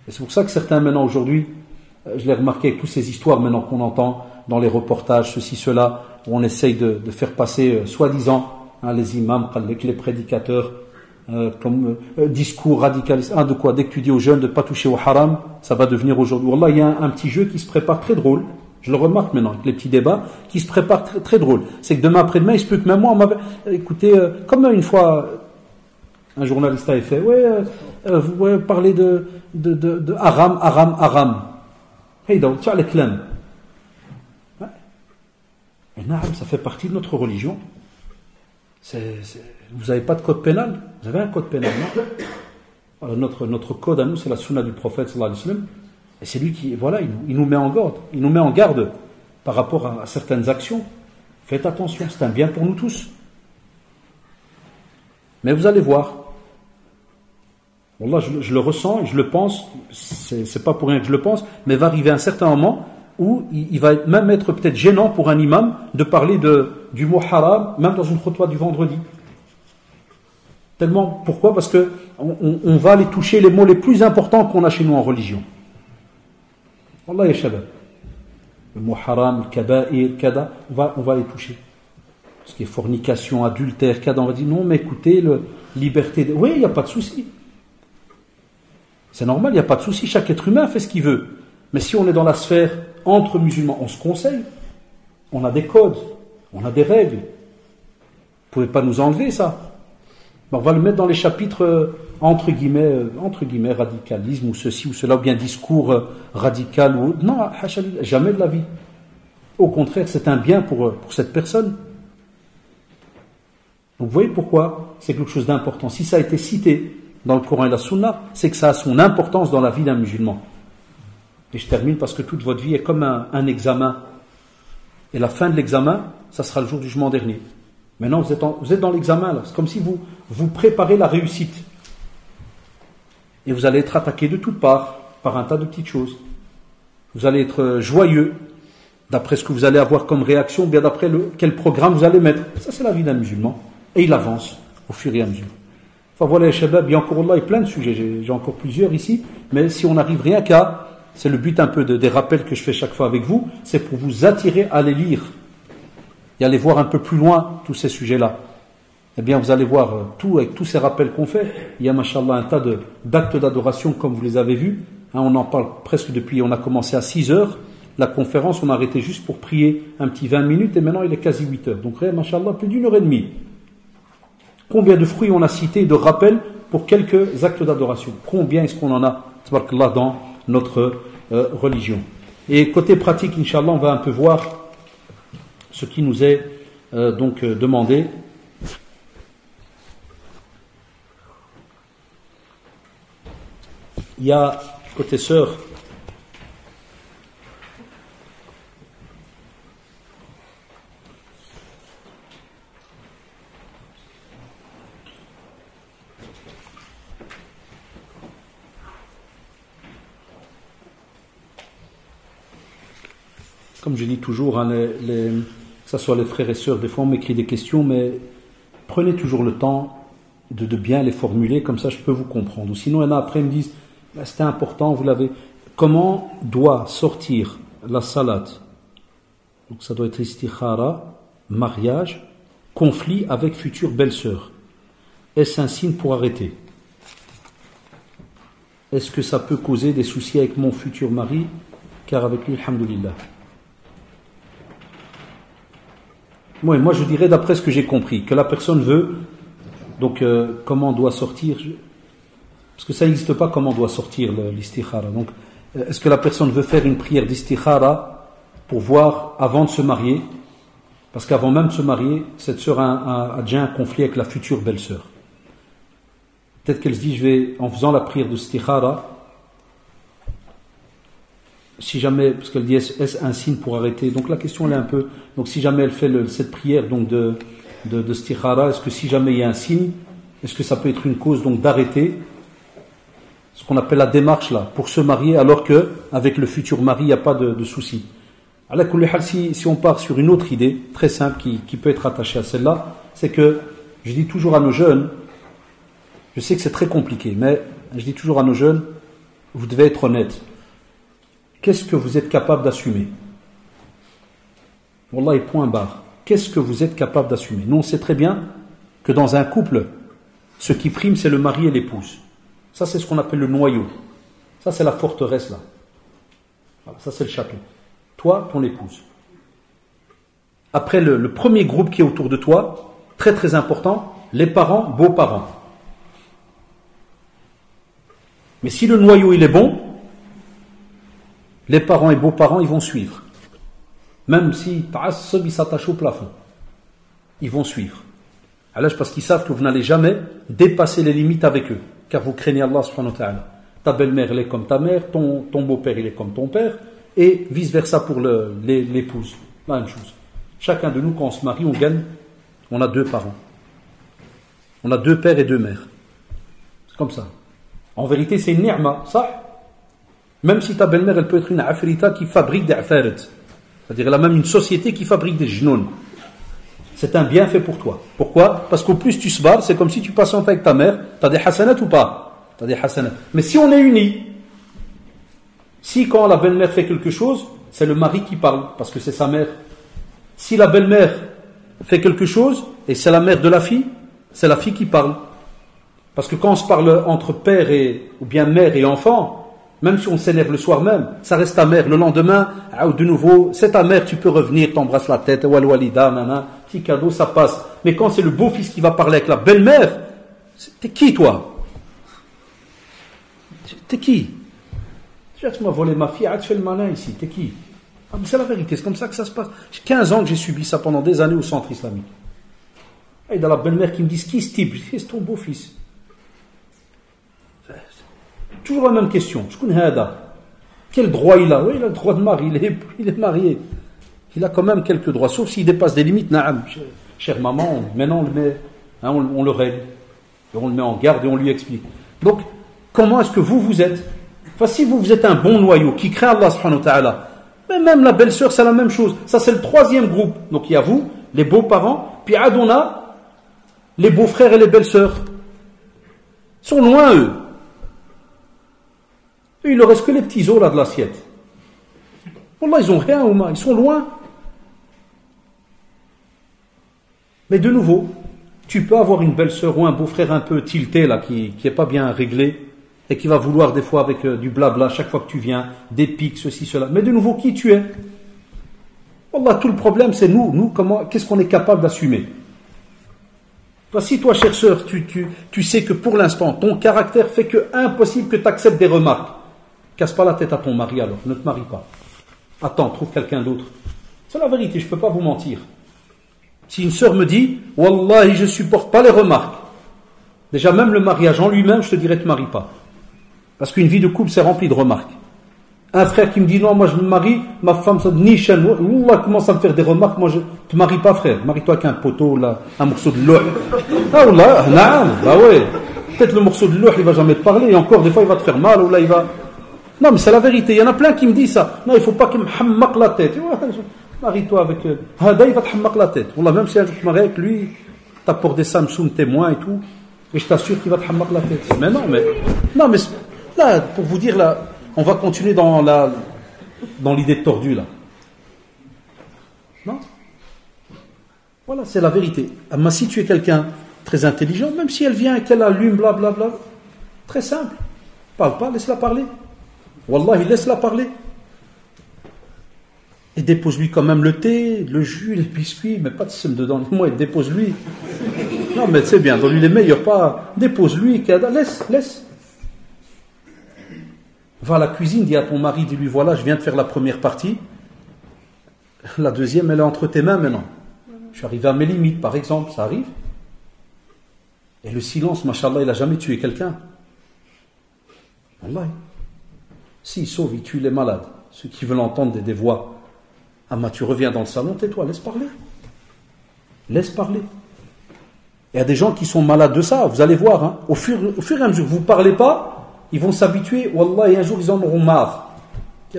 Et c'est pour ça que certains maintenant aujourd'hui, je l'ai remarqué avec toutes ces histoires maintenant qu'on entend dans les reportages, ceci, cela, où on essaye de faire passer soi-disant les imams, les prédicateurs, comme discours radicalistes. De quoi? Dès que tu dis aux jeunes de ne pas toucher au haram, ça va devenir aujourd'hui. Wallah, il y a un petit jeu qui se prépare très drôle. Je le remarque maintenant avec les petits débats qui se préparent très, très drôle. C'est que demain après-demain, il se peut que même moi, on m'avait écoutez, comme une fois un journaliste avait fait, vous parlez de haram. Hey, donc, tu as les clams. Ça fait partie de notre religion. Vous n'avez pas de code pénal? Vous avez un code pénal, non? Alors, notre code à nous, c'est la sunna du prophète sallallahu alayhi wa sallam. Et c'est lui qui, voilà, il nous met en garde. Il nous met en garde par rapport à certaines actions. Faites attention, c'est un bien pour nous tous. Mais vous allez voir. Wallah, je le ressens et je le pense. C'est pas pour rien que je le pense, mais va arriver un certain moment où il va même être peut-être gênant pour un imam de parler du mot haram, même dans une khutbah du vendredi. Tellement, pourquoi? Parce que on va aller toucher les mots les plus importants qu'on a chez nous en religion. Wallah ya shabab. Le mot haram, le kaba'ir, kada, on va les toucher. Ce qui est fornication, adultère, kada, on va dire non, mais écoutez, liberté. Oui, il n'y a pas de souci. C'est normal, il n'y a pas de souci. Chaque être humain fait ce qu'il veut. Mais si on est dans la sphère entre musulmans, on se conseille. On a des codes, on a des règles. Vous ne pouvez pas nous enlever ça. On va le mettre dans les chapitres entre guillemets radicalisme ou ceci ou cela, ou bien discours radical ou non, jamais de la vie. Au contraire, c'est un bien pour cette personne. Donc vous voyez pourquoi c'est quelque chose d'important. Si ça a été cité dans le Coran et la Sunna, c'est que ça a son importance dans la vie d'un musulman. Et je termine parce que toute votre vie est comme un examen. Et la fin de l'examen, ça sera le jour du jugement dernier. Maintenant, vous êtes dans l'examen, là. C'est comme si vous préparez la réussite. Et vous allez être attaqué de toutes parts, par un tas de petites choses. Vous allez être joyeux, d'après ce que vous allez avoir comme réaction, bien d'après quel programme vous allez mettre. Ça, c'est la vie d'un musulman. Et il avance au fur et à mesure. Enfin voilà, les shabab, il y a encore là, plein de sujets. J'ai encore plusieurs ici. Mais si on n'arrive rien qu'à, c'est le but un peu des rappels que je fais chaque fois avec vous, c'est pour vous attirer à les lire. Et aller voir un peu plus loin tous ces sujets-là. Eh bien, vous allez voir avec tous ces rappels qu'on fait. Il y a, mashallah, un tas d'actes d'adoration, comme vous les avez vus. On en parle presque depuis, on a commencé à 6 heures. La conférence, on a arrêté juste pour prier un petit 20 minutes et maintenant il est quasi 8 heures. Donc, mashallah, plus d'1 heure et demie. Combien de fruits on a cités, de rappels pour quelques actes d'adoration? Combien est-ce qu'on en a, tabarakallah, dans notre religion? Et côté pratique, Inch'Allah, on va un peu voir ce qui nous est donc demandé. Il y a, côté sœur, comme je dis toujours, que ce soit les frères et sœurs, des fois on m'écrit des questions, mais prenez toujours le temps de bien les formuler, comme ça je peux vous comprendre. Ou sinon, il y en a après, ils me disent, c'était important, vous l'avez. Comment doit sortir la salat? Donc ça doit être istikhara, mariage, conflit avec future belle-sœur. Est-ce un signe pour arrêter? Est-ce que ça peut causer des soucis avec mon futur mari? Car avec lui, alhamdoulilah. Moi je dirais, d'après ce que j'ai compris, que la personne veut, donc comment doit sortir, parce que ça n'existe pas comment doit sortir l'istikhara. Donc est-ce que la personne veut faire une prière d'istikhara pour voir avant de se marier? Parce qu'avant même de se marier, cette sœur a déjà un conflit avec la future belle-sœur. Peut-être qu'elle se dit, je vais, en faisant la prière de Stikhara, si jamais, parce qu'elle dit, est-ce un signe pour arrêter? Donc la question elle est un peu, donc si jamais elle fait cette prière donc de Stikhara, est-ce que si jamais il y a un signe, est-ce que ça peut être une cause donc d'arrêter ce qu'on appelle la démarche là, pour se marier, alors que avec le futur mari, il n'y a pas de souci. Alors, si on part sur une autre idée, très simple, qui peut être attachée à celle-là, c'est que, je dis toujours à nos jeunes, je sais que c'est très compliqué, mais je dis toujours à nos jeunes, vous devez être honnête. Qu'est-ce que vous êtes capable d'assumer? Wallah, point barre. Qu'est-ce que vous êtes capable d'assumer? Nous, on sait très bien que dans un couple, ce qui prime, c'est le mari et l'épouse. Ça, c'est ce qu'on appelle le noyau. Ça, c'est la forteresse, là. Voilà, ça, c'est le château. Toi, ton épouse. Après, le premier groupe qui est autour de toi, très très important, les parents, beaux-parents. Mais si le noyau, il est bon, les parents et beaux-parents, ils vont suivre. Même si ils s'attachent au plafond. Ils vont suivre. Alors, parce qu'ils savent que vous n'allez jamais dépasser les limites avec eux. Car vous craignez Allah subhanahu wa ta'ala. Ta belle-mère, elle est comme ta mère, ton beau-père, il est comme ton père, et vice-versa pour l'épouse. La même chose. Chacun de nous, quand on se marie, on gagne, on a 2 parents. On a 2 pères et 2 mères. C'est comme ça. En vérité, c'est une ni'ma, ça. Même si ta belle-mère, elle peut être une afrita qui fabrique des afarit. C'est-à-dire, elle a même une société qui fabrique des jnoun. C'est un bienfait pour toi. Pourquoi? Parce qu'au plus tu se barres, c'est comme si tu patientes avec ta mère. Tu as des hasanat ou pas? Tu as des hasanat. Mais si on est unis, si quand la belle-mère fait quelque chose, c'est le mari qui parle, parce que c'est sa mère. Si la belle-mère fait quelque chose, et c'est la mère de la fille, c'est la fille qui parle. Parce que quand on se parle entre père ou bien mère et enfant, même si on s'énerve le soir même, ça reste ta mère. Le lendemain, de nouveau, c'est ta mère, tu peux revenir, t'embrasses la tête, walida, nana, petit cadeau, ça passe. Mais quand c'est le beau-fils qui va parler avec la belle-mère, t'es qui toi? T'es qui? Tu m'as volé ma fille, tu fais le malin ici, t'es qui? Ah, mais c'est la vérité, c'est comme ça que ça se passe. J'ai 15 ans que j'ai subi ça pendant des années au centre islamique. Et dans la belle-mère qui me dit, qui est ce type? C'est ton beau-fils. Toujours la même question. Quel droit il a? Oui, il a le droit de marier. Il est marié. Il a quand même quelques droits. Sauf s'il dépasse des limites. Naam, chère maman, maintenant on le met, on le règle. Et on le met en garde et on lui explique. Donc, comment est-ce que vous êtes? Enfin, si vous êtes un bon noyau qui craint Allah subhanahu wa ta'ala, mais même la belle-sœur, c'est la même chose. Ça, c'est le 3e groupe. Donc, il y a vous, les beaux-parents, puis Adona, les beaux-frères et les belles-sœurs. Ils sont loin, eux. Et il ne reste que les petits os là de l'assiette. Wallah, ils n'ont rien, Ouma, ils sont loin. Mais de nouveau, tu peux avoir une belle-sœur ou un beau-frère un peu tilté là, qui n'est pas bien réglé, et qui va vouloir des fois avec du blabla chaque fois que tu viens, des pics, ceci, cela. Mais de nouveau, qui tu es? Wallah, tout le problème, c'est nous, qu'est-ce qu'on est capable d'assumer? Si toi, chère sœur, tu sais que pour l'instant, ton caractère fait que impossible que tu acceptes des remarques. Casse pas la tête à ton mari alors, ne te marie pas. Attends, trouve quelqu'un d'autre. C'est la vérité, je ne peux pas vous mentir. Si une sœur me dit, Wallahi, je ne supporte pas les remarques. Déjà, même le mariage en lui-même, je te dirais, ne te marie pas. Parce qu'une vie de couple, c'est rempli de remarques. Un frère qui me dit, non, moi je me marie, ma femme, ça ni chaîne. Wallah, commence à me faire des remarques, moi je ne te marie pas, frère. Marie-toi avec un poteau, là, un morceau de l'eau. Ah, Wallah, naam, bah ouais. Peut-être le morceau de l'eau, il ne va jamais te parler, et encore, des fois, il va te faire mal, ou là, il va. Non, mais c'est la vérité. Il y en a plein qui me disent ça. Non, il ne faut pas qu'il me hammak la tête. Marie-toi avec. Hada, il va te hammak la tête. Wallah, même si un jour tu te maries avec lui, tu apportes des Samsung témoins et tout, et je t'assure qu'il va te hammak la tête. Mais non, mais là, pour vous dire, là, on va continuer dans l'idée tordue, là. Non? Voilà, c'est la vérité. Mais si tu es quelqu'un très intelligent, même si elle vient et qu'elle allume, blablabla, très simple. Parle pas, laisse-la parler. Wallahi, laisse-la parler. Et dépose-lui quand même le thé, le jus, les biscuits, mais pas de sème dedans. Moi, dépose-lui. Non, mais c'est bien, donne-lui les meilleurs, pas. Dépose-lui, laisse. Va à la cuisine, dis à ton mari, dis-lui, voilà, je viens de faire la première partie. La deuxième, elle est entre tes mains maintenant. Je suis arrivé à mes limites, par exemple, ça arrive. Et le silence, machallah, il n'a jamais tué quelqu'un. Wallah. S'il sauve, il tue les malades. Ceux qui veulent entendre des voix. Ah, mais tu reviens dans le salon, tais-toi, laisse parler. Laisse parler. Il y a des gens qui sont malades de ça, vous allez voir. Hein. Au fur et à mesure, vous ne parlez pas, ils vont s'habituer. Wallah, et un jour, ils en auront marre.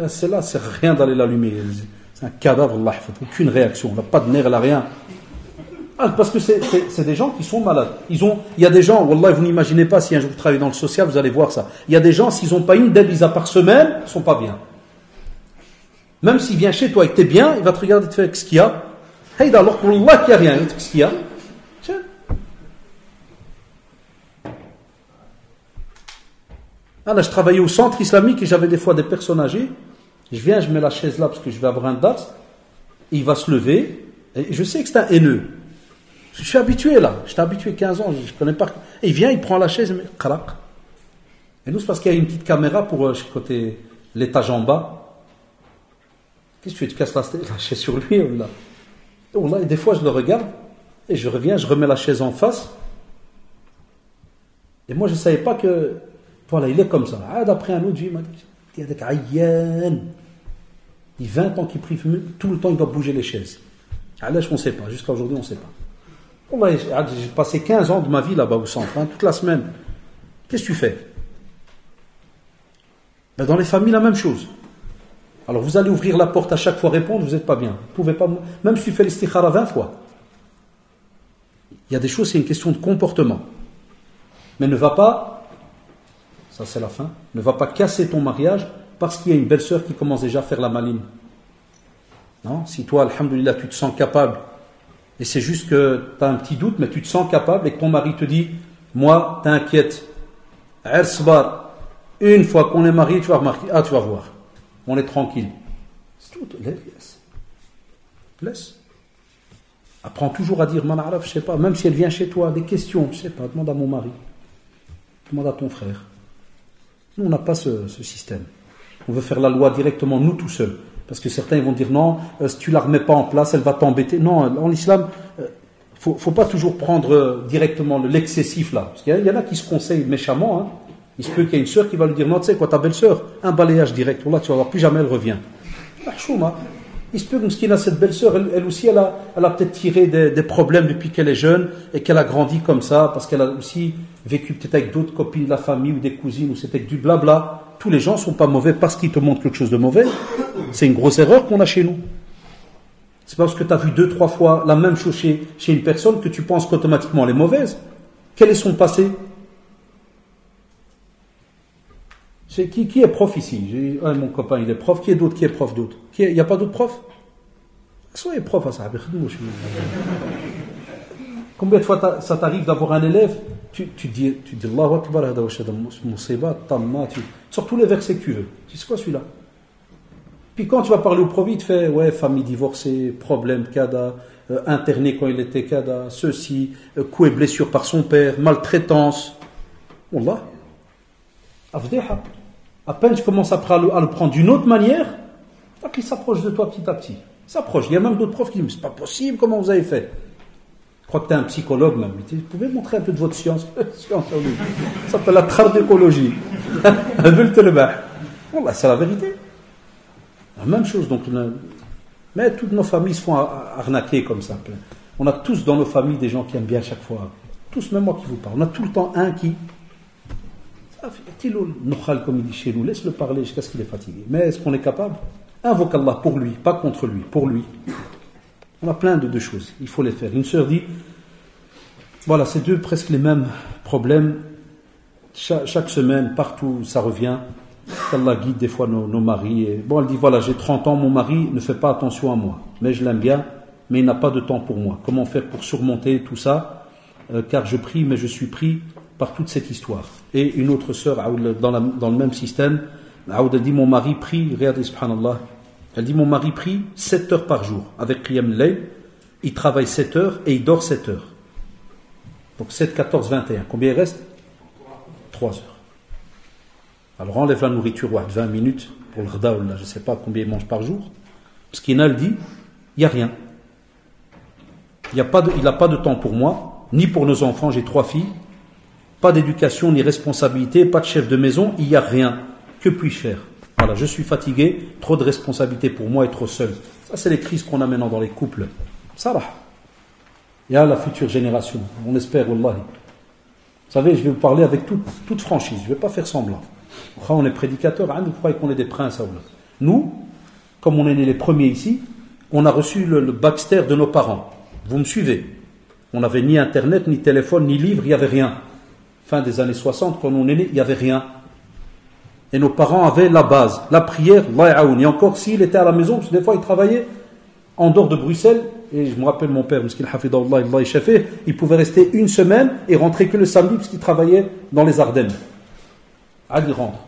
C'est là, c'est rien d'aller l'allumer. C'est un cadavre, Allah, aucune réaction. On n'a pas de nerfs, elle n'a rien. Ah, parce que c'est des gens qui sont malades. Il y a des gens, wallah, vous n'imaginez pas, si un jour vous travaillez dans le social, vous allez voir ça. Il y a des gens, s'ils n'ont pas une devisa par semaine, ils ne sont pas bien. Même s'il vient chez toi et que tu es bien, il va te regarder et te faire qu'est-ce qu'il y a. Hey, alors que wallah, qu'il n'y a rien, qu'est-ce qu'il y a. Tiens. Ah, là, je travaillais au centre islamique et j'avais des fois des personnes âgées. Je viens, je mets la chaise là parce que je vais avoir un date. Il va se lever. Et je sais que c'est un haineux. Je suis habitué là. J'étais habitué 15 ans. Je connais pas. Et il vient, il prend la chaise et met crac. Et nous, c'est parce qu'il y a une petite caméra pour côté l'étage en bas. Qu'est-ce que tu fais? Tu casses la chaise sur lui là. Et des fois, je le regarde. Et je reviens, je remets la chaise en face. Et moi, je ne savais pas que. Voilà, il est comme ça. Ah, d'après un autre, il m'a dit il y a des caïennes. Il y a 20 ans qu'il prie, tout le temps il doit bouger les chaises. Ah, là, on ne sait pas. Jusqu'à aujourd'hui, on ne sait pas. J'ai passé 15 ans de ma vie là-bas au centre, toute la semaine. Qu'est-ce que tu fais? Ben, dans les familles, la même chose. Alors, vous allez ouvrir la porte à chaque fois répondre, vous n'êtes pas bien. Vous pouvez pas, même si tu fais l'istikhara 20 fois. Il y a des choses, c'est une question de comportement. Mais ne va pas, ça c'est la fin, ne va pas casser ton mariage parce qu'il y a une belle-sœur qui commence déjà à faire la maline. Non, si toi, alhamdoulilah, tu te sens capable, et c'est juste que tu as un petit doute, mais tu te sens capable, et que ton mari te dit, moi, t'inquiète, une fois qu'on est marié, tu vas remarquer, tu vas voir, on est tranquille. C'est tout, laisse. Apprends toujours à dire, je sais pas, même si elle vient chez toi, des questions, je sais pas, demande à mon mari, demande à ton frère. Nous, on n'a pas ce système. On veut faire la loi directement, nous tout seuls. Parce que certains ils vont dire non, si tu ne la remets pas en place, elle va t'embêter. Non, en islam, faut pas toujours prendre directement l'excessif là. Parce qu'il y en a qui se conseillent méchamment. Hein. Il se peut qu'il y ait une sœur qui va lui dire non, tu sais quoi, ta belle-sœur, un balayage direct. Là, tu vas voir, plus jamais elle revient. Il se peut qu'il a cette belle-sœur, elle aussi, elle a peut-être tiré des problèmes depuis qu'elle est jeune et qu'elle a grandi comme ça, parce qu'elle a aussi vécu peut-être avec d'autres copines de la famille ou des cousines, ou c'était que du blabla. Tous les gens ne sont pas mauvais parce qu'ils te montrent quelque chose de mauvais. C'est une grosse erreur qu'on a chez nous. C'est parce que tu as vu 2-3 fois la même chose chez une personne que tu penses qu'automatiquement elle est mauvaise. Quel est son passé? C'est qui est prof ici? Mon copain il est prof. Qui est d'autre? Qui est prof d'autre? Il n'y a pas d'autres profs? Soyez prof à ça. Combien de fois ça t'arrive d'avoir un élève? Tu dis Allahu Akbar, hada wa shadam musiba, tamma, tu sors tous les versets que tu veux. Tu sais quoi celui-là? Puis quand tu vas parler au prof, il te fait famille divorcée, problème, kada, interné quand il était kada, ceci, coup et blessure par son père, maltraitance. Wallah. Afdeha. À peine tu commences à le prendre d'une autre manière, il s'approche de toi petit à petit. Il s'approche. Il y a même d'autres profs qui disent mais c'est pas possible, comment vous avez fait? Je crois que tu es un psychologue même. Vous pouvez montrer un peu de votre science. Ça s'appelle la trardécologie. C'est la vérité. La même chose. Donc, mais toutes nos familles se font arnaquer comme ça. On a tous dans nos familles des gens qui aiment bien chaque fois. Tous, même moi qui vous parle. On a tout le temps un qui. Comme il dit chez nous, laisse-le parler jusqu'à ce qu'il est fatigué. Mais est-ce qu'on est capable? Invoque Allah pour lui, pas contre lui, pour lui. On a plein de choses, il faut les faire. Une sœur dit, voilà, c'est presque les mêmes problèmes. Chaque semaine, partout, ça revient. qu'Allah guide des fois nos maris. Et, bon, elle dit, voilà, j'ai 30 ans, mon mari ne fait pas attention à moi, mais je l'aime bien, mais il n'a pas de temps pour moi. Comment faire pour surmonter tout ça, car je prie, mais je suis pris par toute cette histoire. Et une autre sœur, dans le même système, elle dit, mon mari prie, regardez, subhanallah, elle dit, mon mari prie 7 heures par jour, avec Qiyam al-Layl, il travaille 7 heures et il dort 7 heures. Donc 7, 14, 21. Combien il reste? 3 heures. Alors enlève la nourriture, 20 minutes pour le ghda, je ne sais pas combien il mange par jour. Parce qu'il dit, il n'y a rien. Il n'a pas de temps pour moi, ni pour nos enfants, j'ai 3 filles, pas d'éducation ni responsabilité, pas de chef de maison, il n'y a rien. Que puis-je faire? Voilà, je suis fatigué, trop de responsabilités pour moi et trop seul. Ça, c'est les crises qu'on a maintenant dans les couples. Ça va. Il y a la future génération, on espère, wallahi. Vous savez, je vais vous parler avec toute franchise, je ne vais pas faire semblant. On est prédicateurs, vous croyez qu'on est des princes. Nous, comme on est nés les premiers ici, on a reçu le Baxter de nos parents. Vous me suivez? On n'avait ni internet, ni téléphone, ni livre, il n'y avait rien. Fin des années 60, quand on est né, il n'y avait rien. Et nos parents avaient la base, la prière, et encore s'il était à la maison, parce que des fois il travaillait en dehors de Bruxelles, et je me rappelle mon père, il pouvait rester une semaine et rentrer que le samedi, parce qu'il travaillait dans les Ardennes. Il rentre.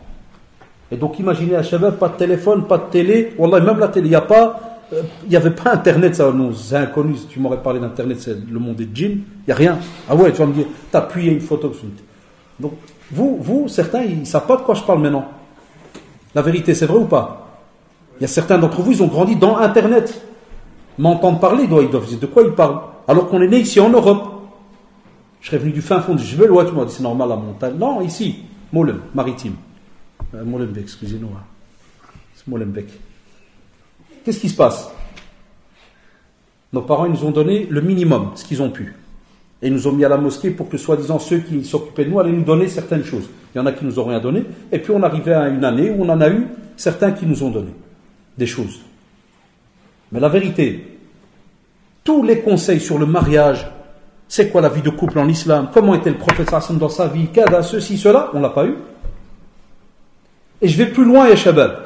Et donc imaginez à Shabab, pas de téléphone, pas de télé, wallah, même la télé, il n'y avait pas internet, ça, non, c'est inconnu, si tu m'aurais parlé d'internet, c'est le monde des djinns, il n'y a rien. Ah ouais, tu vas me dire, t'as appuyé une photo. Donc, vous, certains, ils ne savent pas de quoi je parle maintenant. La vérité, c'est vrai ou pas? Il y a certains d'entre vous, ils ont grandi dans internet. M'entendre parler, ils doivent dire de quoi ils parlent. Alors qu'on est né ici en Europe. Je serais venu du fin fond du Jebel, ouais, tu m'as dit c'est normal la montagne. Non, ici, Molen, maritime. Molenbeek, excusez-nous. C'est Molenbeek. Qu'est-ce qui se passe? Nos parents, ils nous ont donné le minimum, ce qu'ils ont pu. Et ils nous ont mis à la mosquée pour que, soi-disant, ceux qui s'occupaient de nous allaient nous donner certaines choses. Il y en a qui nous ont rien donné. Et puis on arrivait à une année où on en a eu certains qui nous ont donné des choses. Mais la vérité, tous les conseils sur le mariage, c'est quoi la vie de couple en islam, comment était le prophète dans sa vie, kada, ceci, cela, on ne l'a pas eu. Et je vais plus loin, ya shabab.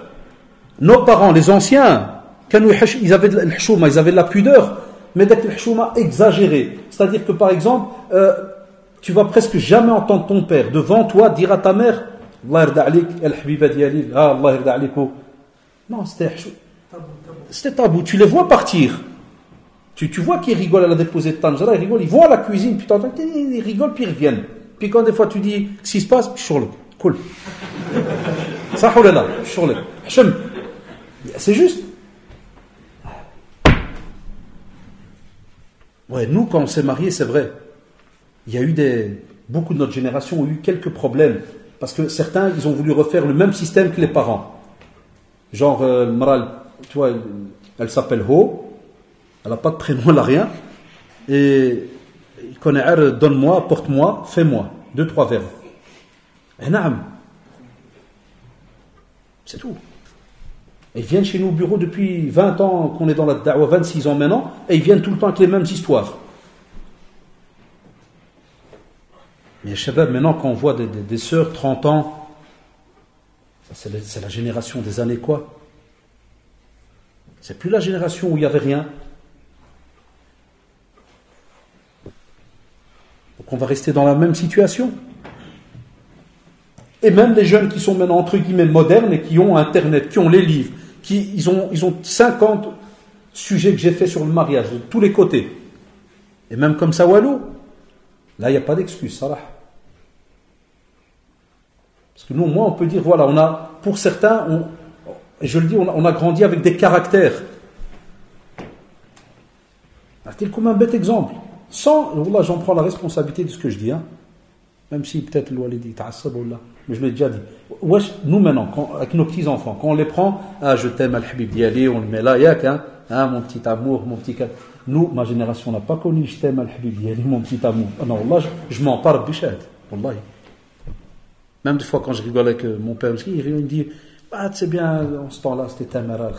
Nos parents, les anciens, ils avaient de la hchouma, ils avaient de la pudeur, mais d'être le hchouma exagéré. C'est-à-dire que par exemple, tu vas presque jamais entendre ton père devant toi dire à ta mère Allah yarda alik, el habiba diali, Allah yarda aliko. Non, c'était tabou. Tu les vois partir. Tu vois qu'ils rigolent à la déposée de Tanjara, ils rigolent, ils vont à la cuisine, puis ils rigolent, puis ils reviennent. Puis quand des fois tu dis qu'est-ce qui se passe, puis cool. Ça ou là, c'est juste. Ouais, nous, quand on s'est mariés, c'est vrai. Il y a eu beaucoup de notre génération ont eu quelques problèmes. Parce que certains, ils ont voulu refaire le même système que les parents. Genre, Maral, tu vois, elle s'appelle Ho. Elle n'a pas de prénom, elle n'a rien. Et il connaît, donne-moi, apporte-moi, fais-moi. 2-3 verbes. Et naam. C'est tout. Et ils viennent chez nous au bureau depuis 20 ans qu'on est dans la da'wa, 26 ans maintenant, et ils viennent tout le temps avec les mêmes histoires. Mais Shabab, maintenant, quand on voit des sœurs, 30 ans, c'est la génération des années quoi? C'est plus la génération où il n'y avait rien. Donc on va rester dans la même situation. Et même les jeunes qui sont maintenant entre guillemets modernes et qui ont Internet, qui ont les livres, ils ont 50 sujets que j'ai fait sur le mariage, de tous les côtés. Et même comme ça, Walou, là il n'y a pas d'excuse, Salah. Parce que nous, moi, on peut dire, voilà, pour certains, et je le dis, on a grandi avec des caractères. C'est comme un bête exemple. Là, j'en prends la responsabilité de ce que je dis, hein. Même si peut-être l'ouali dit, mais je l'ai déjà dit. Nous maintenant, avec nos petits-enfants, quand on les prend, je t'aime, al-habib diali, on le met là, yak, hein, mon petit amour, mon petit... Nous, ma génération n'a pas connu, je t'aime, al-habib diali, mon petit amour. Non, Allah, je m'en parle, bichad, wallahi. Même des fois, quand je rigole avec mon père, il me dit, c'est bien, en ce temps-là, c'était Tamara.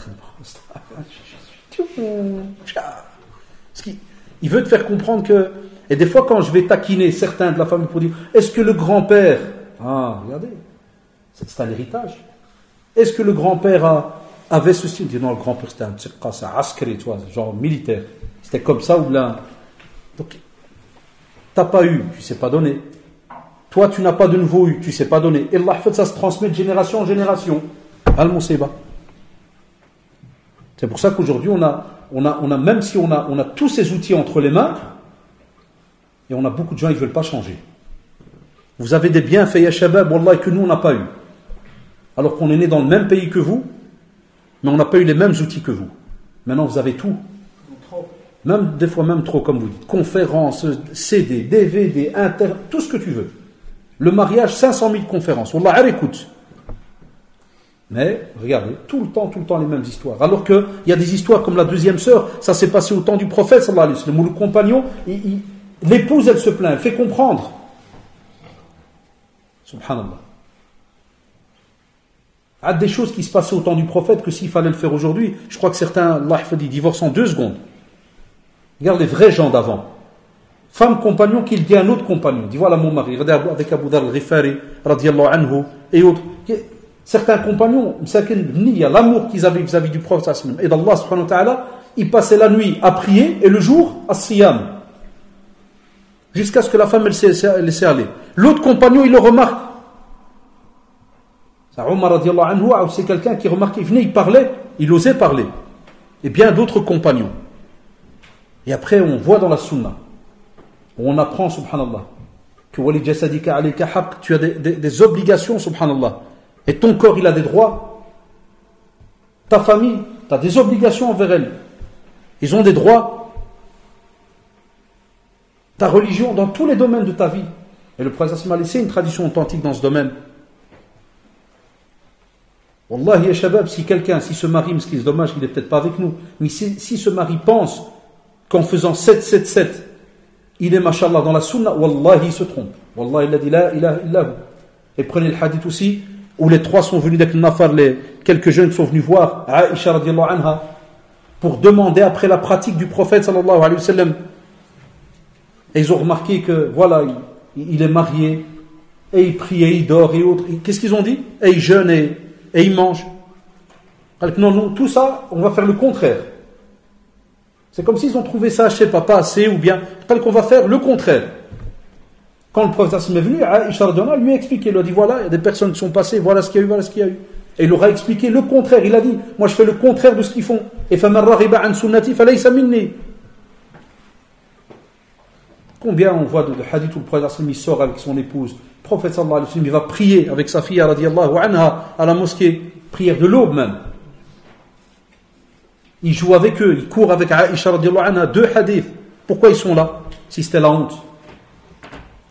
Il veut te faire comprendre que... Et des fois, quand je vais taquiner certains de la famille pour dire, est-ce que le grand-père... regardez, c'est un héritage. Est-ce que le grand-père avait ceci? Il dit, non, le grand-père, c'était un tsiqa, c'est un askari, tu vois, genre militaire. C'était comme ça ou là. Donc, t'as pas eu, tu sais pas donner. Toi, tu n'as pas de nouveau eu, tu sais pas donner. Et Allah fait ça se transmet de génération en génération. Al-Musiba. C'est pour ça qu'aujourd'hui, on a même si on a tous ces outils entre les mains, et on a beaucoup de gens qui ne veulent pas changer. Vous avez des bienfaits, ya shabab, wallah, que nous, on n'a pas eu. Alors qu'on est né dans le même pays que vous, mais on n'a pas eu les mêmes outils que vous. Maintenant, vous avez tout. Des fois même trop, comme vous dites. Conférences, CD, DVD, tout ce que tu veux. Le mariage, 500 000 conférences. Wallah, elle écoute. Mais, regardez, tout le temps les mêmes histoires. Alors qu'il y a des histoires comme la deuxième sœur, ça s'est passé au temps du prophète, sallallahu alayhi wa sallam, où le compagnon, l'épouse, elle se plaint, elle fait comprendre. Subhanallah. Il y a des choses qui se passaient au temps du prophète que s'il fallait le faire aujourd'hui, je crois que certains, Allah dit, divorcent en 2 secondes. Regarde les vrais gens d'avant. Femme compagnon qui dit à un autre compagnon, dit voilà mon mari, regardez avec Abu Dhar al-Ghifari, radiyallahu anhu, et autres. Certains compagnons, l'amour qu'ils avaient vis-à-vis du prophète et d'Allah subhanahu wa ta'ala, ils passaient la nuit à prier et le jour à siyam. Jusqu'à ce que la femme elle laisse aller. L'autre compagnon, il le remarque. Omar radiyallahu anhu, c'est quelqu'un qui remarquait, il venait, il parlait, il osait parler. Et bien d'autres compagnons. Et après, on voit dans la sunna, on apprend, subhanallah, que wali jasadika alayka haqq, tu as des obligations, subhanallah. Et ton corps, il a des droits. Ta famille, tu as des obligations envers elle. Ils ont des droits. Ta religion, dans tous les domaines de ta vie. Et le prophète m'a laissé une tradition authentique dans ce domaine. Wallahi ya shabab, si ce mari, ce qui est dommage, il n'est peut-être pas avec nous, mais si ce mari pense qu'en faisant 7-7-7, il est, mashallah, dans la sunna, wallahi, il se trompe. Wallahi, il a dit la ilaha illahu. Et prenez le hadith aussi, où les 3 sont venus avec le nafar, quelques jeunes sont venus voir Aïcha radiyallahu anha, pour demander après la pratique du prophète sallallahu alayhi wa sallam. Et ils ont remarqué que, voilà, il est marié, et il prie, et il dort, et autres. Qu'est-ce qu'ils ont dit? Et il jeûne, et il mange. Alors que non, nous, tout ça, on va faire le contraire. C'est comme s'ils ont trouvé ça, je ne sais pas assez, ou bien, qu'on va faire le contraire. Quand le prophète est venu, Aïcha lui a expliqué, il a dit voilà, il y a des personnes qui sont passées, voilà ce qu'il y a eu, voilà ce qu'il y a eu. Et il leur a expliqué le contraire, il a dit, moi je fais le contraire de ce qu'ils font. Et فَمَنْ رَغِبَ عَنْ سُنَّتِي فَلَيْسَ مِنِّي. Combien on voit de hadith où le prophète il sort avec son épouse, le prophète sallallahu alayhi wa sallam, il va prier avec sa fille radiyallahu anha à la mosquée, prière de l'aube même. Il joue avec eux, il court avec Aïcha radiyallahu anha, 2 hadiths. Pourquoi ils sont là, si c'était la honte?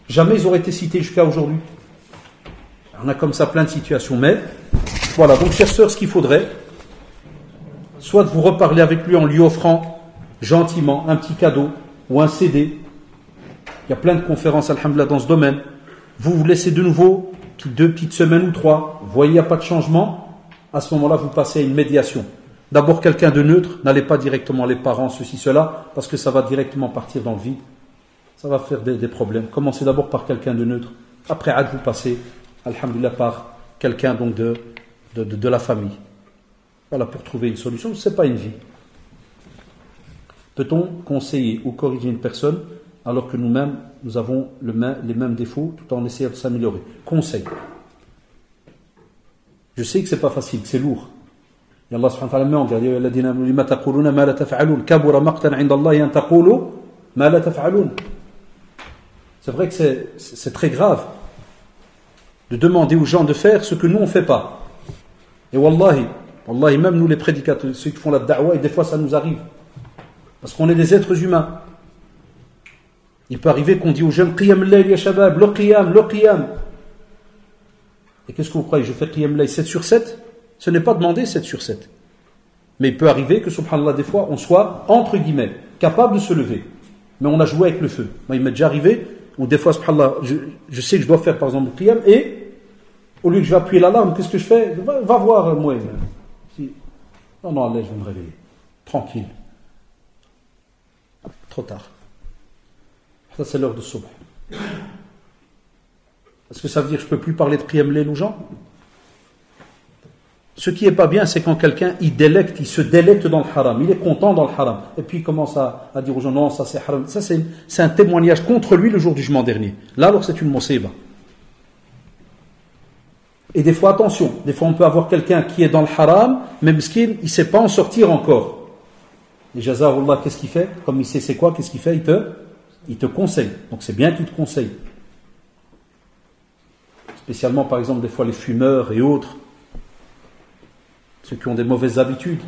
Jamais ils auraient été cités jusqu'à aujourd'hui. On a comme ça plein de situations. Mais, voilà, donc chers sœurs, ce qu'il faudrait, soit de vous reparler avec lui en lui offrant gentiment un petit cadeau ou un CD. Il y a plein de conférences, alhamdoulilah, dans ce domaine. Vous vous laissez de nouveau 2 petites semaines ou 3. Vous voyez, il n'y a pas de changement. À ce moment-là, vous passez à une médiation. D'abord, quelqu'un de neutre. N'allez pas directement les parents, ceci, cela, parce que ça va directement partir dans le vide. Ça va faire des problèmes. Commencez d'abord par quelqu'un de neutre. Après, vous passez, alhamdoulilah, par quelqu'un donc de la famille. Voilà, pour trouver une solution. Ce n'est pas une vie. Peut-on conseiller ou corriger une personne alors que nous-mêmes, nous avons les mêmes défauts tout en essayant de s'améliorer? Conseil. Je sais que ce n'est pas facile, que c'est lourd. Et Allah subhanahu wa ta'ala met en garde. لِمَا تَقُولُونَ مَا لَا تَفْعَلُونَ كَبُرَ مَقْتًا عِنْدَ اللَّهِ أَن تَقُولُوا مَا لَا تَفْعَلُونَ. C'est vrai que c'est très grave de demander aux gens de faire ce que nous on ne fait pas. Et wallahi, même nous les prédicateurs, ceux qui font la da'wah, et des fois ça nous arrive. Parce qu'on est des êtres humains. Il peut arriver qu'on dit aux jeunes qiyam al-layl ya shabab, le qiyam. Et qu'est-ce que vous croyez? Je fais qiyam al-layl 7 sur 7? Ce n'est pas demandé 7 sur 7. Mais il peut arriver que, subhanallah, des fois, on soit, entre guillemets, capable de se lever. Mais on a joué avec le feu. Moi, il m'est déjà arrivé, ou des fois, subhanallah, je sais que je dois faire, par exemple, le qiyam, et au lieu que je vais appuyer l'alarme, qu'est-ce que je fais? Va voir, moi. Non, allez, je vais me réveiller. Tranquille. Trop tard. Ça, c'est l'heure de subh. Est-ce que ça veut dire que je ne peux plus parler de qiyam layl aux gens? Ce qui n'est pas bien, c'est quand quelqu'un il se délecte dans le haram, il est content dans le haram, et puis il commence à dire aux gens non, ça c'est haram. Ça c'est un témoignage contre lui le jour du jugement dernier. Là, alors c'est une musiba. Et des fois, attention, des fois on peut avoir quelqu'un qui est dans le haram, mais miskin, il ne sait pas en sortir encore. Et Jazahullah, qu'est-ce qu'il fait? Comme il sait c'est quoi, qu'est-ce qu'il fait? Il te conseille. Donc c'est bien qu'il te conseille. Spécialement, par exemple, des fois les fumeurs et autres. Ceux qui ont des mauvaises habitudes.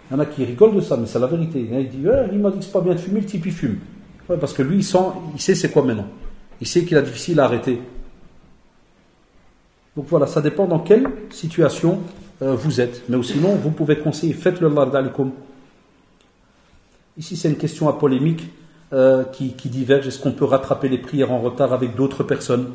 Il y en a qui rigolent de ça, mais c'est la vérité. Il dit, il m'a dit que c'est pas bien de fumer, le type il fume. Ouais, parce que lui, il sait c'est quoi maintenant. Il sait qu'il a difficile à arrêter. Donc voilà, ça dépend dans quelle situation vous êtes. Mais sinon, vous pouvez conseiller, faites-le Allah d'alikum. Ici, c'est une question à polémique qui diverge. Est-ce qu'on peut rattraper les prières en retard avec d'autres personnes?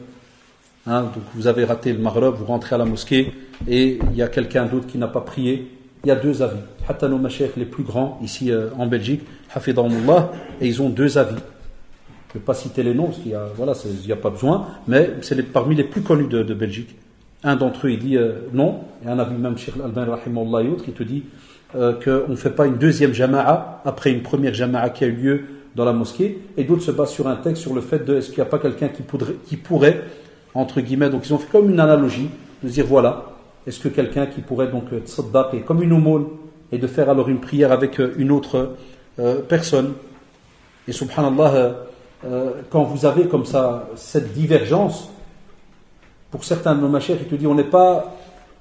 Donc vous avez raté le maghreb, vous rentrez à la mosquée et il y a quelqu'un d'autre qui n'a pas prié. Il y a deux avis. Hatta nos mashayikh les plus grands ici en Belgique, hafidahumullah, et ils ont deux avis. Je ne vais pas citer les noms parce qu'il y a, voilà, il n'y a pas besoin, mais c'est parmi les plus connus de Belgique. Un d'entre eux il dit non, et un avis même Cheikh Al-Albani rahimahullah et autres, il te dit qu'on ne fait pas une deuxième jama'a après une première jama'a qui a eu lieu dans la mosquée, et d'autres se basent sur un texte sur le fait de est-ce qu'il n'y a pas quelqu'un qui pourrait, entre guillemets, donc ils ont fait comme une analogie, de dire voilà, est-ce que quelqu'un qui pourrait donc tsaddaq, comme une aumône, et de faire alors une prière avec une autre personne. Et subhanallah, quand vous avez comme ça cette divergence, pour certains de nos mashayikh, il te dit on n'est pas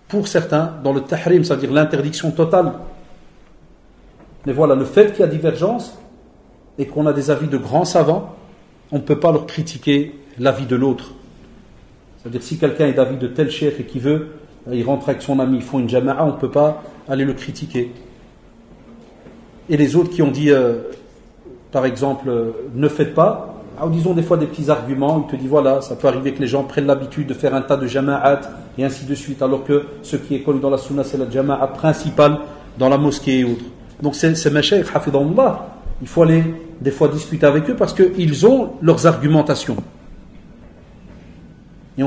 pour certains dans le tahrim, c'est-à-dire l'interdiction totale. Mais voilà, le fait qu'il y a divergence et qu'on a des avis de grands savants, on ne peut pas leur critiquer l'avis de l'autre. C'est-à-dire si quelqu'un est d'avis de tel cheikh et qui veut, il rentre avec son ami, ils font une jama'a, on ne peut pas aller le critiquer. Et les autres qui ont dit, par exemple, ne faites pas, alors disons des fois des petits arguments, il te dit voilà, ça peut arriver que les gens prennent l'habitude de faire un tas de jama'at et ainsi de suite, alors que ce qui est connu dans la sunna, c'est la jama'a principale dans la mosquée et autres. Donc ces mashayikh, hafidahumullah, il faut aller des fois discuter avec eux parce qu'ils ont leurs argumentations. Et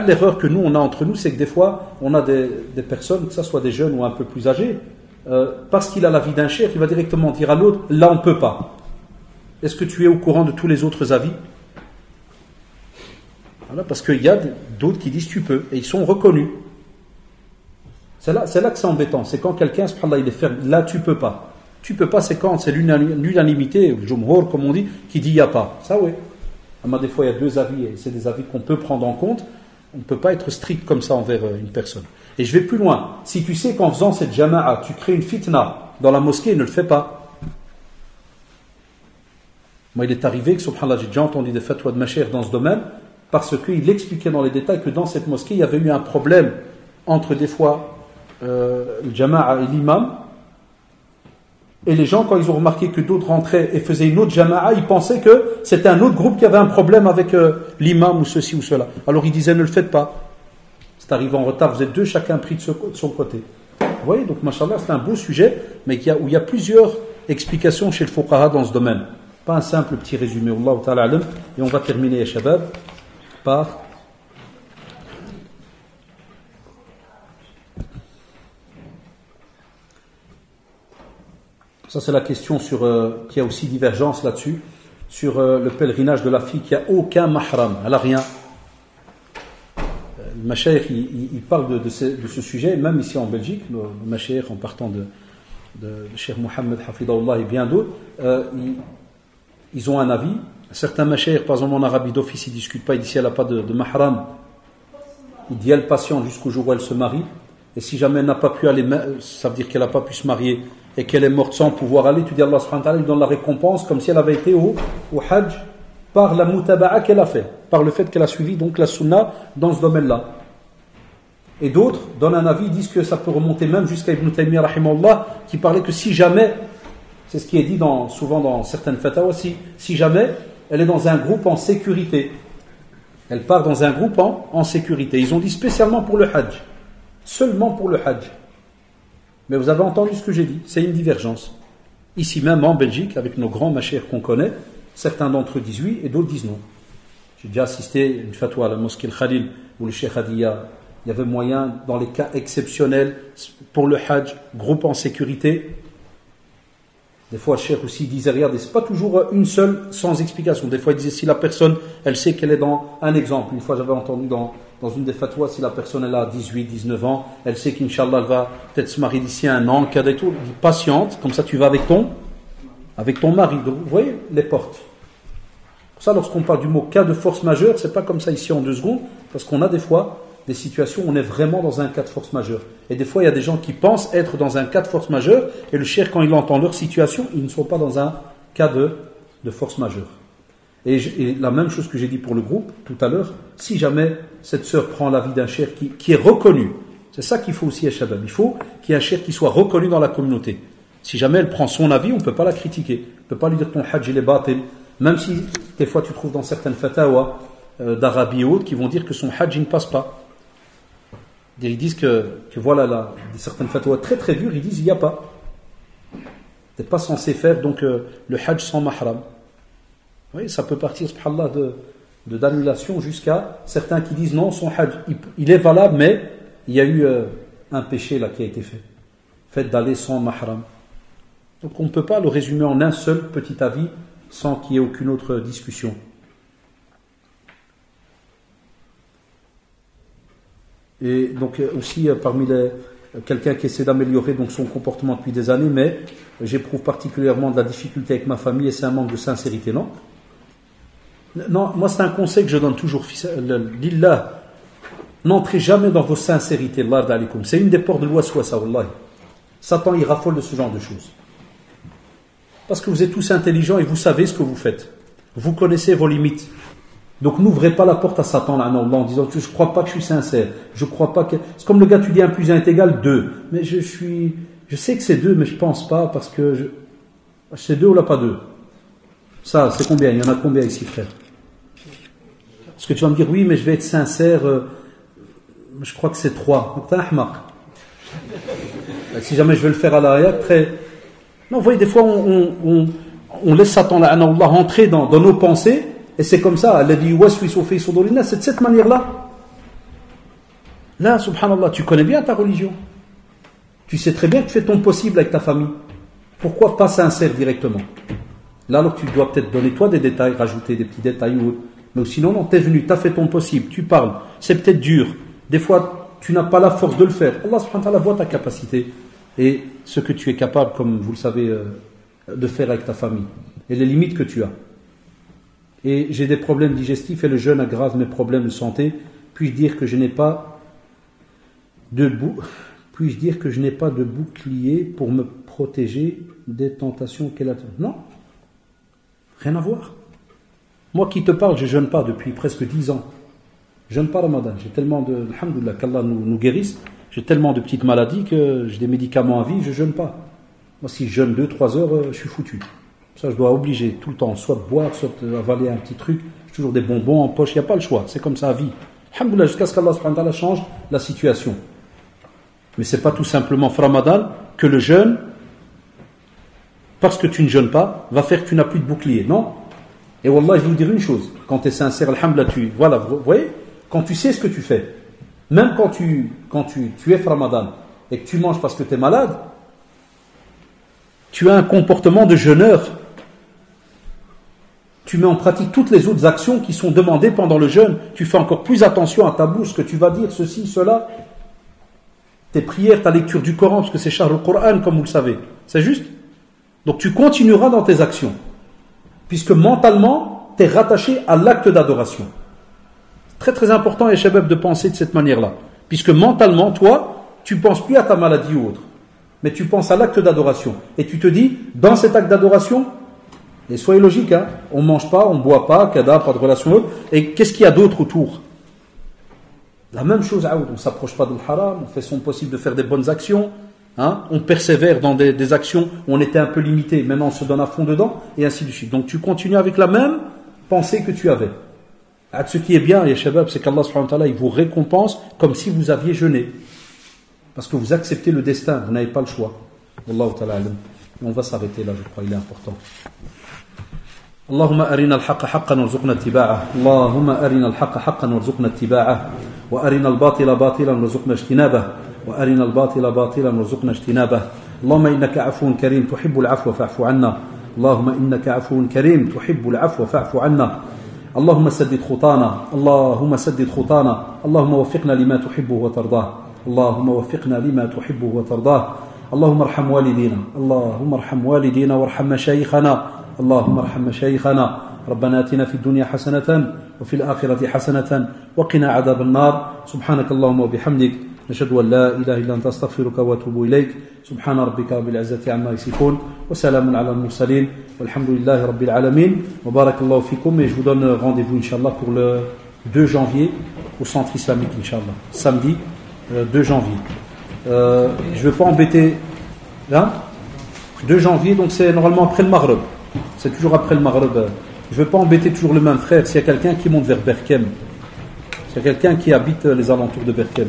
l'erreur que nous on a entre nous, c'est que des fois on a des personnes, que ce soit des jeunes ou un peu plus âgés, parce qu'il a l'avis d'un cheikh, il va directement dire à l'autre là on ne peut pas. Est-ce que tu es au courant de tous les autres avis? Voilà, parce qu'il y a d'autres qui disent tu peux, et ils sont reconnus. C'est là que c'est embêtant, c'est quand quelqu'un, subhanallah, il est ferme, là tu peux pas. Tu peux pas, c'est quand c'est l'unanimité, le jumhur comme on dit, qui dit il n'y a pas. Ça oui. Mais des fois il y a deux avis, et c'est des avis qu'on peut prendre en compte. On ne peut pas être strict comme ça envers une personne. Et je vais plus loin. Si tu sais qu'en faisant cette jama'a, tu crées une fitna dans la mosquée, ne le fais pas. Moi, il est arrivé que, subhanallah, j'ai déjà entendu des fatwas de mashayikh dans ce domaine, parce qu'il expliquait dans les détails que dans cette mosquée, il y avait eu un problème entre des fois le jama'a et l'imam, et les gens, quand ils ont remarqué que d'autres rentraient et faisaient une autre jama'a, ils pensaient que c'était un autre groupe qui avait un problème avec l'imam ou ceci ou cela. Alors ils disaient ne le faites pas. C'est arrivé en retard, vous êtes deux, chacun pris de son côté. Vous voyez, donc mashallah, c'est un beau sujet, mais où il y a plusieurs explications chez le fuqaha dans ce domaine. Pas un simple petit résumé, Allah ta'ala alam. Et on va terminer, ya shabab, par ça, c'est la question sur qui a aussi divergence là-dessus, sur le pèlerinage de la fille qui a aucun mahram, elle n'a rien. Le mashayikh, il parle de ce sujet, même ici en Belgique, le mashayikh, en partant de Cheikh Mohammed Hafidahullah et bien d'autres, ils ont un avis. Certains mashayikh, par exemple en Arabie d'office, ils ne discutent pas, ils disent si elle n'a pas de mahram, il dit elle patiente jusqu'au jour où elle se marie, et si jamais elle n'a pas pu aller, ça veut dire qu'elle n'a pas pu se marier et qu'elle est morte sans pouvoir aller, tu dis Allah subhanahu wa ta'ala lui donne la récompense comme si elle avait été au hajj par la mutaba'a qu'elle a fait, par le fait qu'elle a suivi donc la sunna dans ce domaine-là. Et d'autres donnent un avis, disent que ça peut remonter même jusqu'à Ibn Taymiyyah rahimahullah, qui parlait que si jamais, c'est ce qui est dit souvent dans certaines fatawas, si jamais elle est dans un groupe en sécurité, elle part dans un groupe en sécurité. Ils ont dit spécialement pour le hajj, seulement pour le hajj. Mais vous avez entendu ce que j'ai dit, c'est une divergence. Ici même en Belgique, avec nos grands mashayikh qu'on connaît, certains d'entre eux disent oui et d'autres disent non. J'ai déjà assisté à une fatwa à la mosquée Al-Khalil où le cheikh a dit il y avait moyen, dans les cas exceptionnels, pour le hajj, groupe en sécurité. Des fois, le cheikh aussi disait, regardez, c'est pas toujours une seule sans explication. Des fois, il disait, si la personne, elle sait qu'elle est dans un exemple. Une fois, j'avais entendu dans une des fatwas, si la personne, elle a 18, 19 ans, elle sait qu'Inch'Allah, elle va peut-être se marier d'ici un an, qu'elle est tout, patiente, comme ça, tu vas avec ton mari. Donc, vous voyez, les portes. Pour ça, lorsqu'on parle du mot cas de force majeure, c'est pas comme ça ici en 2 secondes, parce qu'on a des fois des situations où on est vraiment dans un cas de force majeure. Et des fois, il y a des gens qui pensent être dans un cas de force majeure, et le cheikh, quand il entend leur situation, ils ne sont pas dans un cas de force majeure. Et la même chose que j'ai dit pour le groupe tout à l'heure, si jamais cette sœur prend l'avis d'un cheikh qui est reconnu, c'est ça qu'il faut aussi à Shabab, il faut qu'il y ait un cheikh qui soit reconnu dans la communauté. Si jamais elle prend son avis, on ne peut pas la critiquer, on ne peut pas lui dire ton hajj il est batil, même si des fois tu trouves dans certaines fatawa d'Arabie et autres qui vont dire que son hajj ne passe pas. Ils disent que voilà, là, certaines fatwas très très dures, ils disent il n'y a pas. Tu n'es pas censé faire donc le hajj sans mahram. Oui, ça peut partir, subhanallah, d'annulation jusqu'à certains qui disent non, son hajj, il est valable, mais il y a eu un péché là qui a été fait d'aller sans mahram. Donc on ne peut pas le résumer en un seul petit avis sans qu'il y ait aucune autre discussion. Et donc aussi parmi quelqu'un qui essaie d'améliorer donc son comportement depuis des années, mais j'éprouve particulièrement de la difficulté avec ma famille et c'est un manque de sincérité, non? Non, moi c'est un conseil que je donne toujours, lillah, n'entrez jamais dans vos sincérités, Allah d'alikum. C'est une des portes de l'ouaswasa, wallahi. Satan il raffole de ce genre de choses. Parce que vous êtes tous intelligents et vous savez ce que vous faites. Vous connaissez vos limites. Donc n'ouvrez pas la porte à Satan là, en disant je ne crois pas que je suis sincère, je crois pas que. C'est comme le gars, tu dis 1 + 1 = 2. Mais je sais que c'est 2, mais je pense pas parce que c'est 2 ou là pas 2. Ça, c'est combien? Il y en a combien ici, frère? Parce que tu vas me dire oui, mais je vais être sincère, je crois que c'est 3. Donc t'es un ahmaq. Si jamais je vais le faire à l'arrière, très. Non, vous voyez, des fois on laisse Satan là, rentrer dans nos pensées. Et c'est comme ça, c'est de cette manière-là. Là, subhanallah, tu connais bien ta religion. Tu sais très bien que tu fais ton possible avec ta famille. Pourquoi pas sincère directement? Là, alors tu dois peut-être donner toi des détails, rajouter des petits détails ou autre. Mais sinon, non, t'es venu, t'as fait ton possible, tu parles. C'est peut-être dur. Des fois, tu n'as pas la force de le faire. Allah subhanahu wa ta'ala voit ta capacité et ce que tu es capable, comme vous le savez, de faire avec ta famille. Et les limites que tu as. Et j'ai des problèmes digestifs et le jeûne aggrave mes problèmes de santé. Puis-je dire que je n'ai pas de bouclier pour me protéger des tentations qu'elle a? Non, rien à voir. Moi qui te parle, je ne jeûne pas depuis presque 10 ans. Je ne jeûne pas Ramadan. J'ai tellement de... Alhamdoulilah, qu'Allah nous guérisse. J'ai tellement de petites maladies que j'ai des médicaments à vie, je ne jeûne pas. Moi si je jeûne 2-3 heures, je suis foutu. Ça, je dois obliger tout le temps, soit de boire, soit avaler un petit truc. J'ai toujours des bonbons en poche, il n'y a pas le choix. C'est comme ça à vie. Alhamdoulilah, jusqu'à ce qu'Allah subhanahu wa ta'ala change la situation. Mais ce n'est pas tout simplement Ramadan que le jeûne, parce que tu ne jeûnes pas, va faire que tu n'as plus de bouclier. Non. Et wallah, je vais vous dire une chose. Quand tu es sincère, alhamdoulilah, voilà, vous voyez, quand tu sais ce que tu fais, même quand tu es Ramadan et que tu manges parce que tu es malade, tu as un comportement de jeûneur. Tu mets en pratique toutes les autres actions qui sont demandées pendant le jeûne. Tu fais encore plus attention à ta bouche, ce que tu vas dire, ceci, cela. Tes prières, ta lecture du Coran, parce que c'est Shahr al-Qur'an, comme vous le savez. C'est juste? Donc tu continueras dans tes actions. Puisque mentalement, tu es rattaché à l'acte d'adoration. C'est très très important, les shabab, de penser de cette manière-là. Puisque mentalement, toi, tu ne penses plus à ta maladie ou autre. Mais tu penses à l'acte d'adoration. Et tu te dis, dans cet acte d'adoration, et soyez logique, hein, on ne mange pas, on ne boit pas, kada, pas de relation autre. Et qu'est-ce qu'il y a d'autre autour? La même chose, on ne s'approche pas du haram, on fait son possible de faire des bonnes actions, hein, on persévère dans des actions où on était un peu limité, maintenant on se donne à fond dedans, et ainsi de suite. Donc tu continues avec la même pensée que tu avais. Ce qui est bien, les shabab, c'est qu'Allah subhanahu wa ta'ala, il vous récompense comme si vous aviez jeûné. Parce que vous acceptez le destin, vous n'avez pas le choix. Wallahu ta'ala alam. On va s'arrêter là, je crois, il est important. اللهم أرنا الحق حقا وارزقنا اتباعه اللهم أرنا الحق حقا وارزقنا اتباعه وأرنا الباطل باطلا وارزقنا اجتنابه وأرنا الباطل باطلا وارزقنا اجتنابه اللهم إنك عفو كريم تحب العفو فاعف عنا اللهم إنك عفو كريم تحب العفو فاعف عنا اللهم سدد خطانا اللهم سدد خطانا اللهم وفقنا لما تحبه وترضاه اللهم وفقنا لما تحبه وترضاه اللهم ارحم والدينا اللهم ارحم والدينا وارحم مشايخنا اللهم ارحم مشايخنا ربنا آتنا في الدنيا حسنة وفي الآخرة حسنة وقنا عذاب النار سبحانك اللهم وبحمدك نشهد أن لا إله إلا أنت أستغفرك وأتوب إليك سبحان ربك رب العزة عما يصفون وسلام على المرسلين والحمد لله رب العالمين وبارك الله فيكم et je vous donne rendez-vous Inch'Allah pour le 2 janvier au centre islamique Inch'Allah samedi 2 janvier je ne veux pas embêter hein 2 janvier donc c'est normalement après le Maghreb c'est toujours après le Maghreb je ne veux pas embêter toujours le même frère s'il y a quelqu'un qui monte vers Berkem s'il y a quelqu'un qui habite les alentours de Berkem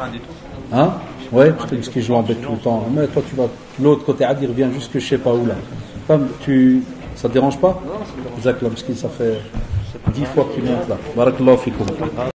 un détour. Hein? Ouais, parce que je l'embête tout le temps. Mais toi, tu vas de l'autre côté, Adi revient jusque je sais pas où là. Ça te dérange pas? Non, ça me dérange. Exactement, parce que ça fait 10 fois qu'il monte là. Barakallahu fikoum.